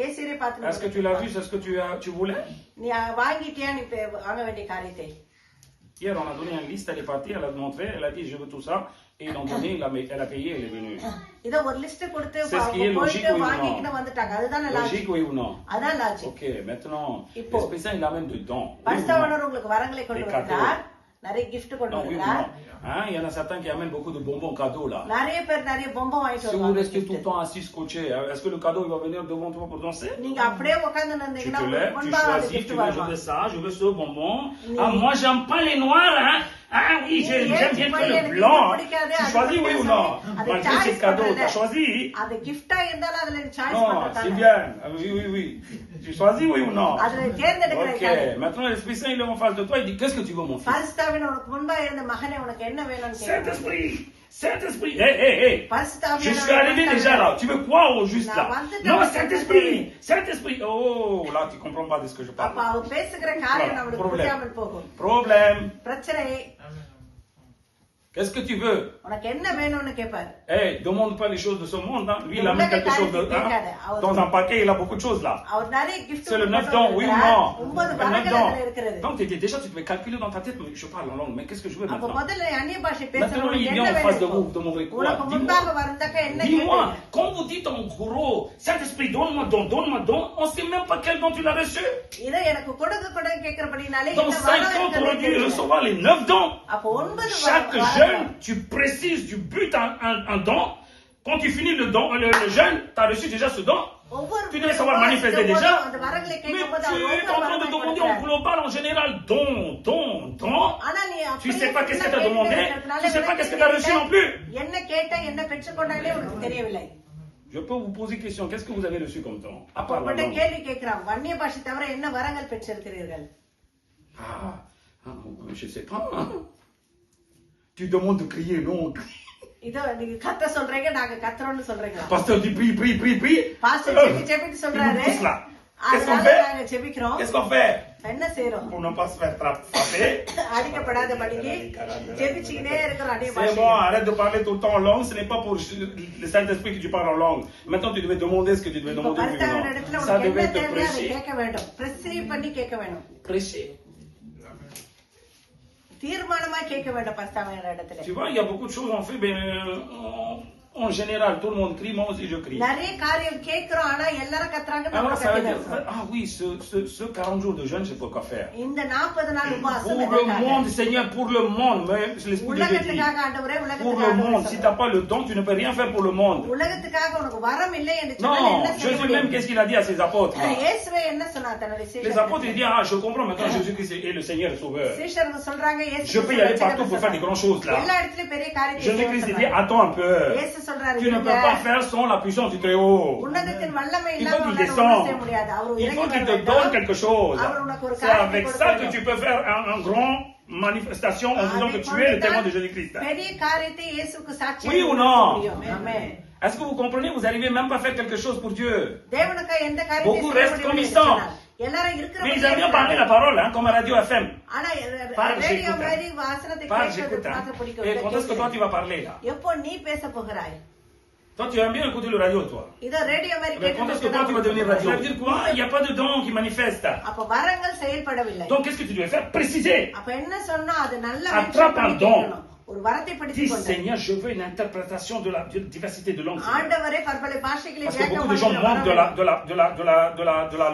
கேசியரே Est-ce que tu l'as vu? C'est ce que tu voulais? நீ வாங்கிட்டியா? நீ வாங்க வேண்டிய காரியத்தை Hier, on a donné une liste, elle est partie, elle a montré, elle a dit je veux tout ça, et ils l'ont donné, elle a payé, elle est venue. இத ஒரு லிஸ்ட் கொடுத்து C'est ce qui est logique, போயிட்டு oui ou non? வாங்கிக்கிட்டு வந்துட்டாங்க. அதுதான் logic. Logique, oui ou non? அதான் logic. Ok, maintenant, இப்போ. l'Esprit Saint, il amène dedans. Oui ou non? பரிசுத்தவானவர் உங்களுக்கு வரங்களை கொண்டு Les வருகிறார். நிறைய gift கொண்டு Non, oui ou வருகிறார். non? Hein, il y en a certains qui amènent beaucoup de bonbons cadeaux là. நிறைய பேர் நிறைய பொம்மை வாங்கிட்டு Si vous வருவாங்க. restez tout le temps assis scotché, est-ce que le cadeau il va venir devant toi pour danser? நீங்க அப்படியே உட்கார்ந்து Tu இருந்தீங்கன்னா te உங்களுக்கு lèves, tu முன்பா அந்த choisis, gift tu veux, je வருமா? veux ça, je veux ce bonbon. Oui. Ah, moi j'aime pas les noirs, hein. Ah oui, j'aime bien que le blanc. Tu choisis oui ou non? Malgré ces cadeaux, tu as choisi? அது gift-ஆ இருந்தாலும் அதுல choice Non, c'est பண்றதானே. bien. Ah, oui, oui, oui. Tu choisis oui ou non? அதுல தேர்ந்தெடுக்கிற Ok, காரியம். maintenant l'Esprit Saint il est en face de toi, il dit qu'est-ce que tu veux mon fils? பரிசுத்தாவின் உனக்கு முன்பா இருந்த மகனே உனக்கு என்ன வேணும்னு கேட்கிறார். Saint-Esprit, Saint-Esprit, hé, hé, hé. பரிசுத்தாவின் Je suis arrivé déjà là. Tu veux quoi au juste là? Non, Saint-Esprit, Saint-Esprit. Oh, là tu comprends pas de ce que je அப்ப parle. அவர் பேசுகிற காரியம் நம்மளுக்கு Problème. புரியாமல் போகும். Problème. பிரச்சனை Qu'est-ce que tu veux? உனக்கு என்ன வேணும்னு கேட்பாரு. Hey, demande pas les choses de ce monde. Hein. Lui, il amène quelque chose de. Hein? Dans un paquet, il a beaucoup de choses là. அவர் நிறைய gift C'est le 9 கொண்டு dents, oui ou வந்திருக்கிறார். non? 9 Le 9 வரங்கள் dents. அதுல இருக்கிறது. Donc déjà, tu devais calculer dans ta tête, mais je parle en langue, mais qu'est-ce que je veux அப்ப maintenant? முதல்ல அந்நிய பாஷை Maintenant, பேசணும். il என்ன vient en face de வேணும்? vous, vous demandez quoi? உனக்கு முன்பாக வந்தாக்க என்ன Dis-moi, கேட்பீங்க? quand vous dites en gros, Saint-Esprit, donne-moi don, on sait même pas quel don tu l'as reçu. இத எனக்கு கொடுக்க கேக்குறபடினாலே Dans என்ன 5 ans, tu aurais dû recevoir les 9 dons. அப்ப 9 Chaque jeûne, tu précises, tu butes un don. Quand tu finis le don, le jeûne, tu as reçu déjà ce don. Tu devais savoir manifester déjà. அந்த வரங்களை Mais கேட்கும்போது tu அவர் es en train de demander en global, en général, don. ஆனா நீ Tu sais pas qu'est-ce que tu as demandé, tu sais pas qu'est-ce que tu as reçu non plus. என்ன கேட்ட என்ன பெற்றுக்கொண்டாலே உனக்கு தெரியவில்லை. Je peux vous poser une question, qu'est-ce que vous avez reçu comme don? À part la அப்பட்ட langue. கேள்வி கேக்குறான். வன்னிய பாஷை தவிர என்ன வரங்கள் பெற்றிருக்கிறீர்கள்? Je sais pas. Tu demandes de crier, non? இதோ நீங்க கத்த சொல்றீங்க, நாங்க கத்துறோம்னு சொல்றீங்களா? Pasteur dit prie. பாஸ்டர் ஜெபிட்டு சொல்றாரு. Tous là. Qu'est-ce qu'on அதனால fait? நாங்க ஜெபிக்கிறோம். Qu'est-ce qu'on fait? என்ன செய்றோம்? Pour ne pas se faire frapper. அடிக்கப்படாத படிக்கு ஜெபிச்சிட்டே இருக்கிறோம் அந்நிய C'est பாஷை. bon, arrête de parler tout le temps en langue, ce n'est pas pour le Saint-Esprit que tu parles en langue. Maintenant, tu devais demander ce que tu devais இப்ப demander. Oui ou பரிசுத்தவான் non? இடத்துல Ça உனக்கு devait என்ன te தேவையோ அதை prêcher. கேட்க வேண்டும். பிரசிவ் பண்ணி கேட்க வேண்டும். Prêcher. தீர்மானமா கேட்க வேண்டும் பரிசுத்தவான் இடத்துல. Tu vois, il y a beaucoup de choses en fait, mais en général, tout le monde crie, moi aussi je crie. நிறைய காரியம் கேக்குறோம், ஆனா எல்லாரும் கத்துறாங்க, நம்ம Alors ça veut dire, கத்துறோம். ah oui, ce 40 jours de jeûne, c'est pour quoi faire? இந்த 40 நாள் உபவாசம் Pour le எதற்காக? monde, Seigneur, pour le monde, mais l'Esprit de Dieu dit. உலகத்துக்காக ஆண்டவரே, Pour le உலகத்துக்காக monde, si tu n'as pas le don, tu ne peux rien faire pour le monde. உலகத்துக்காக உனக்கு வரம் இல்லை என்று சொன்னால் Non, என்ன செய்ய Jésus même, முடியும்? qu'est-ce qu'il a dit à ses apôtres? Là? இயேசுவே என்ன சொன்னார் தன்னுடைய Les apôtres, ils disent, ah, je comprends maintenant, Jésus-Christ est le Seigneur et Sauveur. சீஷர்கள் சொல்றாங்க, இயேசு Je peux y aller partout pour faire des grandes choses là. எல்லா இடத்துலயும் பெரிய காரியத்தை Jésus-Christ செய்ய dit, attends un peu. இயேசு சொல்றாரு, Tu ne peux pas faire sans la puissance du Très-Haut. உன்னதத்தின் வல்லமை Il இல்லாம faut qu'il உன்னால ஒண்ணும் descende. செய்ய முடியாது. அவர் Il இறங்கி faut qu'il வர te வேண்டும். donne quelque chose. அவர் உனக்கு ஒரு C'est காரியத்தை avec கொடுக்க ça que வேண்டும். tu peux faire un grand manifestation en disant que tu es le témoin de Jésus-Christ. பெரிய காரியத்தை இயேசுவுக்கு சாட்சியாக Oui ou கொடுக்க non? முடியும். ஆமென். Est-ce que vous comprenez? Vous n'arrivez même pas à faire quelque chose pour Dieu. தேவனுக்கு எந்த காரியத்தை Beaucoup செய்ய restent முடியும் comme என்று ils sont. சொன்னார். எல்லாரும் Mais ils aiment bien parler la இருக்கிற parole, hein, comme à Radio FM. ஆனா Parle, ரேடியோ j'écoute. மாதிரி வாசனத்தை Parle, கேட்கிறது j'écoute. பார்க்க Hein. பிடிக்கும். Et இல்ல quand est-ce que toi tu vas parler là? எப்போ நீ பேச போகிறாய்? Toi tu aimes bien écouter le radio, toi. இதோ ரேடியோ மாதிரி Mais quand est-ce que toi tu vas devenir radio? Ça veut dire quoi? Il n'y a pas de don qui manifeste. அப்ப வரங்கள் செயல்படவில்லை. Donc qu'est-ce que tu dois faire? Préciser. அப்ப என்ன சொன்னா அது நல்ல Attrape un don. ஒரு வரத்தை படித்து Dis, கொண்டு Seigneur, je veux une interprétation de la diversité de langues. ஆண்டவரே பற்பல பாஷைகளை Parce que beaucoup de gens manquent de la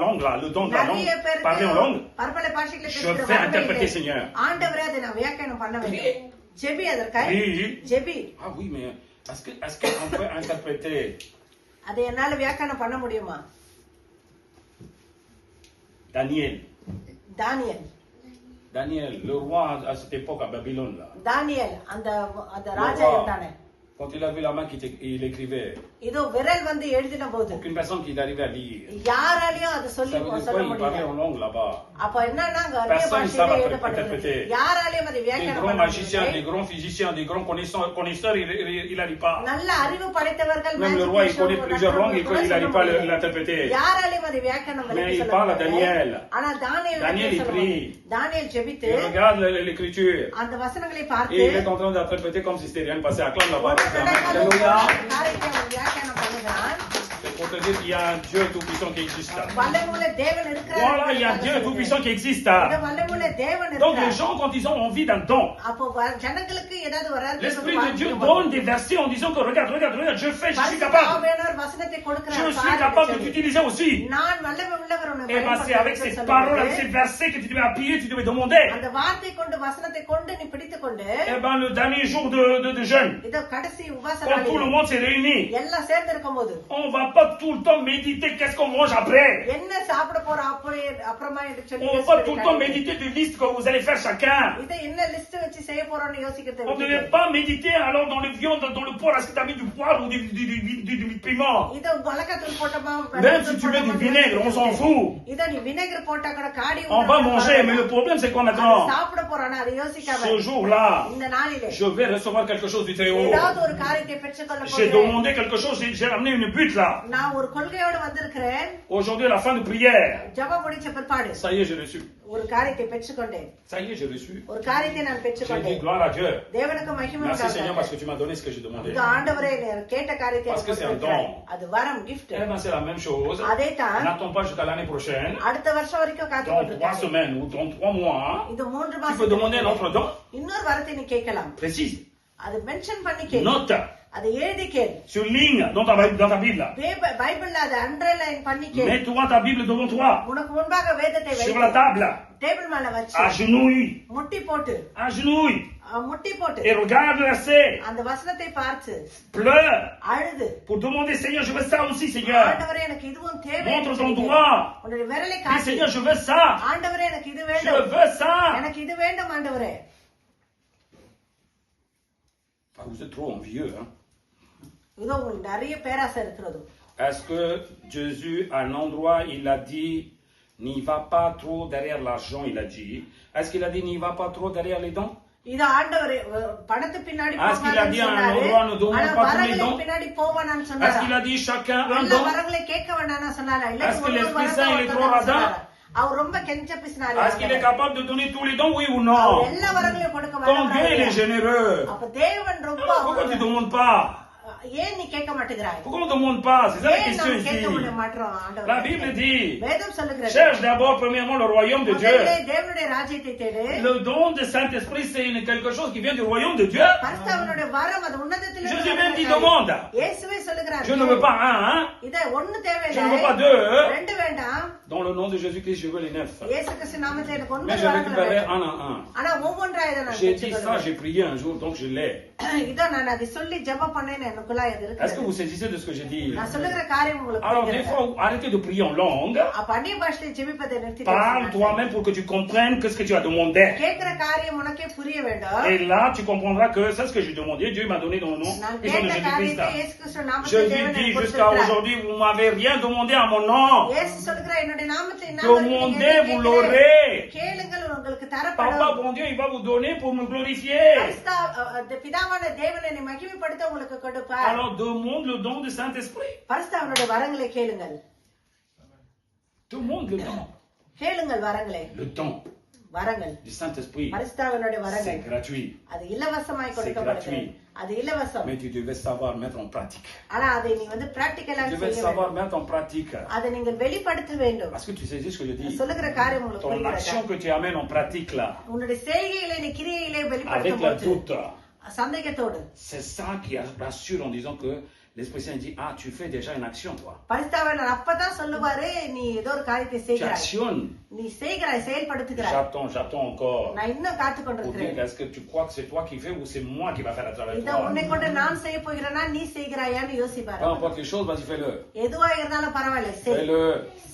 langue là, le don de la langue, parler en langue. பற்பல பாஷைகளை Je vais interpréter, Seigneur. ஆண்டவரே அதை நான் வியாக்கியானம் பண்ண வேண்டும். ஜெபி அதற்காக Oui. ஜெபி. Ah oui, mais est-ce qu'on peut interpréter? அதை என்னால வியாக்கியானம் பண்ண முடியுமா? Daniel. தானியேல் Daniel, le roi à cette époque à Babylone, là, தானியேல் அந்த ராஜா இருந்தானே, quand il a vu la main il écrivait, இதோ விரல் வந்து எழுதின போது aucune personne qui arrivait à lire. யாராலையும் அது Ça சொல்லி veut dire சொல்ல quoi? Il parlait முடியல. en langue là-bas. அப்ப என்னன்னா அங்க அந்நிய Personne ne பாஷையில savait எழுதப்படுகிறது. interpréter. யாராலையும் அதை Des வியாக்கியானம் grands பண்ண magiciens, des முடியல. grands physiciens, des grands connaisseurs, il n'arrive pas. நல்ல அறிவு படைத்தவர்கள் Même le roi, il connaît plusieurs langues, il n'arrive pas à l'interpréter. யாராலையும் அதை வியாக்கியானம் Mais விளக்கி il சொல்ல parle à முடியல. Daniel. ஆனா தானியேல் Daniel, il சொல்ல prie. முடியும். தானியேல் ஜெபித்து Il regarde l'écriture. அந்த வசனங்களை Et பார்த்து il est en train d'interpréter comme si c'était rien passé. Acclame la parole. நடக்காத Alléluia. காரியத்தை அவன் வியாக்கியானம் பண்ணுகிறான். C'est pour te dire qu'il y a un Dieu tout-puissant qui existe. வல்லமுள்ள தேவன் இருக்கிறார். Voilà, il y a un Dieu tout-puissant qui existe. இந்த வல்லமுள்ள தேவன் Donc les இருக்கிறார். gens, quand ils ont envie d'un don, அப்போ ஜனங்களுக்கு ஏதாவது வராது. l'Esprit de Dieu donne des versets en disant que regarde, je fais, je suis capable. வசனத்தை Je கொடுக்கிறார். suis capable de t'utiliser aussi. நான் வல்லமை உள்ளவர் உன்னை Et bien c'est avec ces பயன்படுத்த paroles, avec சொல்லும்போது, ces versets que tu devais appuyer, tu devais demander. அந்த வார்த்தை கொண்டு வசனத்தை கொண்டு நீ பிடித்துக் கொண்டு Et bien le dernier jour de jeûne, இதோ கடைசி உபவாச quand tout le நாளில் monde s'est réuni, எல்லாம் சேர்ந்து இருக்கும்போது on va pas tout le temps méditer qu'est-ce qu'on mange après. என்ன சாப்பிட போறோம் அப்புறமா என்று சொல்லி On va pas tout le temps méditer des listes que vous allez faire chacun. இதை என்ன லிஸ்ட் வச்சு செய்ய போறோம்னு யோசிக்கிறது On ne devait pas méditer alors dans les viandes, dans le poivre, est-ce que tu as mis du poivre ou du piment. இத மிளகாத்தூள் போட்டோமா Même si tu mets du vinaigre, on s'en fout. இத நீ வினேகர் போட்டா கூட காடி On va manger, mais le problème c'est quoi maintenant? சாப்பிட போறோம்னா அதை யோசிக்காம Ce jour-là, இந்த நாளிலே je vais recevoir quelque chose du Très-Haut. ஏதாவது ஒரு காரியத்தை பெற்றுக்கொள்ள J'ai போகிறேன். demandé quelque chose, j'ai ramené une butte là. நான் ஒரு கொள்கையோட வந்திருக்கிறேன். Aujourd'hui, à la fin de prière, ஜெபம் முடிச்ச பிற்பாடு ça y est, j'ai reçu. ஒரு காரியத்தை பெற்றுக்கொண்டேன். Ça y est, j'ai reçu. ஒரு காரியத்தை நான் J'ai dit பெற்றுக்கொண்டேன். gloire à Dieu. தேவனுக்கு மகிமை Merci Seigneur உண்டாவதாக. parce que tu m'as donné ce que j'ai demandé. இது ஆண்டவரே நீ கேட்ட காரியத்தை Parce que எனக்கு c'est un கொடுத்திருக்கிறாய். don. அது வரம் gift. Eh ben, c'est la même chose. அதே தான் N'attends pas jusqu'à l'année prochaine. அடுத்த வருஷம் வரைக்கும் Dans 3 காத்துக்கொண்டிருக்காய். semaines ou dans 3 mois, இது 3 tu peux demander un autre மாசம் don. இன்னொரு வரத்தை நீ கேட்கலாம். Précise. அது மென்ஷன் பண்ணி கேளு. Note. அதை எழுதி கேளு. Surligne dans ta Bible. பைபிள்ல அதை அண்டர்லைன் பண்ணி கேளு. Mets-toi ta Bible devant toi. உனக்கு முன்பாக வேதத்தை Sur la வை. table. டேபிள் மேல வச்சு Agenouille. முட்டி போட்டு Agenouille. முட்டி போட்டு Et regarde le verset. அந்த வசனத்தை பார்த்து Pleure. அழுது Pour demander, Seigneur, je veux ça aussi, Seigneur. ஆண்டவரே எனக்கு இதுவும் தேவை. Montre ton doigt. உன்னுடைய விரலை Dis, காட்டு. Seigneur, je veux ça. ஆண்டவரே எனக்கு இது Je வேண்டும். veux ça. எனக்கு இது வேண்டும் ஆண்டவரே. Vous êtes trop envieux, hein. இதோ உங்களுக்கு நிறைய பேராசை இருக்கிறது. Est-ce que Jésus, à un endroit, il a dit, n'y va pas trop derrière l'argent, il a dit. Est-ce qu'il a dit, n'y va pas trop derrière les dons? இது ஆண்டவரே பணத்து பின்னாடி Est-ce qu'il a dit à un சொன்னாரு. endroit, ne demande ஆனா pas tous les வரங்களை dons? பின்னாடி போவானான்னு Est-ce சொன்னாரா? qu'il a dit, chacun un எல்லா don? வரங்களை கேட்க வேண்டாம்னு சொன்னாரா? இல்ல Est-ce que ஒரு l'Esprit வரத்தை Saint, il est trop ஒருத்தர் radin? சொன்னாரா? அவர் ரொம்ப கெஞ்ச பிசினாரு. Est-ce qu'il est capable de donner tous les dons, oui ou அவர் non? எல்லா வரங்களையும் கொடுக்க Ton Dieu, il est மாட்டாரு. généreux. அப்ப தேவன் ரொம்ப Pourquoi tu ne demandes pas? ஏன் நீ கேட்க மாட்டேங்கிறாய்? Pourquoi on ne demande pas? C'est ça la ஏன் question நாம் கேட்க முடிய ici. மாட்டோம் La ஆண்டவரே? Bible dit, வேதம் சொல்லுகிறது. cherche d'abord premièrement le royaume de Dieu. முதல்ல தேவனுடைய ராஜ்யத்தை தேடு. Le don de Saint-Esprit, c'est quelque chose qui vient du royaume de Dieu. பரிசுத்தவனுடைய வரம் அது உன்னதத்திலிருந்து Jésus même dit வருகிற demande. காரியம். இயேசுவே சொல்லுகிறார். Je ne veux pas un, hein. இத ஒண்ணு Je தேவையில்லை. ne veux pas deux. ரெண்டு வேண்டாம். Dans le nom de Jésus-Christ, je veux les 9. இயேசு கிறிஸ்து நாமத்தில் எனக்கு Mais ஒன்பது je வரங்கள் récupérais வேண்டும். un en un. ஆனா ஒவ்வொன்றா இதை நான் J'ai dit ça, பெற்றுக்கொள்வேன். j'ai prié un jour, donc je l'ai. இதோ நான் அதை சொல்லி ஜெபம் பண்ணேன்னு எனக்குள்ள இது Est-ce que இருக்குது. vous saisissez de ce que j'ai dit? நான் சொல்லுகிற காரியம் உங்களுக்கு Alors, des புரிகிறது. fois, arrêtez de prier en langue. அப்ப அந்நிய பாஷையை ஜெபிப்பதை நிறுத்திட்டு Parle toi-même pour que tu comprennes que ce que tu as demandé. கேட்கிற காரியம் உனக்கே புரிய வேண்டும். Et là, tu comprendras que c'est ce que j'ai demandé. Dieu m'a donné dans le nom நான் et dans le கேட்ட Jésus-Christ. காரியத்தை இயேசு கிறிஸ்து Je நாமத்தில் lui தேவன் dis எனக்கு jusqu'à கொடுத்திருக்கிறார். aujourd'hui, vous m'avez rien demandé à mon nom. இயேசு சொல்லுகிறார் என்னுடைய நாமத்தை Demandez, vous l'aurez. கேளுங்கள் உங்களுக்கு Papa, தரப்படும். bon Dieu, il va vous donner pour me glorifier. பிதாவான தேவனை என்னை மகிமைப்படுத்த உங்களுக்கு கொடுப்பார். Alors, demande le don du Saint-Esprit. பரிசுத்தவனுடைய வரங்களை கேளுங்கள். Demande le don. கேளுங்கள் வரங்களை. Le don வரங்கள் du Saint-Esprit, பரிசுத்தவனுடைய c'est வரங்கள் gratuit. அது இலவசமாய் கொடுக்கப்படுகிறது. gratuit. அது இலவசம். Mais tu devais savoir mettre en pratique. ஆனா அதை நீ வந்து பிராக்டிகலா Tu devais செய்ய savoir வேண்டும். mettre en pratique. அதை நீங்கள் வெளிப்படுத்த வேண்டும். Parce que tu sais ce que je dis. சொல்லுகிற காரியம் உங்களுக்கு Ton புரிகிறதா? action que tu amènes en pratique là, உன்னுடைய செய்கையிலே நீ கிரியையிலே avec வெளிப்படுத்தும் la போது doute, சந்தேகத்தோடு c'est ça qui rassure en disant que l'Esprit Saint dit, ah, tu fais déjà une action, toi. பரிசுத்தாவியானவர் அப்பதான் சொல்லுவாரு, நீ ஏதோ ஒரு காரியத்தை Tu செய்கிறாய், actionnes. நீ செய்கிறாய், செயல்படுத்துகிறாய். J'attends encore. நான் இன்னும் காத்து Pour dire, கொண்டிருக்கிறேன். est-ce que tu crois que c'est toi qui fais ou c'est moi qui va faire à travers இத toi? உன்னை கொண்டு நான் செய்ய போகிறேனா நீ செய்கிறாயான்னு யோசிப்பாரு. Peu importe les choses, vas-y, fais-le. எதுவா இருந்தாலும் பரவாயில்ல, செய் Fais-le.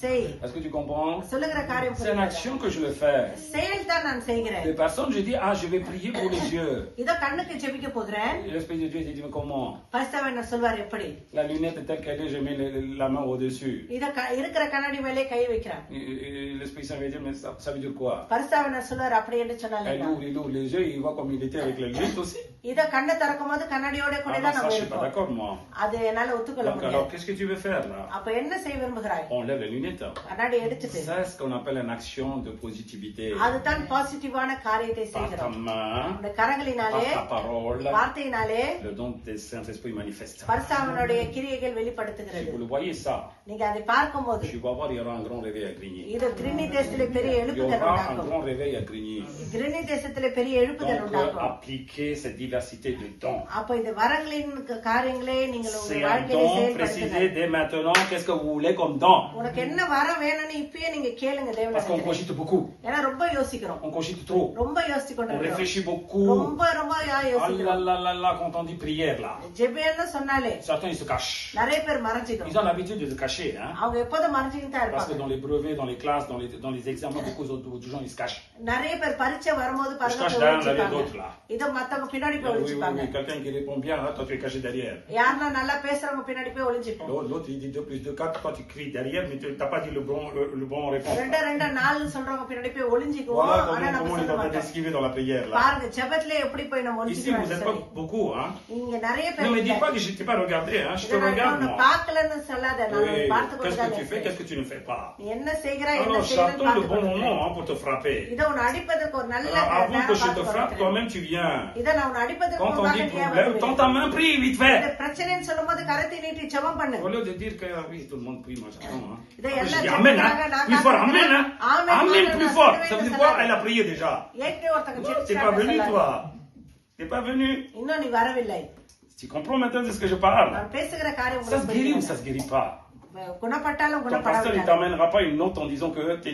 செய். Est-ce que tu comprends? சொல்லுகிற காரியம் C'est une புரியுதா? action que je le fais. செயல் தான் நான் செய்கிறேன். Des personnes, je dis, ah, je vais prier pour les yeux. இதோ கண்ணுக்கு ஜெபிக்க போகிறேன். Et l'Esprit de Dieu dit, mais comment? பரிசுத்தாவியானவர் சொல்வார் எப்படி? La lunette est telle qu'elle est, je mets la main au-dessus. இத இருக்கிற கண்ணாடி மேலே கை வைக்கிறான். Et l'Esprit Saint va dire, mais ça veut dire quoi? பரிசுத்தாவியானவர் சொல்வார் அப்படி என்று சொன்னால Il ouvre les yeux, il voit comme il était avec la lunette aussi. இத கண்ணை திறக்கும்போது கண்ணாடியோட கூட Ah non, தான் ça, நம்ம je suis pas இருப்போம். d'accord, moi. அது என்னால ஒத்துக்கொள்ள Donc, alors, முடியாது. qu'est-ce que tu veux faire, là? அப்ப என்ன செய்ய விரும்புகிறாய்? On lève les lunettes. கண்ணாடி எடுத்துட்டு C'est ce qu'on appelle une action de positivité. அதுதான் பாசிட்டிவான காரியத்தை Par ta செய்கிறோம். main, இந்த கரங்களினாலே, par ta parole, வார்த்தையினாலே le don du Saint-Esprit manifeste. பரிசுத்தாவினுடைய கிரியைகள் Si வெளிப்படுத்துகிறது. vous le voyez ça, நீங்க அதை பார்க்கும்போது tu vas voir, il y aura un grand réveil à Grigny. இது கிரினி தேசத்திலே பெரிய Il y எழுப்புதல் aura un உண்டாக்கும். grand réveil à Grigny. கிரினி தேசத்திலே பெரிய எழுப்புதல் Donc, உண்டாக்கும். appliquer cette diversité de dons. அப்ப இந்த வரங்களின் காரியங்களே நீங்கள் உங்க C'est un வாழ்க்கையில don செயல்படுத்துங்க. précisé dès maintenant. Qu'est-ce que vous voulez comme don? உனக்கு என்ன வரம் வேணும்னு இப்பயே நீங்க கேளுங்க Parce qu'on தேவனிடத்துல. cogite beaucoup. ஏன்னா ரொம்ப யோசிக்கிறோம், On cogite trop. ரொம்ப யோசிச்சு On கொண்டிருக்கிறோம், réfléchit beaucoup. ரொம்ப ரொம்ப Ah யோசிக்கிறோம். là, quand on dit prière là, ஜெபியன்னு சொன்னாலே certains ils se cachent. நிறைய பேர் Ils மறைஞ்சுக்கிறோம். ont l'habitude de se cacher. Hein? அவங்க எப்போதும் மறைஞ்சுக்கிட்டு தான் Parce que இருப்பாங்க. dans les brevets, dans les classes, dans les examens, beaucoup d'autres gens ils se cachent. நிறைய பேர் பரீட்சை வரும்போது Je பாருங்க cache போய் derrière ஒளிஞ்சுப்பாங்க. d'autres là. இத மத்தவங்க பின்னாடி போய் Oui, ஒளிஞ்சுப்பாங்க. quelqu'un qui répond bien, là, toi tu es caché derrière. யாருன்னா நல்லா பேசுறவங்க பின்னாடி போய் ஒளிஞ்சுப்போம். L'autre il dit 2 plus 2, 4, toi tu cries derrière, mais tu n'as pas dit le bon réponse. ரெண்டு ரெண்டு நாலு சொல்றவங்க பின்னாடி போய் ஒளிஞ்சுக்குவோம். Voilà ஆனா நம்ம comment on est சொல்ல en train மாட்டோம். d'esquiver dans la prière là. பாருங்க ஜெபத்திலே எப்படி போய் நம்ம Ici vous n'êtes pas ஒளிஞ்சுக்கிறோம். beaucoup, hein. இங்க நிறைய Ne பேர் me dis இல்ல. pas que je t'ai pas regardé, hein. Je இத te நான் regarde உன்னை moi. பார்க்கலன்னு சொல்லாத, நான் Oui. பார்த்து Qu'est-ce que tu fais, கொண்டுதான் qu'est-ce que tu ne fais pas? நீ என்ன செய்கிறாய், என்ன Alors செய்யறன்னு j'attends le பார்த்து bon கொண்டிருக்கிறேன். moment hein, pour te frapper. இத உன்னை அடிப்பதற்கு ஒரு நல்ல Alors, avant நேரம் que je te பார்த்து frappe, கொண்டிருக்கிறேன். toi-même tu viens. இத நான் உன்னை அடிப்பதற்கு Quand on முன்பாக dit நீ ஏன் problème, tends ta main, prie, vite இந்த fait. பிரச்சனைன்னு சொல்லும்போது கரத்தை நீட்டி ஜெபம் பண்ணு. Au lieu de dire que ah oui, tout le monde prie, moi j'attends. Hein. இதை Après, je எல்லாம் dis Amen, ஜெபிக்கிறாங்க, hein. நான் Plus fort, காத்துக்கிறேன். Amen, hein. ஆமென், Amen, ஆமென், plus நான் fort. சொல்லவே Ça veut dire இல்லை quoi? சொல்லாத. Elle a prié déjà. ஏற்கனவே ஒருத்தங்க T'es pas ஜெபிச்சாங்க venu, சொல்லாத. toi. T'es pas venu. இன்னும் நீ வரவில்லை. Tu comprends maintenant de ce que je parle? நான் பேசுகிற காரியம் Ça se உங்களுக்கு guérit ou புரியுதா? ça se guérit pas? குணப்பட்டாலும் Ton pasteur, il குணப்படாவிட்டாலும் t'emmènera pas une note en disant que t'es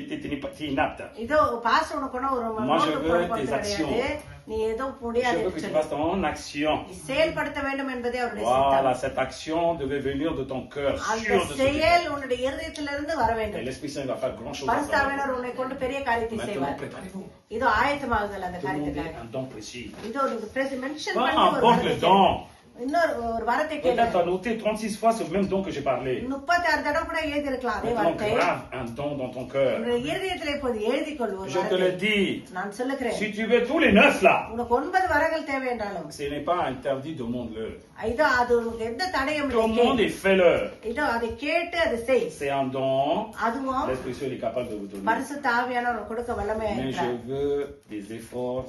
inapte. இதோ பாஸ் உனக்கு ஒரு Moi, je நோட்டு veux போட tes actions. கிடையாது, நீ ஏதோ Je முடியாது veux que tu passes ton action. நீ செயல்படுத்த வேண்டும் என்பதே அவருடைய Voilà, சித்தம். cette action devait venir de ton cœur, அந்த sûr de ce que tu செயல் fais. உன்னுடைய இருதயத்திலிருந்து வர Et வேண்டும். l'Esprit Saint va faire grand chose. பரிசுத்தாவியானவர் உன்னை கொண்டு பெரிய காரியத்தை Maintenant, செய்வார். préparez-vous. இதோ ஆயத்தமாகுதல் அந்த Demandez காரியத்துக்காக. un don précis. இதோ நீங்க மென்ஷன் Peu பண்ணி ஒரு importe le வரத்தை don. கேளு. இன்னொரு ஒரு வரத்தை Peut-être கேளு. tu as noté 36 fois ce même don que j'ai parlé. 36 தடவை கூட எழுதி இருக்கலாம் அதே Maintenant, வார்த்தை. grave un don dans ton cœur. உன்னுடைய இருதயத்திலே இப்போது எழுதி கொள் ஒரு Je te வார்த்தை. le dis. நான் சொல்லுகிறேன், Si tu veux tous les 9 là, உனக்கு 9 வரங்கள் தேவை என்றாலும் ce n'est pas interdit, demande-le. இதோ அது உனக்கு எந்த தடையும் Demande இல்லை. et fais-le. இதோ அதை கேட்டு அதை செய். C'est un don. அதுவும் L'Esprit Saint est capable de vous donner. பரிசுத்த ஆவியானவர் கொடுக்க வல்லமையா Mais je இருக்கிறார். veux des efforts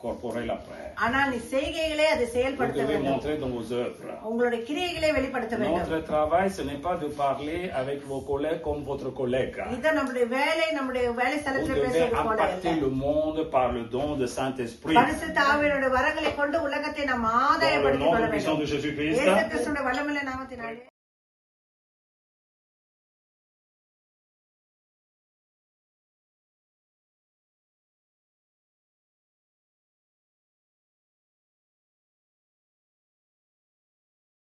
corporels après. ஆனா நீ செய்கைகளே அதை Vous செயல்படுத்த devez வேண்டும். montrer dans vos œuvres. உங்களுடைய கிரியைகளை வெளிப்படுத்த வேண்டும். Notre travail, ce n'est pas de parler avec vos collègues comme votre collègue. இது நம்முடைய வேலை Vous ஸ்தலத்துல devez பேசுவது போல impacter இல்லை. le monde par le don de Saint-Esprit. பரிசுத்த ஆவியானவருடைய வரங்களை கொண்டு உலகத்தை நாம் Dans le ஆதாயப்படுத்திக் nom கொள்ள puissant வேண்டும். de Jésus-Christ. இயேசு கிறிஸ்துவின் வல்லமையுள்ள நாமத்தினாலே